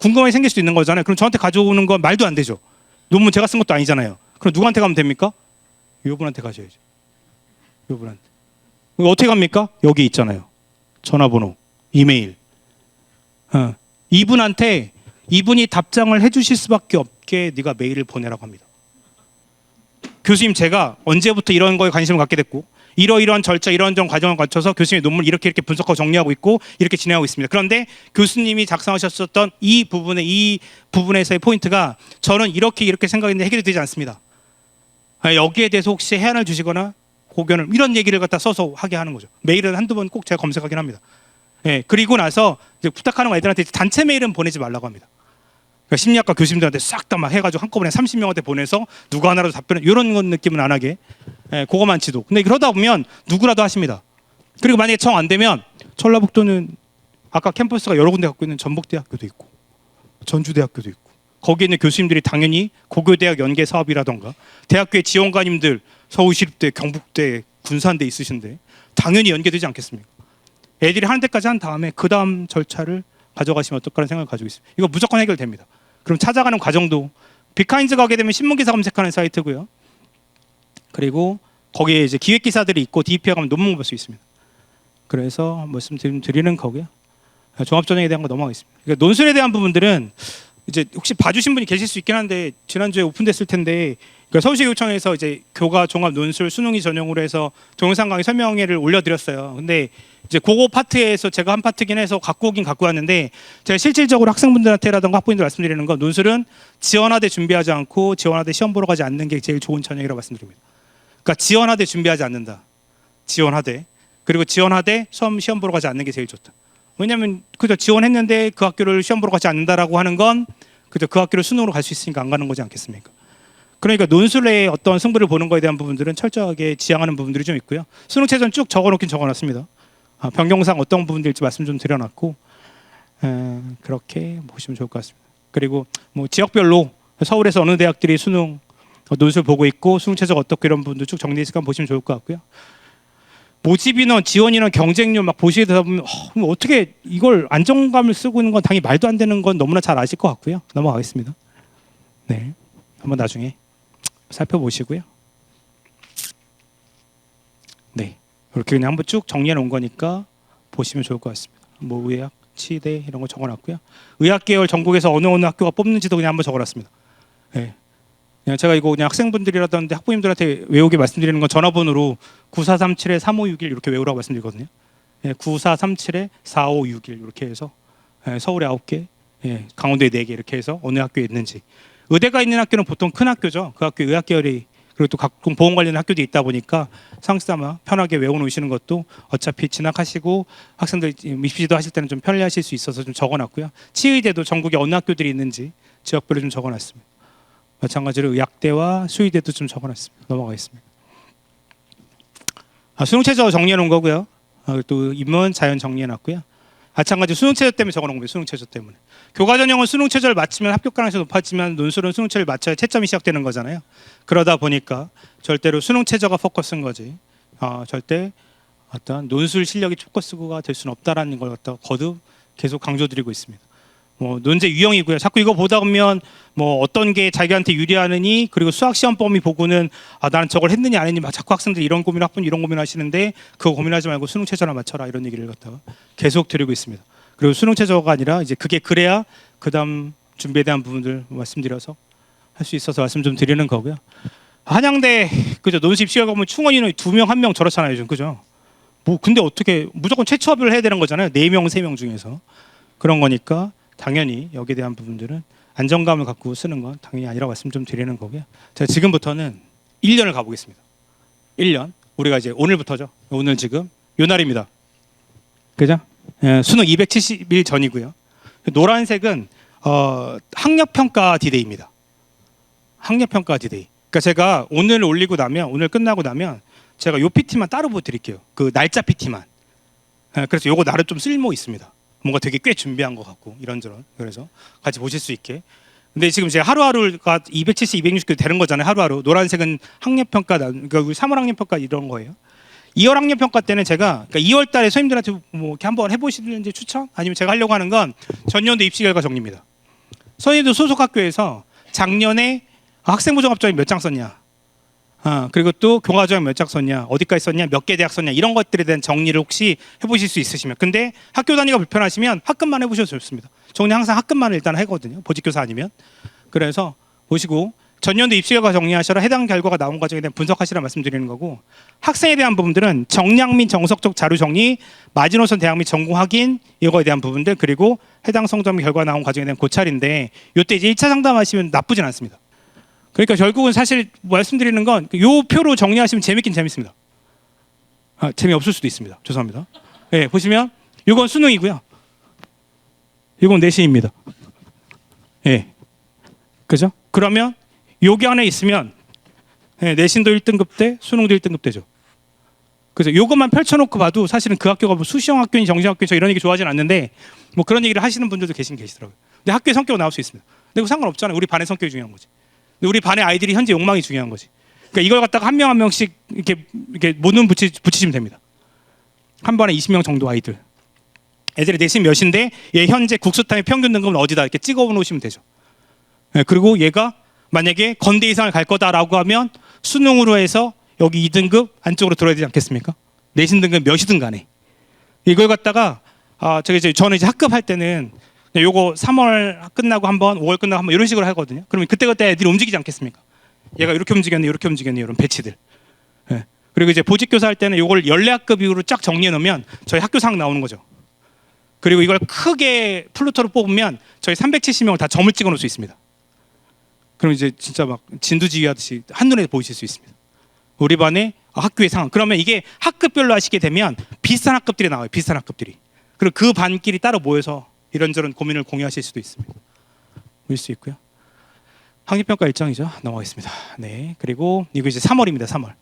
B: 궁금함이 생길 수도 있는 거잖아요. 그럼 저한테 가져오는 건 말도 안 되죠. 논문 제가 쓴 것도 아니잖아요. 그럼 누구한테 가면 됩니까? 요분한테 가셔야죠. 요분한테. 어떻게 갑니까? 여기 있잖아요. 전화번호, 이메일. 이분한테 이분이 답장을 해주실 수밖에 없게 네가 메일을 보내라고 합니다. 교수님 제가 언제부터 이런 거에 관심을 갖게 됐고 이러이러한 절차 이런 과정을 거쳐서 교수님의 논문을 이렇게 분석하고 정리하고 있고 이렇게 진행하고 있습니다. 그런데 교수님이 작성하셨었던 이 부분에서의 포인트가 저는 이렇게 생각했는데 해결이 되지 않습니다. 여기에 대해서 혹시 해안을 주시거나 고견을 이런 얘기를 갖다 써서 하게 하는 거죠. 메일은 한두 번 꼭 제가 검색하긴 합니다. 예, 그리고 나서 이제 부탁하는 애들한테 단체 메일은 보내지 말라고 합니다. 그러니까 심리학과 교수님들한테 싹 다 막 해가지고 한꺼번에 30명한테 보내서 누구 하나라도 답변을 이런 건 느낌은 안 하게. 예, 그거만치도. 근데 그러다 보면 누구라도 하십니다. 그리고 만약에 정 안 되면 전라북도는 아까 캠퍼스가 여러 군데 갖고 있는 전북대학교도 있고 전주대학교도 있고 거기에 있는 교수님들이 당연히 고교대학 연계 사업이라던가 대학교의 지원관님들 서울시립대, 경북대, 군산대 있으신데 당연히 연계되지 않겠습니까? 애들이 하는 데까지 한 다음에 그 다음 절차를 가져가시면 어떨까라는 생각을 가지고 있습니다. 이거 무조건 해결됩니다. 그럼 찾아가는 과정도 비카인즈 가게 되면 신문기사 검색하는 사이트고요. 그리고 거기에 이제 기획기사들이 있고 DP에 가면 논문 볼 수 있습니다. 그래서 말씀 드리는 거고요. 종합전형에 대한 거 넘어가겠습니다. 그러니까 논술에 대한 부분들은 이제 혹시 봐주신 분이 계실 수 있긴 한데 지난주에 오픈됐을 텐데 그러니까 서울시교육청에서 이제 교과 종합 논술 수능이 전용으로 해서 동영상 강의 설명회를 올려드렸어요. 근데 이제 그거 파트에서 제가 한 파트긴 해서 갖고 오긴 갖고 왔는데 제가 실질적으로 학생분들한테라든가 학부모님들 말씀드리는 건 논술은 지원하되 준비하지 않고 지원하되 시험 보러 가지 않는 게 제일 좋은 전형이라고 말씀드립니다. 그러니까 지원하되 준비하지 않는다. 지원하되 그리고 지원하되 시험 보러 가지 않는 게 제일 좋다. 왜냐하면 그저 지원했는데 그 학교를 시험 보러 가지 않는다라고 하는 건 그저 그 학교를 수능으로 갈 수 있으니까 안 가는 거지 않겠습니까? 그러니까 논술의 어떤 승부를 보는 거에 대한 부분들은 철저하게 지향하는 부분들이 좀 있고요. 수능 최저는 쭉 적어놓긴 적어놨습니다. 변경상 어떤 부분들일지 말씀 좀 드려놨고 그렇게 보시면 좋을 것 같습니다. 그리고 뭐 지역별로 서울에서 어느 대학들이 수능 논술 보고 있고 수능 최저가 어떻게 이런 부분도 쭉 정리해서 보시면 좋을 것 같고요. 모집 인원, 지원 인원, 경쟁률 막 보시게 되다 보면 어떻게 이걸 안정감을 쓰고 있는 건 당연히 말도 안 되는 건 너무나 잘 아실 것 같고요. 넘어가겠습니다. 네, 한번 나중에 살펴보시고요. 네, 이렇게 그냥 한번 쭉 정리해 놓은 거니까 보시면 좋을 것 같습니다. 뭐 의학, 치대 이런 거 적어놨고요. 의학 계열 전국에서 어느 학교가 뽑는지도 그냥 한번 적어놨습니다. 네. 그냥 제가 이거 그냥 학생분들이라든지 학부모님들한테 외우게 말씀드리는 건 전화번호로 9437-3561 이렇게 외우라고 말씀드리거든요. 예, 9437-4561 이렇게 해서 서울에 9개, 강원도에 4개 이렇게 해서 어느 학교에 있는지. 의대가 있는 학교는 보통 큰 학교죠. 그 학교 의학 계열이 그리고 또 각종 보험 관련 학교도 있다 보니까 상시삼아 편하게 외워놓으시는 것도 어차피 진학하시고 학생들 입시도 하실 때는 좀 편리하실 수 있어서 좀 적어놨고요. 치의대도 전국에 어느 학교들이 있는지 지역별로 좀 적어놨습니다. 마찬가지로 의학대와 수의대도 좀 적어놨습니다. 넘어가겠습니다. 수능 최저 정리해 놓은 거고요. 또 인문, 자연 정리해 놨고요. 마찬가지 수능 최저 때문에 적어놓은 거예요. 수능 최저 때문에. 교과 전형은 수능 최저를 맞추면 합격 가능성이 높아지만 논술은 수능 최저를 맞춰야 채점이 시작되는 거잖아요. 그러다 보니까 절대로 수능 최저가 포커스인 거지. 절대 어떤 논술 실력이 포커스가 될 수는 없다라는 걸 갖다 거듭 계속 강조드리고 있습니다. 뭐 논제 유형이고요. 자꾸 이거 보다 보면 뭐 어떤 게 자기한테 유리하느니 그리고 수학 시험 범위 보고는 나는 저걸 했느니 안 했느니 막 자꾸 학생들이 이런 고민 학부모 이런 고민 하시는데 그거 고민하지 말고 수능 최저나 맞춰라 이런 얘기를 갖다가 계속 드리고 있습니다. 그리고 수능 최저가 아니라 이제 그게 그래야 그다음 준비에 대한 부분들 말씀드려서 할 수 있어서 말씀 좀 드리는 거고요. 한양대 그죠 논술 입시가 보면 충원 인원이 2명, 1명 저렇잖아요, 요즘 그죠? 뭐 근데 어떻게 무조건 최초합을 해야 되는 거잖아요. 4명, 3명 중에서 그런 거니까 당연히 여기에 대한 부분들은 안정감을 갖고 쓰는 건 당연히 아니라고 말씀 좀 드리는 거고요. 자, 지금부터는 1년을 가보겠습니다. 1년 우리가 이제 오늘부터죠. 오늘 지금 요 날입니다. 그죠? 예, 수능 270일 전이고요. 노란색은 학력평가 디데이입니다. 학력평가 디데이. 그러니까 제가 오늘 올리고 나면 오늘 끝나고 나면 제가 요 PT만 따로 보여드릴게요. 그 날짜 PT만. 그래서 요거 나름 좀 쓸모 있습니다. 뭔가 되게 꽤 준비한 것 같고 이런저런. 그래서 같이 보실 수 있게. 근데 지금 제가 하루하루가 270, 260 되는 거잖아요. 하루하루. 노란색은 학력평가, 그러니까 3월 학력평가 이런 거예요. 2월 학력평가 때는 제가 그러니까 2월 달에 선생님들한테 뭐 이렇게 한번 해보시는지 추천? 아니면 제가 하려고 하는 건 전년도 입시 결과 정리입니다. 선생님들 소속 학교에서 작년에 학생부정합정이 몇 장 썼냐? 그리고 또 교과정이 몇 장 썼냐? 어디까지 썼냐? 몇 개 대학 썼냐? 이런 것들에 대한 정리를 혹시 해보실 수 있으시면. 근데 학교 단위가 불편하시면 학급만 해보셔도 좋습니다. 저는 항상 학급만 일단 하거든요. 보직교사 아니면. 그래서 보시고 전년도 입시 결과 정리하셔라. 해당 결과가 나온 과정에 대한 분석하시라 말씀드리는 거고, 학생에 대한 부분들은 정량 및 정석적 자료 정리, 마지노선 대학 및 전공 확인 이거에 대한 부분들, 그리고 해당 성적 및 결과 나온 과정에 대한 고찰인데, 이때 이제 1차 상담하시면 나쁘진 않습니다. 그러니까 결국은 사실 말씀드리는 건 요 표로 정리하시면 재밌긴 재밌습니다. 재미없을 수도 있습니다. 죄송합니다. 네, 보시면 이건 수능이고요. 이건 내신입니다. 예. 네. 그죠? 그러면 여기 안에 있으면 내신도 1등급 대 수능도 1등급 되죠. 그래서 요것만 펼쳐놓고 봐도 사실은 그 학교가 뭐 수시형 학교니 정시형 학교니 저 이런 얘기 좋아하진 않는데 뭐 그런 얘기를 하시는 분들도 계시더라고요. 근데 학교의 성격은 나올 수 있습니다. 근데 그거 상관없잖아요. 우리 반의 성격이 중요한 거지. 근데 우리 반의 아이들이 현재 욕망이 중요한 거지. 그러니까 이걸 갖다가 한 명 한 명씩 이렇게 모눈 붙이시면 됩니다. 한 반에 20명 정도 아이들. 애들이 내신 몇인데 얘 현재 국수타임 평균 등급은 어디다 이렇게 찍어 놓으시면 되죠. 네, 그리고 얘가 만약에 건대 이상을 갈 거다라고 하면 수능으로 해서 여기 2등급 안쪽으로 들어야 되지 않겠습니까? 내신 등급 몇이든 간에 이걸 갖다가 저는 이제 학급 할 때는 요거 3월 끝나고 한번 5월 끝나고 한번 이런 식으로 하거든요. 그러면 그때 애들이 움직이지 않겠습니까? 얘가 이렇게 움직였네 이렇게 움직였네 이런 배치들. 네. 그리고 이제 보직교사 할 때는 요걸 연례학급 이후로 쫙 정리해 놓으면 저희 학교상 나오는 거죠. 그리고 이걸 크게 플루토로 뽑으면 저희 370명을 다 점을 찍어 놓을 수 있습니다. 그럼 이제 진짜 막 진두지휘하듯이 한눈에 보이실 수 있습니다. 우리 반의 학교의 상황. 그러면 이게 학급별로 하시게 되면 비슷한 학급들이 나와요. 비슷한 학급들이. 그리고 그 반끼리 따로 모여서 이런저런 고민을 공유하실 수도 있습니다. 보일 수 있고요. 학력평가 일정이죠. 넘어가겠습니다. 네. 그리고 이거 이제 3월입니다. 3월.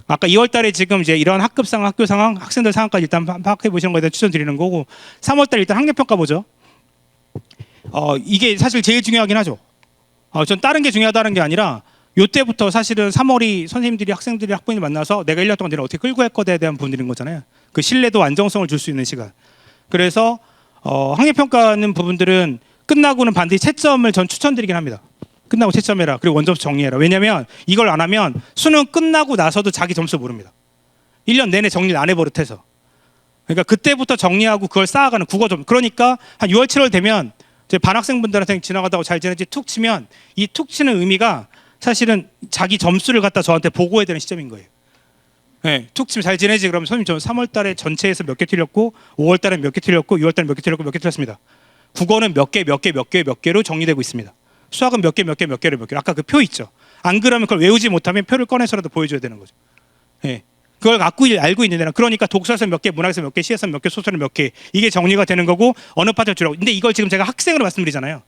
B: 아까 2월 달에 지금 이제 이런 학급 상황, 학교 상황, 학생들 상황까지 일단 파악해 보시는 거에 대해 추천드리는 거고, 3월 달 일단 학력평가 보죠. 이게 사실 제일 중요하긴 하죠. 전 다른 게 중요하다는 게 아니라 요때부터 사실은 3월이 선생님들이 학생들이 학부모님 만나서 내가 1년 동안 내가 어떻게 끌고 갈 거에 대한 부분들인 거잖아요. 그 신뢰도 안정성을 줄 수 있는 시간. 그래서 학력평가하는 부분들은 끝나고는 반드시 채점을 전 추천드리긴 합니다. 끝나고 채점해라. 그리고 원점수 정리해라. 왜냐하면 이걸 안 하면 수능 끝나고 나서도 자기 점수 모릅니다. 1년 내내 정리를 안 해버릇해서. 그러니까 그때부터 정리하고 그걸 쌓아가는 국어점. 그러니까 한 6월 7월 되면 반 학생분들한테 지나가다가 잘 지내지 툭 치면 이 툭 치는 의미가 사실은 자기 점수를 갖다 저한테 보고해야 되는 시점인 거예요. 네, 툭 치면 잘 지내지. 그러면 선생님 저 3월 달에 전체에서 몇 개 틀렸고 5월 달에 몇 개 틀렸고 6월 달에 몇 개 틀렸고 몇 개 틀렸습니다. 국어는 몇 개로 정리되고 있습니다. 수학은 몇 개로. 아까 그 표 있죠. 안 그러면 그걸 외우지 못하면 표를 꺼내서라도 보여줘야 되는 거죠. 네. 그걸 알고 있는 데는 그러니까 독서에서 몇 개, 문학에서 몇 개, 시에서 몇 개, 소설은 몇 개 이게 정리가 되는 거고 어느 파트를 주라고. 근데 이걸 지금 제가 학생으로 말씀드리잖아요.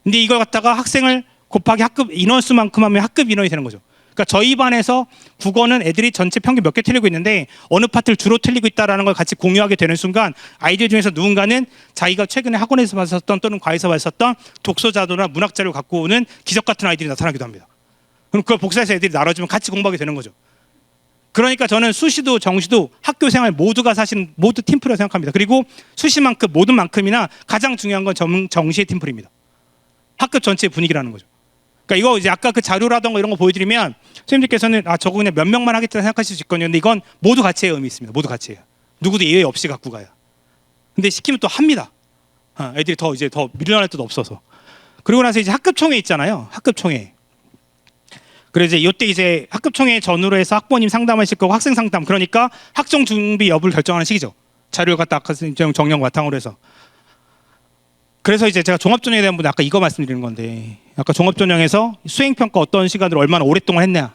B: 근데 이걸 갖다가 학생을 곱하기 학급 인원수만큼 하면 학급 인원이 되는 거죠. 그러니까 저희 반에서 국어는 애들이 전체 평균 몇 개 틀리고 있는데 어느 파트를 주로 틀리고 있다라는 걸 같이 공유하게 되는 순간 아이들 중에서 누군가는 자기가 최근에 학원에서 봤었던 또는 과에서 봤었던 독서 자료나 문학 자료를 갖고 오는 기적 같은 아이들이 나타나기도 합니다. 그럼 그걸 복사해서 애들이 나눠주면 같이 공부하게 되는 거죠. 그러니까 저는 수시도 정시도 학교 생활 모두가 사실 모두 팀플이라고 생각합니다. 그리고 수시만큼 모든 만큼이나 가장 중요한 건 정시의 팀플입니다. 학급 전체의 분위기라는 거죠. 그러니까 이거 이제 아까 그 자료라던가 이런 거 보여드리면 선생님들께서는 저거 그냥 몇 명만 하겠다 생각하실 수 있거든요. 근데 이건 모두 같이 해야 의미 있습니다. 모두 같이 해요. 누구도 예외 없이 갖고 가요. 근데 시키면 또 합니다. 애들이 더 밀려날 때도 없어서. 그리고 나서 이제 학급총회 있잖아요. 학급총회. 그래서 이때 이제 학급총회 전후로 해서 학부모님 상담하실 거고 학생 상담, 그러니까 학종 준비 여부를 결정하는 시기죠. 자료를 갖다 아까 정령 바탕으로 해서. 그래서 이제 제가 종합전형에 대한 분은 아까 이거 말씀드리는 건데, 아까 종합전형에서 수행평가 어떤 시간으로 얼마나 오랫동안 했냐,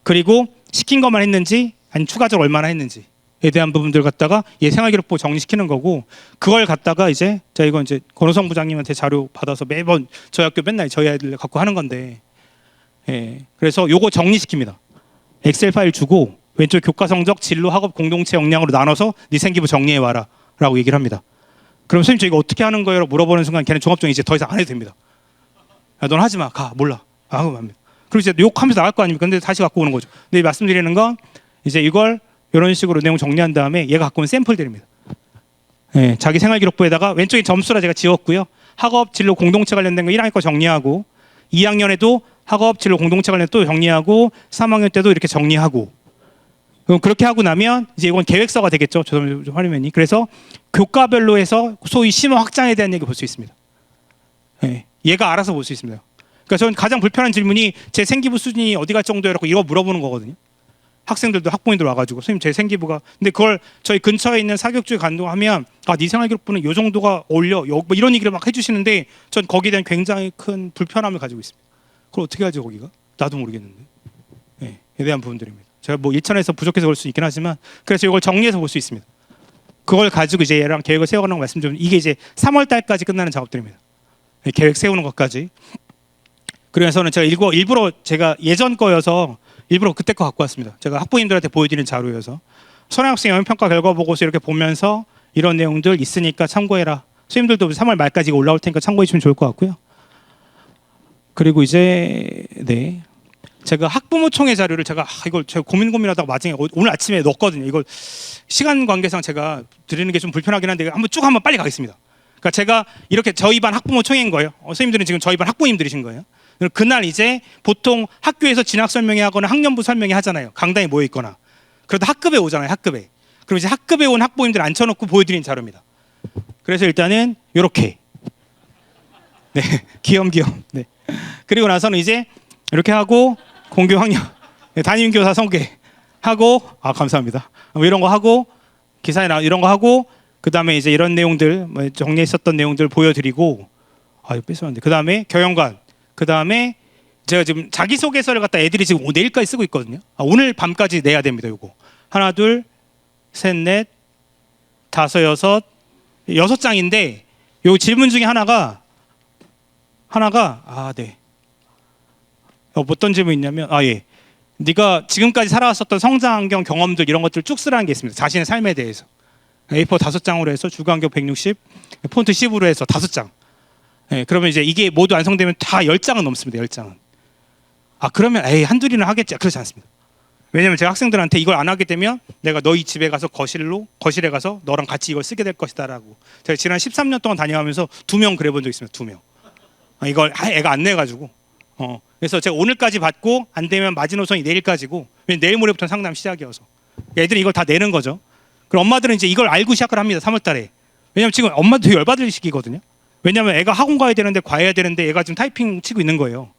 B: 그리고 시킨 것만 했는지 아니면 추가적으로 얼마나 했는지에 대한 부분들 갖다가 생활기록부 정리시키는 거고, 그걸 갖다가 이제 제가 이건 이제 권호성 부장님한테 자료 받아서 매번 저희 학교 맨날 저희 아이들 갖고 하는 건데, 그래서 요거 정리시킵니다. 엑셀 파일 주고 왼쪽 교과 성적, 진로, 학업 공동체 역량으로 나눠서 네 생기부 정리해 와라 라고 얘기를 합니다. 그럼 선생님 저 이거 어떻게 하는 거예요? 라고 물어보는 순간 걔는 종합정리 이제 더 이상 안 해도 됩니다. 야, 넌 하지 마. 가. 몰라. 하고 합니다. 그리고 이제 욕하면서 나갈 거 아닙니까? 근데 다시 갖고 오는 거죠. 근데 말씀드리는 건 이제 이걸 이런 식으로 내용 정리한 다음에 얘가 갖고 온 샘플들입니다. 자기 생활기록부에다가 왼쪽에 점수라 제가 지웠고요. 학업, 진로, 공동체 관련된 거 1학년 거 정리하고, 2학년에도 학업, 진로, 공동체 관련 또 정리하고, 3학년 때도 이렇게 정리하고. 그럼 그렇게 하고 나면 이제 이건 계획서가 되겠죠. 화면이. 그래서 교과별로 해서 소위 심화 확장에 대한 얘기 볼 수 있습니다. 얘가 알아서 볼 수 있습니다. 그러니까 저는 가장 불편한 질문이 제 생기부 수준이 어디 갈 정도라고 이거 물어보는 거거든요. 학생들도 학부모님들 와가지고 선생님 제 생기부가, 근데 그걸 저희 근처에 있는 사교육주에 간동하면 네 생활기록부는 요 정도가 올려 뭐 이런 얘기를 막 해주시는데 전 거기에 대한 굉장히 큰 불편함을 가지고 있습니다. 그걸 어떻게 하죠 거기가? 나도 모르겠는데. 에 대한 부분들입니다. 제가 뭐 일천에서 부족해서 그럴 수 있긴 하지만, 그래서 이걸 정리해서 볼 수 있습니다. 그걸 가지고 이제 얘랑 계획을 세워가는 거 말씀드리면 이게 이제 3월 달까지 끝나는 작업들입니다. 계획 세우는 것까지. 그래서는 제가 일부러 제가 예전 거여서 일부러 그때 거 갖고 왔습니다. 제가 학부모님들한테 보여드리는 자료여서 선행학생 영역평가 결과 보고서 이렇게 보면서 이런 내용들 있으니까 참고해라. 선생님들도 3월 말까지 올라올 테니까 참고해 주시면 좋을 것 같고요. 그리고 이제 제가 학부모총회 자료를 제가 고민하다가 마지막에 오늘 아침에 넣었거든요. 이걸 시간 관계상 제가 드리는 게 좀 불편하긴 한데 한번 빨리 가겠습니다. 그러니까 제가 이렇게 저희 반 학부모총회인 거예요. 선생님들은 지금 저희 반 학부모님들이신 거예요. 그날 이제 보통 학교에서 진학 설명회 하거나 학년부 설명회 하잖아요. 강당에 모여 있거나. 그러다 학급에 오잖아요. 학급에. 그럼 이제 학급에 온 학부모님들 앉혀놓고 보여드리는 자료입니다. 그래서 일단은 이렇게 귀염귀염. 그리고 나서는 이제 이렇게 하고 공교 학년 담임교사 소개하고 감사합니다. 뭐 이런 거 하고 기사에 이런 거 하고, 그 다음에 이제 이런 내용들 정리했었던 내용들 보여드리고, 이거 뺏었는데, 그 다음에 경영관, 그 다음에 제가 지금 자기소개서를 갖다 애들이 지금 내일까지 쓰고 있거든요. 오늘 밤까지 내야 됩니다. 요거 하나, 둘, 셋, 넷, 다섯, 여섯 6장인데 요 질문 중에 하나가 어떤 질문이 있냐면 네가 지금까지 살아왔었던 성장 환경 경험들 이런 것들 쭉 쓰라는 게 있습니다. 자신의 삶에 대해서. A4 5장으로 해서 주간격 160, 폰트 10으로 해서 5장. 그러면 이제 이게 모두 완성되면 다 10장은 넘습니다. 10장은. 그러면 한둘이는 하겠지. 그렇지 않습니다. 왜냐면 제가 학생들한테 이걸 안 하게 되면 내가 너희 집에 가서 거실에 가서 너랑 같이 이걸 쓰게 될 것이다라고. 제가 지난 13년 동안 다녀가면서 2명 그래 본 적 있습니다. 2명. 이걸 애가 안 내가지고. 그래서 제가 오늘까지 받고 안 되면 마지노선이 내일까지고, 왜냐면 내일 모레부터 상담 시작이어서 애들이 이걸 다 내는 거죠. 그럼 엄마들은 이제 이걸 알고 시작을 합니다. 3월 달에. 왜냐면 지금 엄마도 되게 열받을 시기거든요. 왜냐면 애가 학원 가야 되는데 과외해야 되는데 얘가 지금 타이핑 치고 있는 거예요.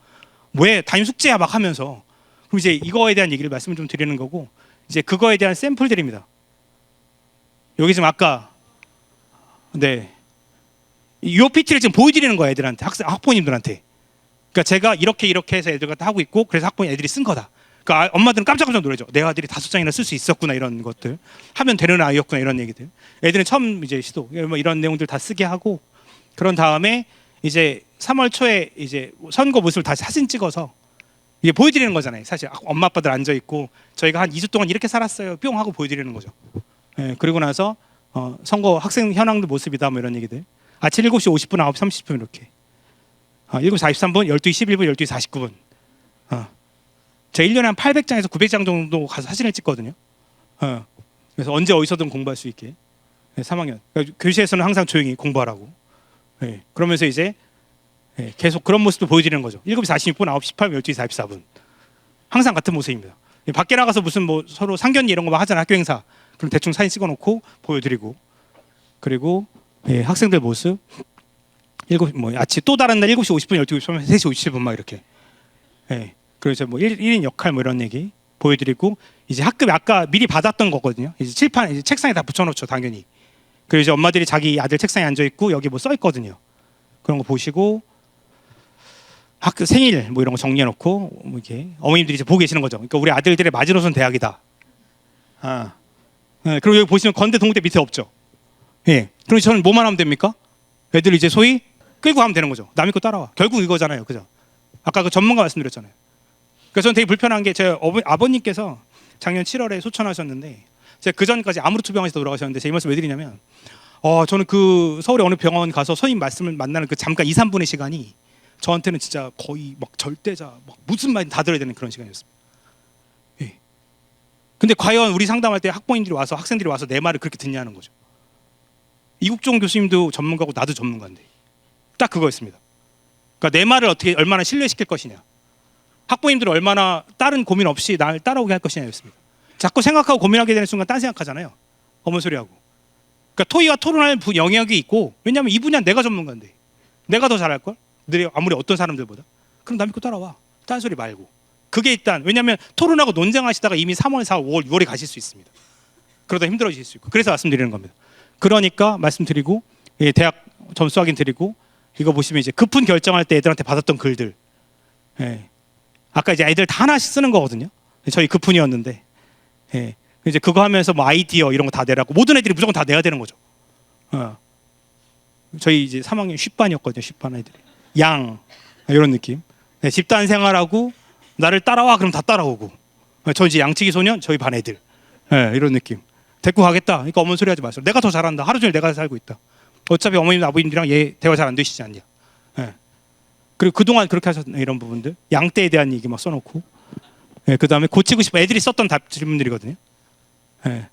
B: 왜 담임 숙제야 막 하면서. 그럼 이제 이거에 대한 얘기를 말씀을 좀 드리는 거고, 이제 그거에 대한 샘플들입니다. 여기 지금 아까 이 PT를 지금 보여드리는 거예요. 애들한테, 학부모님들한테. 그러니까 제가 이렇게 해서 애들한테 하고 있고, 그래서 학부모 애들이 쓴 거다. 그러니까 엄마들은 깜짝깜짝 놀라죠. 내 아들이 5장이나 쓸 수 있었구나, 이런 것들. 하면 되는 아이였구나, 이런 얘기들. 애들은 처음 이제 시도 이런 내용들 다 쓰게 하고, 그런 다음에 이제 3월 초에 이제 선거 모습을 다시 사진 찍어서 이게 보여드리는 거잖아요. 사실 엄마 아빠들 앉아 있고 저희가 한 2주 동안 이렇게 살았어요. 뿅 하고 보여드리는 거죠. 그리고 나서 선거 학생 현황들 모습이다, 뭐 이런 얘기들. 아침 7시 50분, 9시 30분 이렇게. 7시 43분, 12시 11분, 12시 49분. 제가 1년에 한 800장에서 900장 정도 가서 사진을 찍거든요. 그래서 언제 어디서든 공부할 수 있게. 3학년. 그러니까 교실에서는 항상 조용히 공부하라고. 그러면서 이제 계속 그런 모습도 보여드리는 거죠. 7시 46분, 9시 18분, 12시 44분. 항상 같은 모습입니다. 밖에 나가서 무슨 뭐 서로 상견례 이런 거 막 하잖아요. 학교 행사. 그럼 대충 사진 찍어놓고 보여드리고. 그리고 학생들 모습. 아침 또 다른 날 7시 50분, 12시 50분, 3시 57분 막 이렇게. 그래서 뭐 1인 역할 뭐 이런 얘기 보여드리고 이제 학급에 아까 미리 받았던 거거든요. 이제 칠판 이제 책상에 다 붙여놓죠 당연히. 그리고 이제 엄마들이 자기 아들 책상에 앉아 있고 여기 뭐 써 있거든요. 그런 거 보시고 학교 생일 뭐 이런 거 정리해놓고 뭐 이렇게 어머님들이 이제 보고 계시는 거죠. 그러니까 우리 아들들의 마지노선 대학이다. 아, 그리고 여기 보시면 건대 동대 밑에 없죠. 예. 그럼 저는 뭐만 하면 됩니까? 애들 이제 소위 끌고 가면 되는 거죠. 남의 거 따라와. 결국 이거잖아요, 그죠? 아까 그 전문가 말씀드렸잖아요. 그래서 저는 되게 불편한 게 제 아버님께서 작년 7월에 소천하셨는데 제가 그 전까지 아무르투 병원에서 돌아가셨는데 제가 이 말씀 왜 드리냐면 저는 그 서울의 어느 병원 가서 선생님 말씀을 만나는 그 잠깐 2, 3분의 시간이 저한테는 진짜 거의 막 절대자 막 무슨 말이든 다 들어야 되는 그런 시간이었습니다. 예. 근데 과연 우리 상담할 때 학부모님들이 와서 학생들이 와서 내 말을 그렇게 듣냐는 거죠. 이국종 교수님도 전문가고 나도 전문가인데 딱 그거였습니다. 그러니까 내 말을 어떻게 얼마나 신뢰시킬 것이냐, 학부모님들은 얼마나 다른 고민 없이 날 따라오게 할 것이냐였습니다. 자꾸 생각하고 고민하게 되는 순간 딴 생각하잖아요. 어머 소리하고. 그러니까 토의와 토론할 영역이 있고 왜냐하면 이 분야는 내가 전문가인데 내가 더 잘할 걸. 늘 아무리 어떤 사람들보다. 그럼 남 믿고 따라와. 딴 소리 말고. 그게 일단 왜냐하면 토론하고 논쟁하시다가 이미 3월, 4월, 5월, 6월에 가실 수 있습니다. 그러다 힘들어지실 수 있고. 그래서 말씀드리는 겁니다. 그러니까 말씀드리고 대학 점수 확인 드리고 이거 보시면 이제 급훈 결정할 때 애들한테 받았던 글들. 예. 아까 이제 애들 다 하나씩 쓰는 거거든요. 저희 급훈이었는데. 예. 이제 그거 하면서 뭐 아이디어 이런 거 다 내라고 모든 애들이 무조건 다 내야 되는 거죠. 저희 이제 3학년 10반이었거든요. 10반 애들이. 양 이런 느낌. 네, 집단 생활하고 나를 따라와 그럼 다 따라오고. 저 이제 양치기 소년 저희 반 애들. 네, 이런 느낌. 데리고 가겠다. 그러니까 어머니 소리 하지 마세요. 내가 더 잘한다. 하루 종일 내가 살고 있다. 어차피 어머님 아버님들이랑 얘 대화 잘 안 되시지 않냐. 네. 그리고 그동안 그렇게 하셨네 이런 부분들. 양떼에 대한 얘기 막 써놓고. 네, 그다음에 고치고 싶어 애들이 썼던 질문들이거든요. 네.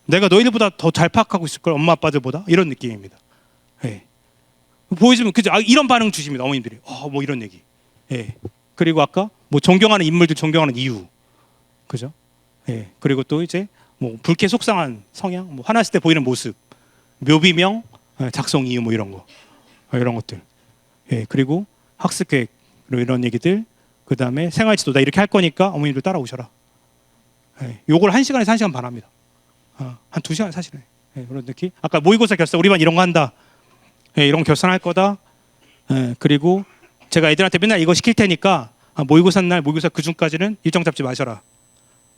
B: 내가 너희들보다 더 잘 파악하고 있을 걸 엄마 아빠들보다 이런 느낌입니다. 네. 보여주면 그죠? 이런 반응 주십니다 어머님들이. 뭐 이런 얘기. 예. 그리고 아까 뭐 존경하는 인물들 존경하는 이유, 그죠? 예. 그리고 또 이제 뭐 불쾌 속상한 성향, 뭐 화났을 때 보이는 모습, 묘비명, 작성 이유 뭐 이런 거, 이런 것들. 예. 그리고 학습 계획 이런 얘기들. 그 다음에 생활지도 나 이렇게 할 거니까 어머님들 따라오셔라. 예. 요걸 1시간에서 1시간 반 합니다. 한 2시간 사실은. 예. 그런 느낌. 아까 모의고사 결산 우리 반 이런 거 한다. 예, 이런 거 결산할 거다. 예, 그리고 제가 애들한테 맨날 이거 시킬 테니까 모의고사 날 모의고사 그중까지는 일정 잡지 마셔라.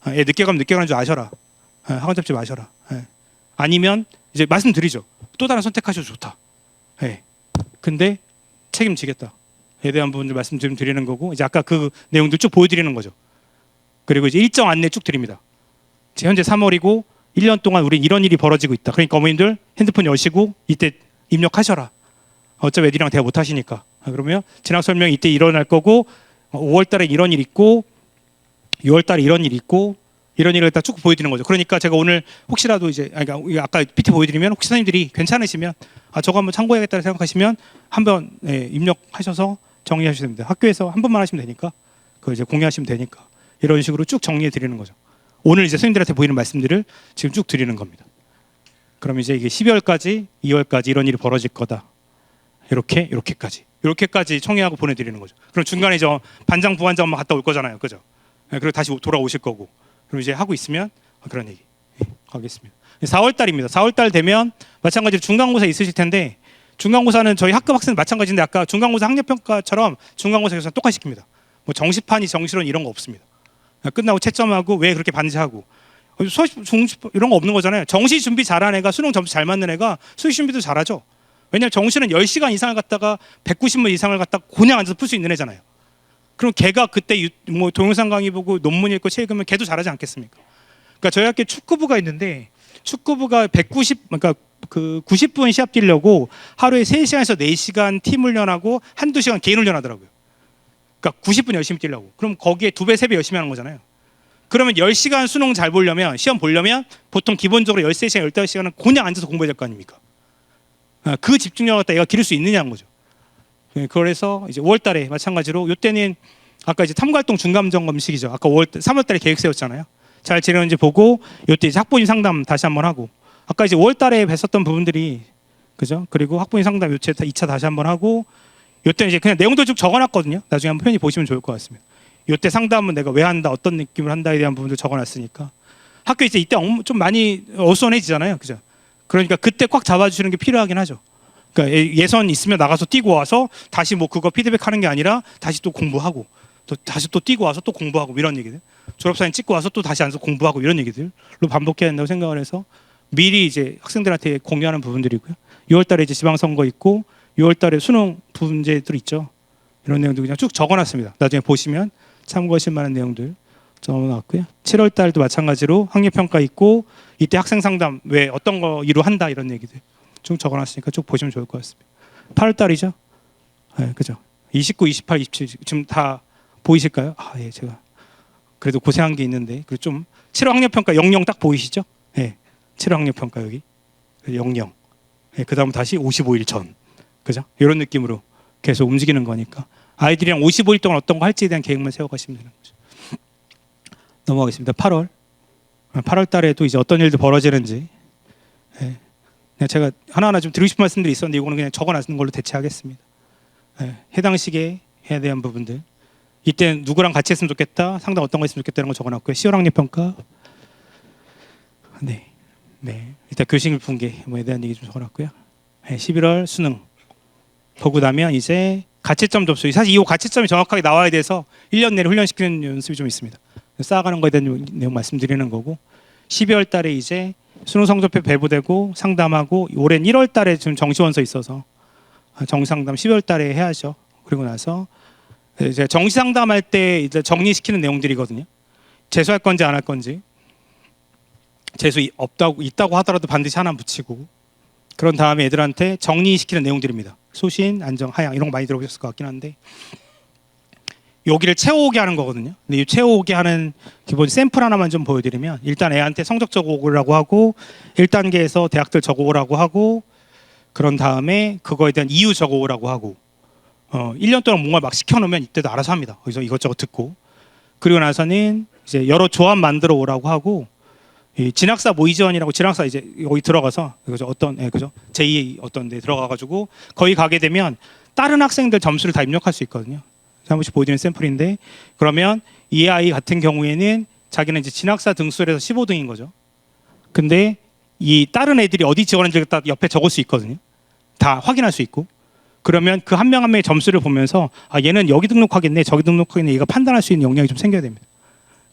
B: 애 늦게 가면 늦게 가는 줄 아셔라. 학원 잡지 마셔라. 예. 아니면 이제 말씀드리죠. 또 다른 선택하셔도 좋다. 예. 근데 책임지겠다. 에 대한 부분들 말씀 좀 드리는 거고 이제 아까 그 내용들 쭉 보여드리는 거죠. 그리고 이제 일정 안내 쭉 드립니다. 현재 3월이고 1년 동안 우린 이런 일이 벌어지고 있다. 그러니까 어머님들 핸드폰 여시고 이때 입력하셔라. 어차피 애들이랑 대화 못 하시니까. 그러면 진학 설명이 이때 일어날 거고 5월 달에 이런 일 있고 6월 달에 이런 일 있고 이런 일을 다 쭉 보여드리는 거죠. 그러니까 제가 오늘 혹시라도 이제 아까 PT 보여드리면 혹시 선생님들이 괜찮으시면 저거 한번 참고해야겠다 생각하시면 한번 입력하셔서 정리하시면 됩니다. 학교에서 한 번만 하시면 되니까 그거 이제 공유하시면 되니까 이런 식으로 쭉 정리해 드리는 거죠. 오늘 이제 선생님들한테 보이는 말씀들을 지금 쭉 드리는 겁니다. 그럼 이제 이게 12월까지 2월까지 이런 일이 벌어질 거다. 이렇게까지 청해하고 보내드리는 거죠. 그럼 중간에 저 반장 부반장만 갔다 올 거잖아요, 그죠? 그리고 다시 돌아오실 거고. 그럼 이제 하고 있으면 그런 얘기 하겠습니다. 4월 달입니다. 4월 달 되면 마찬가지로 중간고사 있으실 텐데 중간고사는 저희 학급 학생 마찬가지인데 아까 중간고사 학력평가처럼 중간고사 교사 똑같이 시킵니다. 뭐 정시판이 정시론 이런 거 없습니다. 끝나고 채점하고 왜 그렇게 반지하고 수학 중시 이런 거 없는 거잖아요. 정시 준비 잘한 애가 수능 점수 잘 맞는 애가 수시 준비도 잘하죠. 왜냐하면 정시는 10시간 이상을 갖다가 190분 이상을 갖다가 그냥 앉아서 풀 수 있는 애잖아요. 그럼 걔가 그때 뭐 동영상 강의 보고 논문 읽고 책 읽으면 걔도 잘하지 않겠습니까? 그러니까 저희 학교에 축구부가 있는데 축구부가 90분 시합 뛰려고 하루에 3시간에서 4시간 팀 훈련하고 한두 시간 개인 훈련하더라고요. 그러니까 90분 열심히 뛰려고. 그럼 거기에 2배, 3배 열심히 하는 거잖아요. 그러면 10시간 수능 잘 보려면 시험 보려면 보통 기본적으로 13시간, 15시간은 그냥 앉아서 공부해야 될 거 아닙니까? 그 집중력을 갖다 얘가 기를 수 있느냐는 거죠. 그래서 이제 5월 달에 마찬가지로 이때는 아까 이제 탐구활동 중간점검 시기죠. 아까 3월 달에 계획 세웠잖아요. 잘 진행했는지 보고 이때 이제 학부모 상담 다시 한번 하고 아까 이제 5월 달에 뵀었던 부분들이 그죠? 그리고 학부모 상담 요체 2차 다시 한번 하고 이때 이제 그냥 내용들 쭉 적어놨거든요. 나중에 한번 편히 보시면 좋을 것 같습니다. 요때 상담은 내가 왜 한다, 어떤 느낌을 한다에 대한 부분도 적어놨으니까 학교 이때 좀 많이 어수선해지잖아요, 그죠? 그러니까 그때 꽉 잡아주시는 게 필요하긴 하죠. 그러니까 예선 있으면 나가서 뛰고 와서 다시 뭐 그거 피드백하는 게 아니라 다시 또 공부하고 또 다시 또 뛰고 와서 또 공부하고 이런 얘기들. 졸업사진 찍고 와서 또 다시 앉아서 공부하고 이런 얘기들로 반복해야 된다고 생각을 해서 미리 이제 학생들한테 공유하는 부분들이고요. 6월달에 이제 지방선거 있고 6월달에 수능 문제들 있죠. 이런 내용들 그냥 쭉 적어놨습니다. 나중에 보시면 참고하실 만한 내용들 적어놨고요. 7월달도 마찬가지로 학력평가 있고 이때 학생상담 왜 어떤 거 이루 한다 이런 얘기들 쭉 적어놨으니까 쭉 보시면 좋을 것 같습니다. 8월달이죠. 네, 그죠. 29, 28, 27 지금 다 보이실까요? 예, 제가 그래도 고생한 게 있는데 그리고 좀 7월 학력평가 00 딱 보이시죠? 예, 7월 학력평가 여기 00. 예, 그 다음 다시 55일 전, 그죠? 이런 느낌으로 계속 움직이는 거니까 아이들이랑 55일 동안 어떤 거 할지에 대한 계획만 세워가시면 되는 거죠. 넘어가겠습니다. 8월 달에도 이제 어떤 일도 벌어지는지 예, 그냥 제가 하나하나 좀 드리고 싶은 말씀들이 있었는데 이거는 그냥 적어놨는 걸로 대체하겠습니다. 예, 해당 시기에 해야 대한 부분들 이때 누구랑 같이 했으면 좋겠다, 상담 어떤 거 했으면 좋겠다는 거 적어놨고요. 10월 학력평가 네, 일단 교실 분계 뭐에 대한 얘기 좀 적어놨고요. 네, 11월 수능 보고 나면 이제 가채점 접수. 사실 이 가채점이 정확하게 나와야 돼서 1년 내로 훈련시키는 연습이 좀 있습니다. 쌓아가는 거에 대한 내용 말씀드리는 거고 12월 달에 이제 수능 성적표 배부되고 상담하고 올해 1월 달에 지금 정시원서 있어서 정시상담 12월 달에 해야죠. 그리고 나서 이제 정시상담할 때 이제 정리시키는 내용들이거든요. 재수할 건지 안 할 건지. 재수 있다고 하더라도 반드시 하나 붙이고 그런 다음에 애들한테 정리시키는 내용들입니다. 소신, 안정, 하향 이런 거 많이 들어보셨을 것 같긴 한데 여기를 채워오게 하는 거거든요. 근데 이 채워오게 하는 기본 샘플 하나만 좀 보여드리면 일단 애한테 성적 적어오라고 하고 1단계에서 대학들 적어오라고 하고 그런 다음에 그거에 대한 이유 적어오라고 하고 1년 동안 뭔가 막 시켜놓으면 이때도 알아서 합니다. 거기서 이것저것 듣고 그리고 나서는 이제 여러 조합 만들어 오라고 하고 이 진학사 모의지원이라고 진학사 이제 여기 들어가서 그죠 어떤 그죠 제2 어떤 데 들어가가지고 거기 가게 되면 다른 학생들 점수를 다 입력할 수 있거든요. 한 번씩 보여드리는 샘플인데 그러면 이 아이 같은 경우에는 자기는 이제 진학사 등수에서 15등인 거죠. 근데 이 다른 애들이 어디 지원했는지 딱 옆에 적을 수 있거든요. 다 확인할 수 있고 그러면 그 한 명 한 명의 점수를 보면서 아 얘는 여기 등록하겠네 저기 등록하겠네 얘가 판단할 수 있는 역량이 좀 생겨야 됩니다.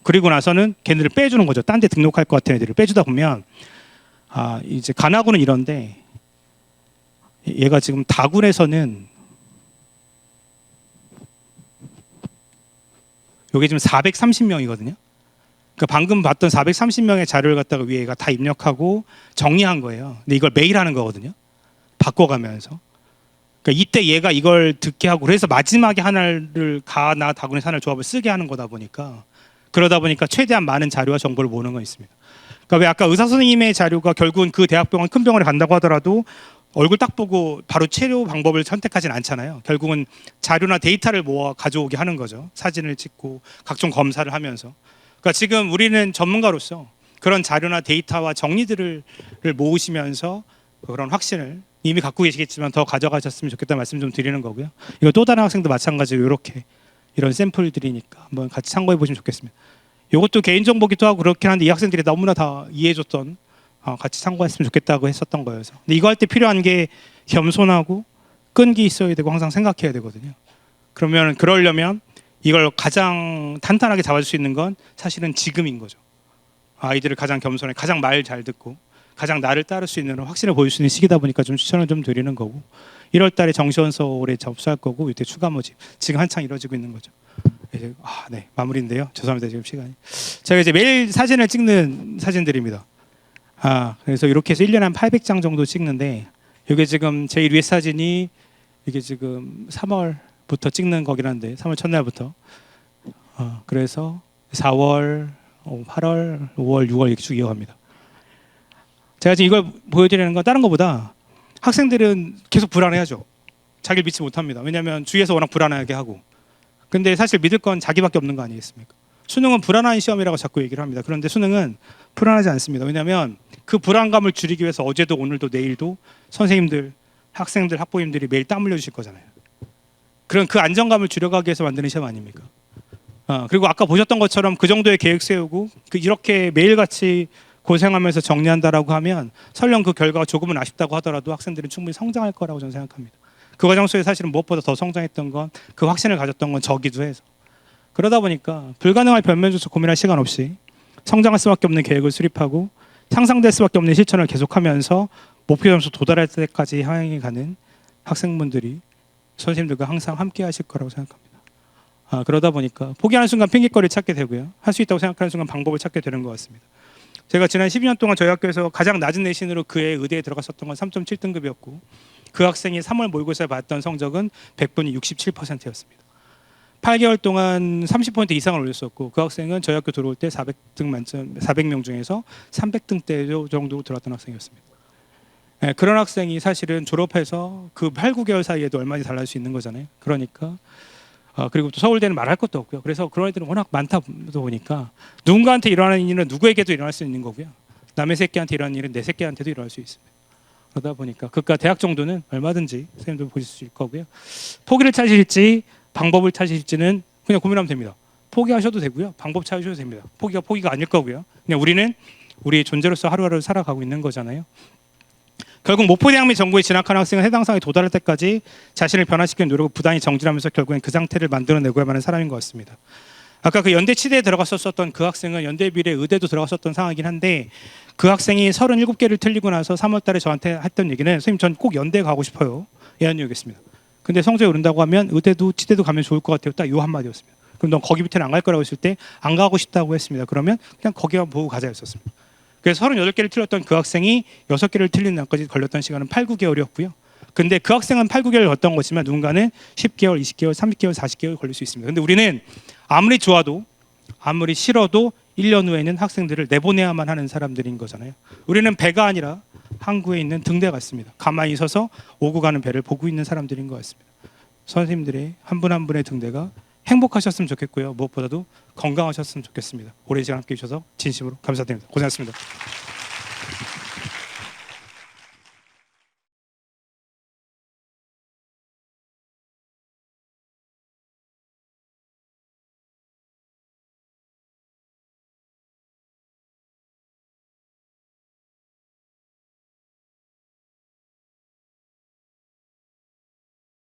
B: 그리고 나서는 걔네를 빼주는 거죠. 딴 데 등록할 것 같은 애들을 빼주다 보면 아 이제 간하군은 이런데 얘가 지금 다군에서는 여기 지금 430명이거든요. 그러니까 방금 봤던 430명의 자료를 갖다가 위에 얘가 다 입력하고 정리한 거예요. 근데 이걸 매일 하는 거거든요. 바꿔가면서. 그러니까 이때 얘가 이걸 듣게 하고 그래서 마지막에 하나를 가나 다군의 산을 조합을 쓰게 하는 거다 보니까 그러다 보니까 최대한 많은 자료와 정보를 모으는 거 있습니다. 그러니까 왜 아까 의사 선생님의 자료가 결국은 그 대학병원 큰 병원에 간다고 하더라도 얼굴 딱 보고 바로 치료 방법을 선택하진 않잖아요. 결국은 자료나 데이터를 모아 가져오게 하는 거죠. 사진을 찍고 각종 검사를 하면서. 그러니까 지금 우리는 전문가로서 그런 자료나 데이터와 정리들을 모으시면서 그런 확신을 이미 갖고 계시겠지만 더 가져가셨으면 좋겠다는 말씀 좀 드리는 거고요. 이거 또 다른 학생도 마찬가지로 이렇게 이런 샘플들이니까 한번 같이 참고해 보시면 좋겠습니다. 이것도 개인정보기도 하고 그렇긴 한데 이 학생들이 너무나 다 이해해줬던 같이 참고했으면 좋겠다고 했었던 거여서. 근데 이거 할 때 필요한 게 겸손하고 끈기 있어야 되고 항상 생각해야 되거든요. 그러려면 이걸 가장 탄탄하게 잡아줄 수 있는 건 사실은 지금인 거죠. 아이들을 가장 겸손해, 가장 말 잘 듣고 가장 나를 따를 수 있는 확신을 보일 수 있는 시기다 보니까 좀 추천을 좀 드리는 거고 1월 달에 정시원서 올해 접수할 거고 이때 추가 모집 지금 한창 이루어지고 있는 거죠. 이제 네 마무리인데요. 죄송합니다 지금 시간이. 제가 이제 매일 사진을 찍는 사진들입니다. 그래서 이렇게 해서 1년에 한 800장 정도 찍는데 이게 지금 제일 위에 사진이 이게 지금 3월부터 찍는 거긴 한데 3월 첫날부터 그래서 4월, 8월, 5월, 6월 이렇게 쭉 이어갑니다. 제가 지금 이걸 보여드리는 건 다른 것보다 학생들은 계속 불안해하죠. 자기를 믿지 못합니다. 왜냐하면 주위에서 워낙 불안하게 하고. 근데 사실 믿을 건 자기밖에 없는 거 아니겠습니까? 수능은 불안한 시험이라고 자꾸 얘기를 합니다. 그런데 수능은 불안하지 않습니다. 왜냐하면 그 불안감을 줄이기 위해서 어제도 오늘도 내일도 선생님들, 학생들, 학부모님들이 매일 땀 흘려 주실 거잖아요. 그런 그 안정감을 줄여가기 위해서 만드는 시험 아닙니까? 그리고 아까 보셨던 것처럼 그 정도의 계획 세우고 이렇게 매일같이 고생하면서 정리한다라고 하면 설령 그 결과가 조금은 아쉽다고 하더라도 학생들은 충분히 성장할 거라고 저는 생각합니다. 그 과정 속에 사실은 무엇보다 더 성장했던 건 그 확신을 가졌던 건 저기도 해서 그러다 보니까 불가능할 변면조차 고민할 시간 없이 성장할 수밖에 없는 계획을 수립하고 상상될 수밖에 없는 실천을 계속하면서 목표 점수 도달할 때까지 향해 가는 학생분들이 선생님들과 항상 함께 하실 거라고 생각합니다. 그러다 보니까 포기하는 순간 핑계거리를 찾게 되고요. 할 수 있다고 생각하는 순간 방법을 찾게 되는 것 같습니다. 제가 지난 12년 동안 저희 학교에서 가장 낮은 내신으로 그해 의대에 들어갔었던 건 3.7등급이었고 그 학생이 3월 모의고사에 받았던 성적은 100분이 67%였습니다. 8개월 동안 30포인트 이상을 올렸었고 그 학생은 저희 학교 들어올 때 400등 만점 400명 중에서 300등대 정도 들어왔던 학생이었습니다. 그런 학생이 사실은 졸업해서 그 8, 9개월 사이에도 얼마나 달라질 수 있는 거잖아요. 그러니까 그리고 또 서울대는 말할 것도 없고요. 그래서 그런 애들은 워낙 많다 보니까 누군가한테 일어나는 일은 누구에게도 일어날 수 있는 거고요. 남의 새끼한테 일어나는 일은 내 새끼한테도 일어날 수 있습니다. 그러다 보니까 그과 대학 정도는 얼마든지 선생님들 보실 수 있을 거고요. 포기를 찾으실지 방법을 찾으실지는 그냥 고민하면 됩니다. 포기하셔도 되고요. 방법 찾으셔도 됩니다. 포기가 아닐 거고요. 그냥 우리는 우리의 존재로서 하루하루 살아가고 있는 거잖아요. 결국 목포대학 및 전국에 진학하는 학생은 해당 상황에 도달할 때까지 자신을 변화시키는 노력을 부단히 정진하면서 결국엔 그 상태를 만들어내고야만 하는 사람인 것 같습니다. 아까 그 연대 치대에 들어갔었던 그 학생은 연대 비례 의대도 들어갔었던 상황이긴 한데 그 학생이 37개를 틀리고 나서 3월 달에 저한테 했던 얘기는 선생님 전 꼭 연대 가고 싶어요. 이런 얘기였습니다. 근데 성적이 오른다고 하면 의대도 치대도 가면 좋을 것 같아요. 딱 이 한마디였습니다. 그럼 넌 거기 밑에는 안 갈 거라고 했을 때 안 가고 싶다고 했습니다. 그러면 그냥 거기만 보고 가자였었습니다. 그래서 38개를 틀렸던 그 학생이 6개를 틀리는 날까지 걸렸던 시간은 8, 9개월이었고요. 근데 그 학생은 8, 9개월 걷던 거지만 누군가는 10개월, 20개월, 30개월, 40개월 걸릴 수 있습니다. 근데 우리는 아무리 좋아도 아무리 싫어도 1년 후에는 학생들을 내보내야만 하는 사람들인 거잖아요. 우리는 배가 아니라 항구에 있는 등대 같습니다. 가만히 서서 오고 가는 배를 보고 있는 사람들인 것 같습니다. 선생님들의 한 분 한 분의 등대가 행복하셨으면 좋겠고요. 무엇보다도 건강하셨으면 좋겠습니다. 오랜 시간 함께해 주셔서 진심으로 감사드립니다. 고생하셨습니다.